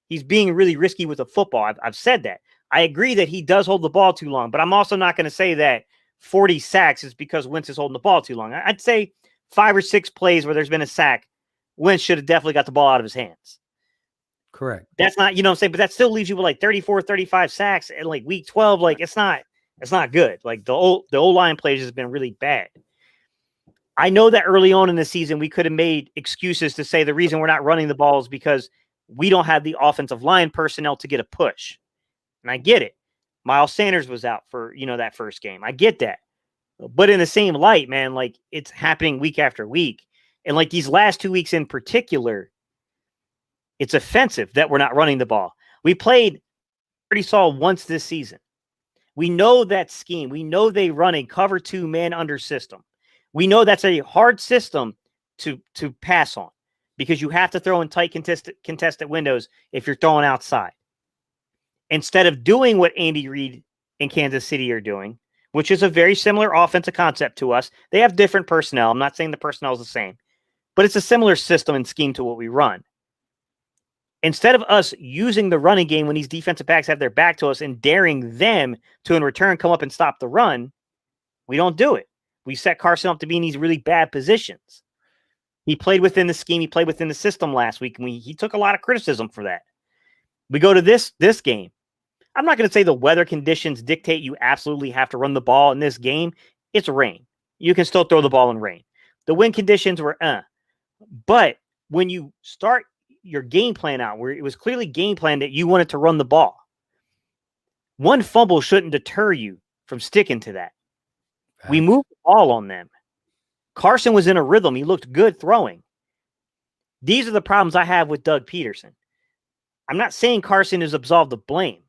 He's being really risky with the football. I've said that. I agree that he does hold the ball too long, but I'm also not going to say that 40 sacks is because Wentz is holding the ball too long. I'd say 5 or 6 plays where there's been a sack, Wentz should have definitely got the ball out of his hands. Correct. That's not, you know what I'm saying, but that still leaves you with like 34, 35 sacks and like week 12. Like it's not good. Like the O-line plays has been really bad. I know that early on in the season, we could have made excuses to say the reason we're not running the ball is because we don't have the offensive line personnel to get a push. And I get it. Miles Sanders was out for, that first game. I get that. But in the same light, man, like it's happening week after week. And like these last 2 weeks in particular, it's offensive that we're not running the ball. We played pretty solid once this season. We know that scheme. We know they run a cover 2 man under system. We know that's a hard system to pass on because you have to throw in tight contested windows if you're throwing outside. Instead of doing what Andy Reid and Kansas City are doing, which is a very similar offensive concept to us, they have different personnel. I'm not saying the personnel is the same, but it's a similar system and scheme to what we run. Instead of us using the running game when these defensive backs have their back to us and daring them to, in return, come up and stop the run, we don't do it. We set Carson up to be in these really bad positions. He played within the scheme. He played within the system last week, and he took a lot of criticism for that. We go to this game. I'm not going to say the weather conditions dictate you absolutely have to run the ball in this game. It's rain. You can still throw the ball in rain. The wind conditions were But when you start your game plan out, where it was clearly game plan that you wanted to run the ball, one fumble shouldn't deter you from sticking to that. We moved the ball on them. Carson was in a rhythm. He looked good throwing. These are the problems I have with Doug Pederson. I'm not saying Carson is absolved of blame.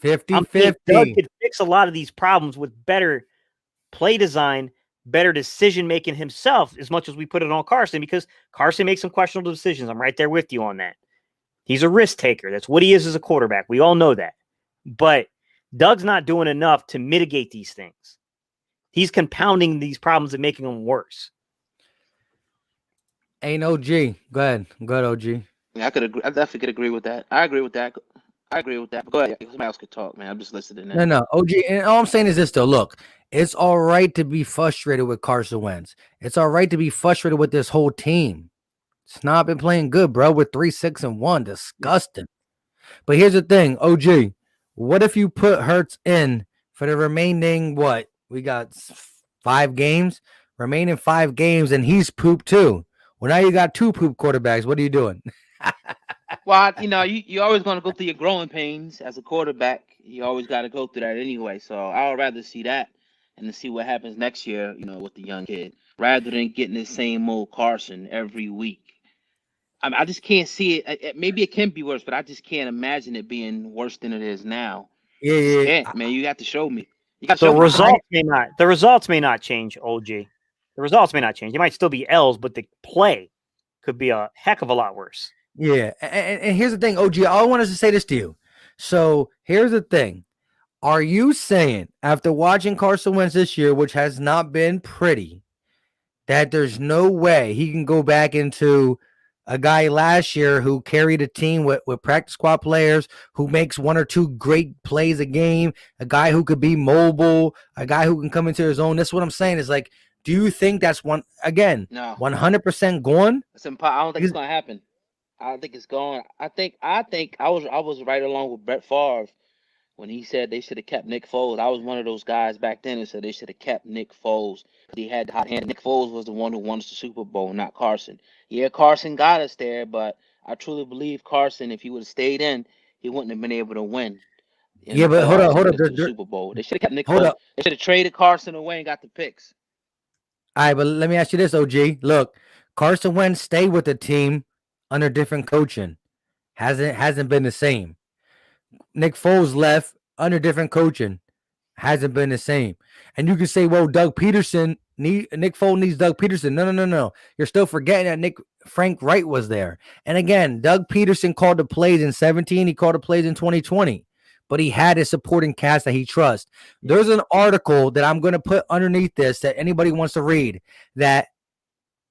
50-50. Doug could fix a lot of these problems with better play design, better decision making himself, as much as we put it on Carson, because Carson makes some questionable decisions. I'm right there with you on that. He's a risk taker. That's what he is as a quarterback. We all know that. But Doug's not doing enough to mitigate these things. He's compounding these problems and making them worse. Ain't OG. Go ahead. Go ahead, OG. Yeah, I could agree. I definitely could agree with that. I agree with that. But go ahead. Somebody else could talk, man. I'm just listening now. No, OG. And all I'm saying is this, though. Look, it's all right to be frustrated with Carson Wentz. It's all right to be frustrated with this whole team. It's not been playing good, bro. With 3-6-1, disgusting. But here's the thing, OG. What if you put Hurts in for the remaining, what? We got 5 games, remaining 5 games, and he's pooped too. Well, now you got 2 poop quarterbacks. What are you doing? Well, you always going to go through your growing pains as a quarterback. You always got to go through that anyway. So I would rather see that and to see what happens next year, with the young kid, rather than getting the same old Carson every week. I just can't see it. Maybe it can be worse, but I just can't imagine it being worse than it is now. Yeah. Man, you got to show me. You got to The show me. results may not change, OG. The results may not change. It might still be L's, but the play could be a heck of a lot worse. Yeah. And here's the thing, OG. I wanted to say this to you. So here's the thing. Are you saying, after watching Carson Wentz this year, which has not been pretty, that there's no way he can go back into a guy last year who carried a team with practice squad players, who makes 1 or 2 great plays a game, a guy who could be mobile, a guy who can come into his own? That's what I'm saying. Is like, do you think that's 100% gone? It's impossible. I don't think it's gonna happen. I don't think it's gone. I think I was right along with Brett Favre when he said they should have kept Nick Foles. I was one of those guys back then who said they should have kept Nick Foles because he had the hot hand. Nick Foles was the one who won us the Super Bowl, not Carson. Yeah, Carson got us there, but I truly believe Carson, if he would have stayed in, he wouldn't have been able to win. Yeah, but hold on. The Super Bowl. They should have kept Nick Foles. They should have traded Carson away and got the picks. All right, but let me ask you this, OG. Look, Carson Wentz stayed with the team under different coaching. Hasn't been the same. Nick Foles left under different coaching. Hasn't been the same. And you can say, well, Nick Foles needs Doug Pederson. No. You're still forgetting that Frank Wright was there. And again, Doug Pederson called the plays in 2017. He called the plays in 2020. But he had a supporting cast that he trusts. There's an article that I'm going to put underneath this that anybody wants to read, that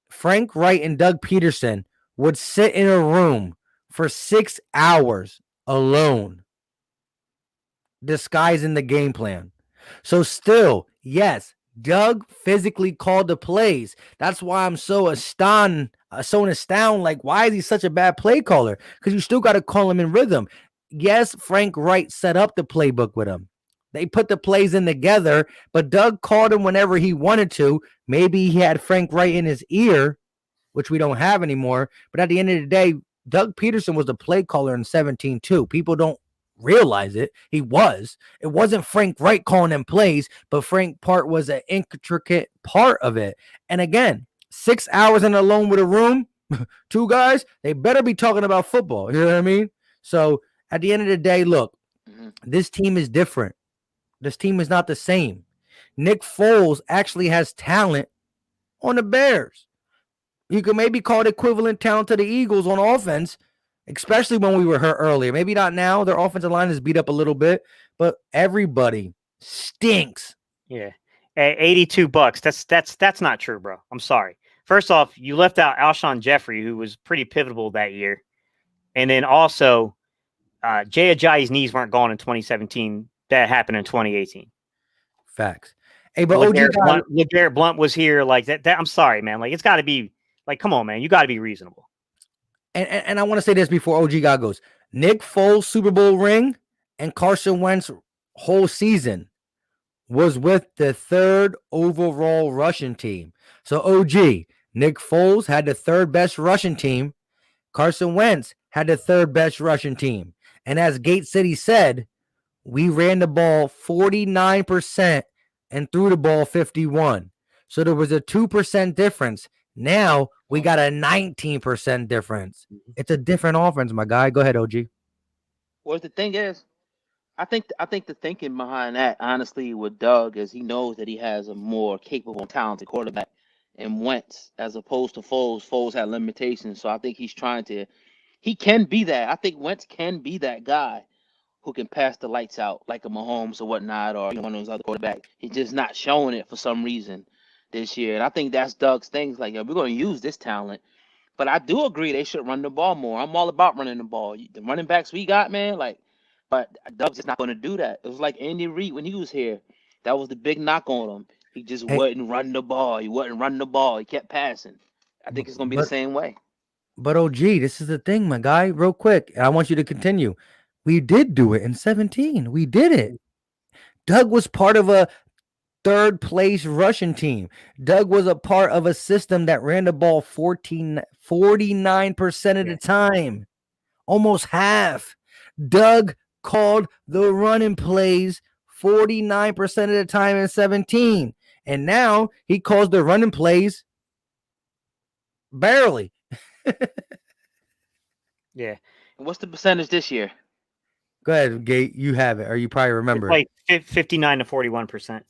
Frank Wright and Doug Pederson would sit in a room for 6 hours alone, disguising the game plan. So still, yes, Doug physically called the plays. That's why I'm so astounded. Like, why is he such a bad play caller? Because you still got to call him in rhythm. Yes, Frank Wright set up the playbook with him. They put the plays in together, but Doug called him whenever he wanted to. Maybe he had Frank Wright in his ear, which we don't have anymore. But at the end of the day, Doug Pederson was the play caller in 2017 too. People don't realize it. He was. It wasn't Frank Wright calling them plays, but Frank Part was an intricate part of it. And again, 6 hours in alone with a room, 2 guys, they better be talking about football. You know what I mean? So at the end of the day, look, this team is different. This team is not the same. Nick Foles actually has talent on the Bears. You could maybe call it equivalent talent to the Eagles on offense, especially when we were hurt earlier. Maybe not now. Their offensive line is beat up a little bit, but everybody stinks. Yeah. At $82. That's not true, bro. I'm sorry. First off, you left out Alshon Jeffrey, who was pretty pivotal that year. And then also, Jay Ajayi's knees weren't gone in 2017. That happened in 2018. Facts. Hey, but LeGarrette Blount was here. Like that. I'm sorry, man. Like, it's got to be, like, come on, man. You got to be reasonable. And I want to say this before OG God goes. Nick Foles' Super Bowl ring and Carson Wentz whole season was with the 3rd overall rushing team. So OG, Nick Foles had the 3rd best rushing team. Carson Wentz had the 3rd best rushing team. And as Gate City said, we ran the ball 49% and threw the ball 51%. So there was a 2% difference. Now we got a 19% difference. It's a different offense, my guy. Go ahead, OG. Well, the thing is, I think the thinking behind that, honestly, with Doug is he knows that he has a more capable and talented quarterback in Wentz as opposed to Foles. Foles had limitations, so I think he's trying to. He can be that. I think Wentz can be that guy who can pass the lights out like a Mahomes or whatnot, or one of those other quarterbacks. He's just not showing it for some reason this year, and I think that's Doug's thing. Like, we're going to use this talent. But I do agree they should run the ball more. I'm all about running the ball. The running backs we got, man, like, but Doug's just not going to do that. It was like Andy Reid when he was here. That was the big knock on him. He just wouldn't run the ball. He wouldn't run the ball. He kept passing. I think it's going to be the same way. But OG, this is the thing, my guy. Real quick, I want you to continue. We did do it in 17. We did it. Doug was part of a third place Russian team. Doug was a part of a system that ran the ball 49% of the time, almost half. Doug called the running plays 49% of the time in 17. And now he calls the running plays barely. Yeah. And what's the percentage this year? Go ahead, Gate. You have it, or you probably remember. Like 59 to 41%.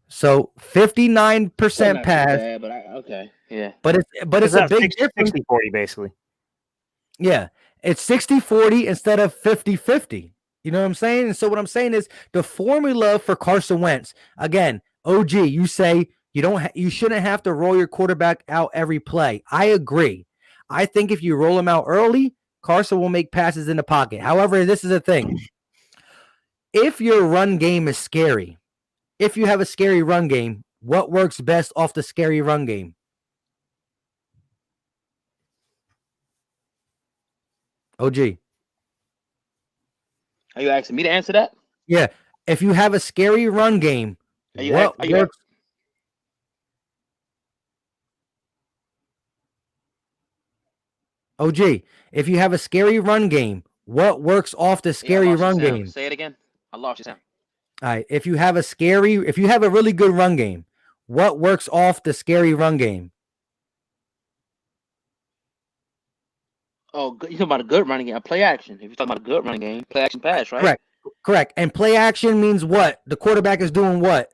So 59% pass. Bad, but okay, yeah. But it's a big difference. 60-40 basically. Yeah, it's 60-40 instead of 50-50. You know what I'm saying? And so what I'm saying is the formula for Carson Wentz. Again, OG, you say you shouldn't have to roll your quarterback out every play. I agree. I think if you roll him out early, Carson will make passes in the pocket. However, this is the thing. If your run game is scary, if you have a scary run game, what works best off the scary run game? OG. Are you asking me to answer that? Yeah. If you have a scary run game, what works? OG, if you have a scary run game, what works off the scary run game? Say it again. I lost you, Sam. All right. If you have a really good run game, what works off the scary run game? Oh, you're talking about a good running game, a play action. If you're talking about a good running game, play action pass, right? Correct. And play action means what? The quarterback is doing what?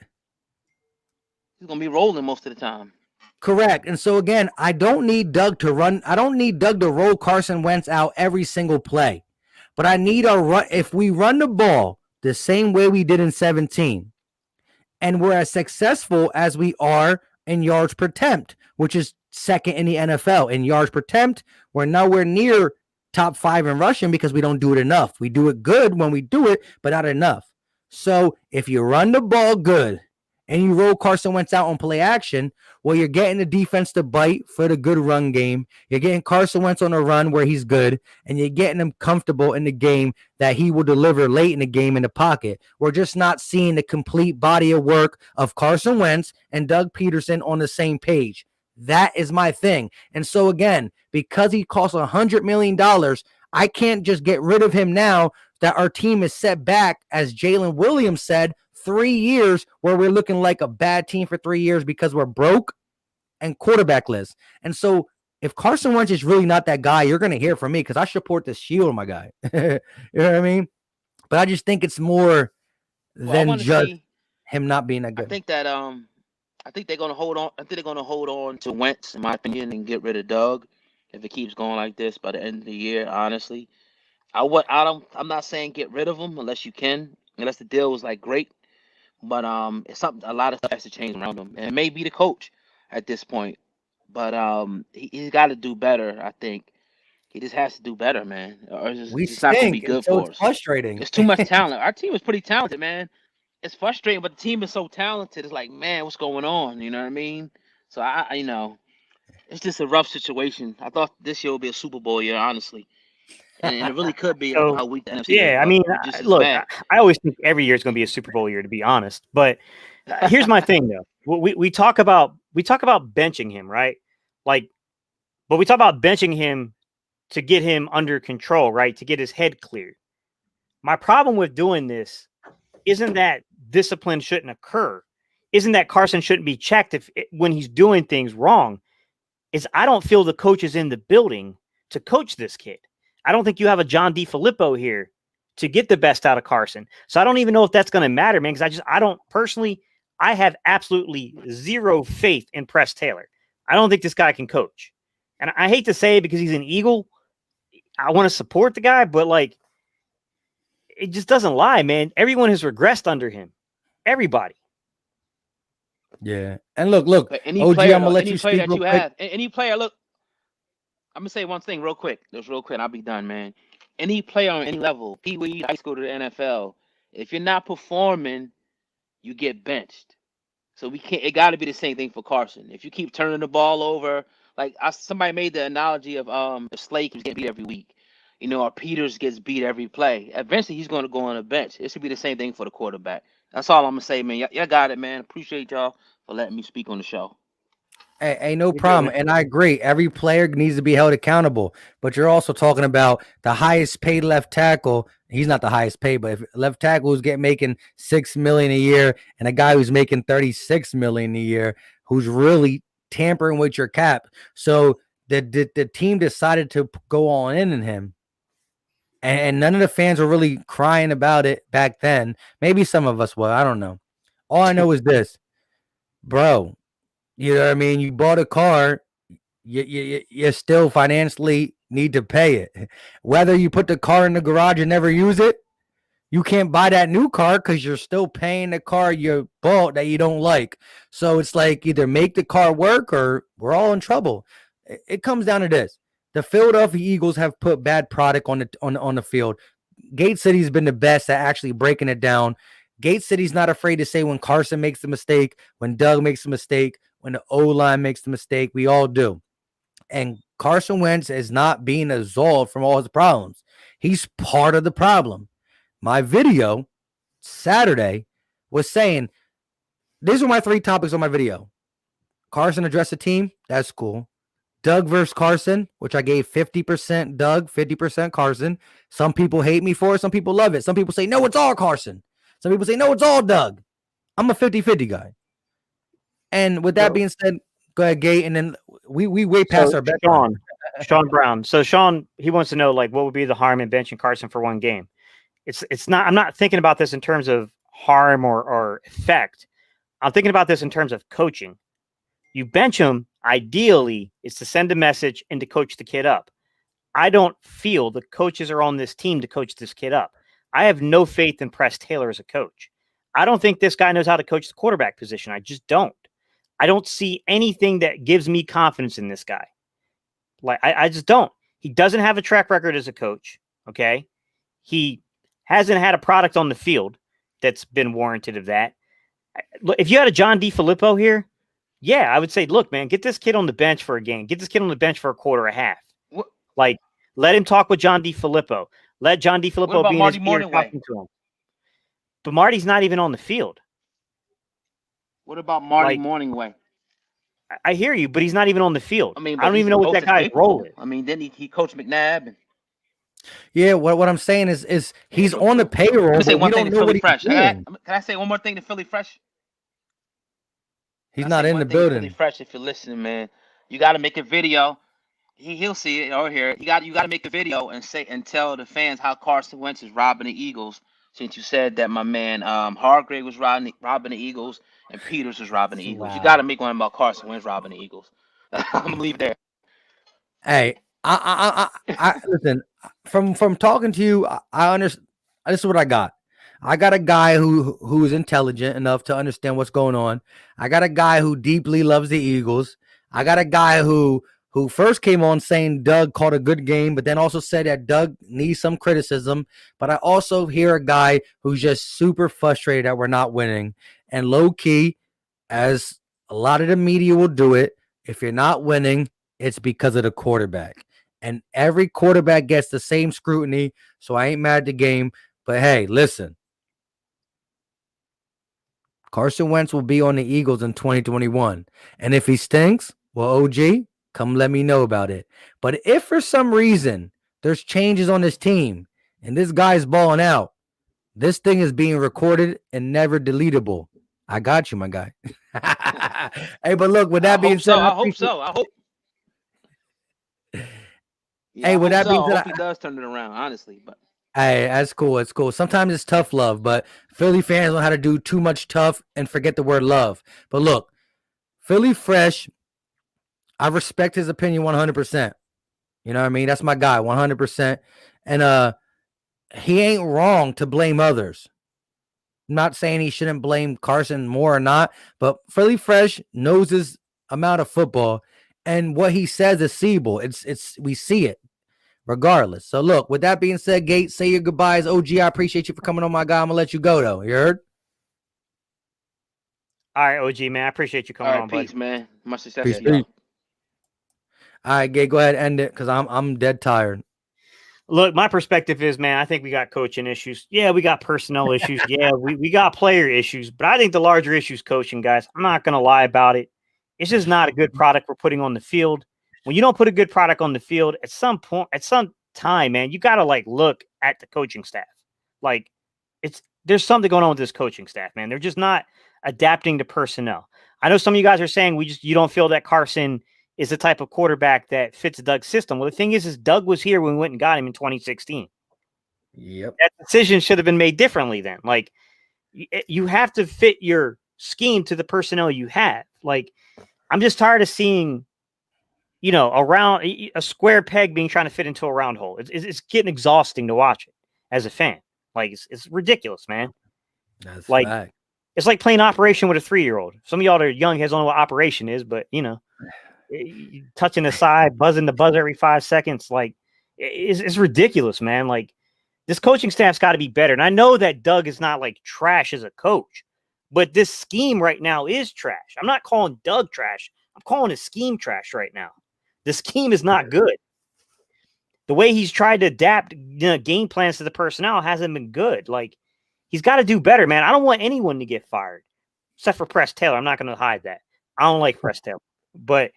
He's going to be rolling most of the time. Correct. And so again, I don't need Doug to roll Carson Wentz out every single play. But I need if we run the ball the same way we did in 17, and we're as successful as we are in yards per attempt, which is second in the NFL. In yards per attempt, we're nowhere near top 5 in rushing because we don't do it enough. We do it good when we do it, but not enough. So if you run the ball good and you roll Carson Wentz out on play action, well, you're getting the defense to bite for the good run game. You're getting Carson Wentz on a run where he's good, and you're getting him comfortable in the game that he will deliver late in the game in the pocket. We're just not seeing the complete body of work of Carson Wentz and Doug Pederson on the same page. That is my thing. And so, again, because he costs $100 million, I can't just get rid of him now that our team is set back, as Jalen Williams said, 3 years where we're looking like a bad team for 3 years because we're broke and quarterbackless. And so if Carson Wentz is really not that guy, you're going to hear from me because I support the shield, my guy. You know what I mean? But I just think it's more than just him not being that good. I think that I think they're going to hold on. I think they're going to hold on to Wentz, in my opinion, and get rid of Doug if it keeps going like this by the end of the year. Honestly, I'm not saying get rid of him unless you can, unless the deal was like great. But it's something. A lot of stuff has to change around him, and it may be the coach at this point. But he's got to do better. I think he just has to do better, man. Or it's not going to be good for us. It's frustrating. It's too much talent. Our team is pretty talented, man. It's frustrating, but the team is so talented. It's like, man, what's going on? You know what I mean? So it's just a rough situation. I thought this year would be a Super Bowl year, honestly. And it really could be how weak the NFC is. Yeah, I mean, look, I always think every year is going to be a Super Bowl year, to be honest. But here's my thing, though. We talk about benching him, right? But we talk about benching him to get him under control, right? To get his head cleared. My problem with doing this isn't that discipline shouldn't occur. isn't that Carson shouldn't be checked when he's doing things wrong. Is I don't feel the coach is in the building to coach this kid. I don't think you have a John DeFilippo here to get the best out of Carson. So I don't even know if that's going to matter, man, because I don't personally, I have absolutely zero faith in Press Taylor. I don't think this guy can coach. And I hate to say it because he's an Eagle. I want to support the guy, but like, it just doesn't lie, man. Everyone has regressed under him. Everybody. Yeah. And look, any OG, player, I'm gonna let any you player speak that real you quick. have, any player, look, I'm gonna say one thing real quick. Just real quick, I'll be done, man. Any player on any level, Pee Wee, high school to the NFL, if you're not performing, you get benched. So we can't. It got to be the same thing for Carson. If you keep turning the ball over, like somebody made the analogy of if Slade keeps getting beat every week, or Peters gets beat every play. Eventually, he's going to go on the bench. It should be the same thing for the quarterback. That's all I'm gonna say, man. Y'all got it, man. Appreciate y'all for letting me speak on the show. Hey, no problem. And I agree. Every player needs to be held accountable. But you're also talking about the highest paid left tackle. He's not the highest paid, but if left tackle who's making $6 million a year, and a guy who's making $36 million a year, who's really tampering with your cap. So the team decided to go all in him. And none of the fans were really crying about it back then. Maybe some of us were. I don't know. All I know is this, bro. You know what I mean? You bought a car, you still financially need to pay it. Whether you put the car in the garage and never use it, you can't buy that new car because you're still paying the car you bought that you don't like. So it's like either make the car work or we're all in trouble. It comes down to this. The Philadelphia Eagles have put bad product on the field. Gate City's been the best at actually breaking it down. Gate City's not afraid to say when Carson makes the mistake, when Doug makes a mistake, when the O-line makes the mistake. We all do. And Carson Wentz is not being absolved from all his problems. He's part of the problem. My video Saturday was saying, these are my 3 topics on my video. Carson addressed the team. That's cool. Doug versus Carson, which I gave 50% Doug, 50% Carson. Some people hate me for it. Some people love it. Some people say, no, it's all Carson. Some people say, no, it's all Doug. I'm a 50-50 guy. And with that being said, go ahead, Gate, and then we way past our bet. Sean Brown. So Sean, he wants to know, like, what would be the harm in benching Carson for one game? It's not. I'm not thinking about this in terms of harm or effect. I'm thinking about this in terms of coaching. You bench him, ideally, is to send a message and to coach the kid up. I don't feel the coaches are on this team to coach this kid up. I have no faith in Press Taylor as a coach. I don't think this guy knows how to coach the quarterback position. I just don't. I don't see anything that gives me confidence in this guy. Like, I just don't. He doesn't have a track record as a coach, okay? He hasn't had a product on the field that's been warranted of that. If you had a John DeFilippo here, yeah, I would say, look, man, get this kid on the bench for a game. Get this kid on the bench for a quarter, a half. What? Like, let him talk with John DeFilippo. Let John DeFilippo be in his ear talking to him. But Marty's not even on the field. What about Marty Morningway? I hear you, but he's not even on the field. I mean, I don't even know what that guy's role is. I mean, then he coached McNabb. Yeah, what I'm saying is he's on the payroll. Say one thing to Philly Fresh. Can I say one more thing to Philly Fresh? He's not in the building. Philly Fresh, if you're listening, man, you got to make a video. He'll see it or hear it. You got to make a video and tell the fans how Carson Wentz is robbing the Eagles. Since you said that my man Hargrave was robbing the Eagles and Peters was robbing the Eagles, you got to make one about Carson Wentz robbing the Eagles. I'm gonna leave there. Hey, I listen. From talking to you, I understand. This is what I got. I got a guy who is intelligent enough to understand what's going on. I got a guy who deeply loves the Eagles. I got a guy who first came on saying Doug called a good game, but then also said that Doug needs some criticism. But I also hear a guy who's just super frustrated that we're not winning. And low key, as a lot of the media will do it, if you're not winning, it's because of the quarterback. And every quarterback gets the same scrutiny, so I ain't mad at the game. But hey, listen. Carson Wentz will be on the Eagles in 2021. And if he stinks, well, OG, come let me know about it. But if for some reason there's changes on this team and this guy's balling out, this thing is being recorded and never deletable. I got you, my guy. Hey, but look, with that being said, I hope so. I hope. Yeah, hey, I with hope that so. being I said, hope he does turn it around, honestly. But hey, that's cool. It's cool. Sometimes it's tough love, but Philly fans know how to do too much tough and forget the word love. But look, Philly Fresh, I respect his opinion 100%. You know what I mean? That's my guy, 100%. And he ain't wrong to blame others. I'm not saying he shouldn't blame Carson more or not, but Philly Fresh knows his amount of football, and what he says is seeable. It's we see it regardless. So look, with that being said, Gates, say your goodbyes. OG, I appreciate you for coming on, my guy. I'm gonna let you go though. You heard? All right, OG, man. I appreciate you coming on, peace, bud. man. Much success Peace. to y'all. All right, Gate, go ahead and end it because I'm dead tired. Look, my perspective is, man, I think we got coaching issues. Yeah, we got personnel issues. Yeah, we got player issues. But I think the larger issue is coaching, guys. I'm not going to lie about it. It's just not a good product we're putting on the field. When you don't put a good product on the field, at some point, at some time, man, you got to like look at the coaching staff. Like, there's something going on with this coaching staff, man. They're just not adapting to personnel. I know some of you guys are saying you don't feel that Carson is the type of quarterback that fits Doug's system. Well, the thing is Doug was here when we went and got him in 2016. Yep. That decision should have been made differently then. Like, you have to fit your scheme to the personnel you have. Like, I'm just tired of seeing, around a square peg being trying to fit into a round hole. It's getting exhausting to watch it as a fan. Like, it's ridiculous, man. That's like, fact. It's like playing Operation with a 3-year-old. Some of y'all that are young guys don't know what Operation is, but touching the side, buzzing the buzzer every 5 seconds. Like, it's ridiculous, man. Like, this coaching staff's got to be better. And I know that Doug is not like trash as a coach, but this scheme right now is trash. I'm not calling Doug trash. I'm calling his scheme trash right now. The scheme is not good. The way he's tried to adapt game plans to the personnel hasn't been good. Like, he's got to do better, man. I don't want anyone to get fired except for Press Taylor. I'm not going to hide that. I don't like Press Taylor, but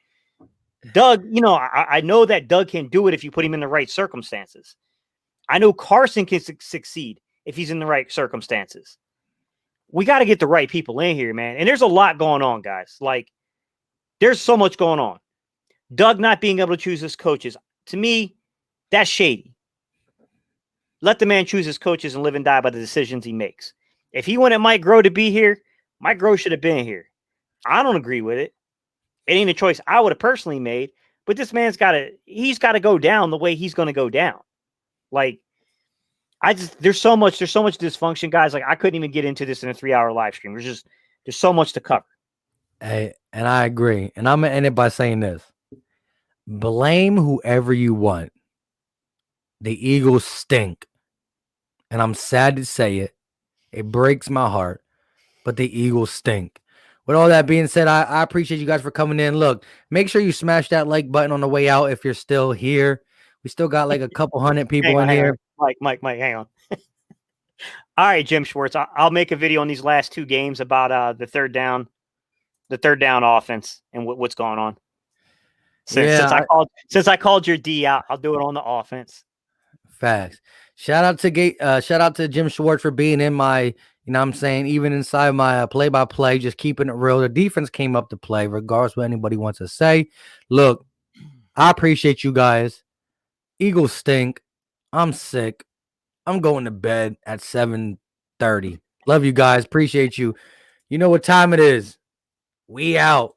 Doug, I know that Doug can do it if you put him in the right circumstances. I know Carson can succeed if he's in the right circumstances. We got to get the right people in here, man. And there's a lot going on, guys. Like, there's so much going on. Doug not being able to choose his coaches, to me, that's shady. Let the man choose his coaches and live and die by the decisions he makes. If he wanted Mike Groh to be here, Mike Groh should have been here. I don't agree with it. It ain't a choice I would have personally made, but this man's he's got to go down the way he's going to go down. Like, there's so much dysfunction, guys. Like, I couldn't even get into this in a 3-hour live stream. There's so much to cover. Hey, and I agree. And I'm going to end it by saying this. Blame whoever you want. The Eagles stink. And I'm sad to say it. It breaks my heart. But the Eagles stink. With all that being said, I appreciate you guys for coming in. Look, make sure you smash that like button on the way out if you're still here. We still got like a couple hundred people in here. Mike, hang on. All right, Jim Schwartz. I'll make a video on these last 2 games about the third down offense and what's going on. Since I called your D out, I'll do it on the offense. Facts. Shout out to Jim Schwartz for being in my, I'm saying, even inside my play-by-play, just keeping it real. The defense came up to play, regardless of what anybody wants to say. Look, I appreciate you guys. Eagles stink. I'm sick. I'm going to bed at 7:30. Love you guys. Appreciate you. You know what time it is. We out.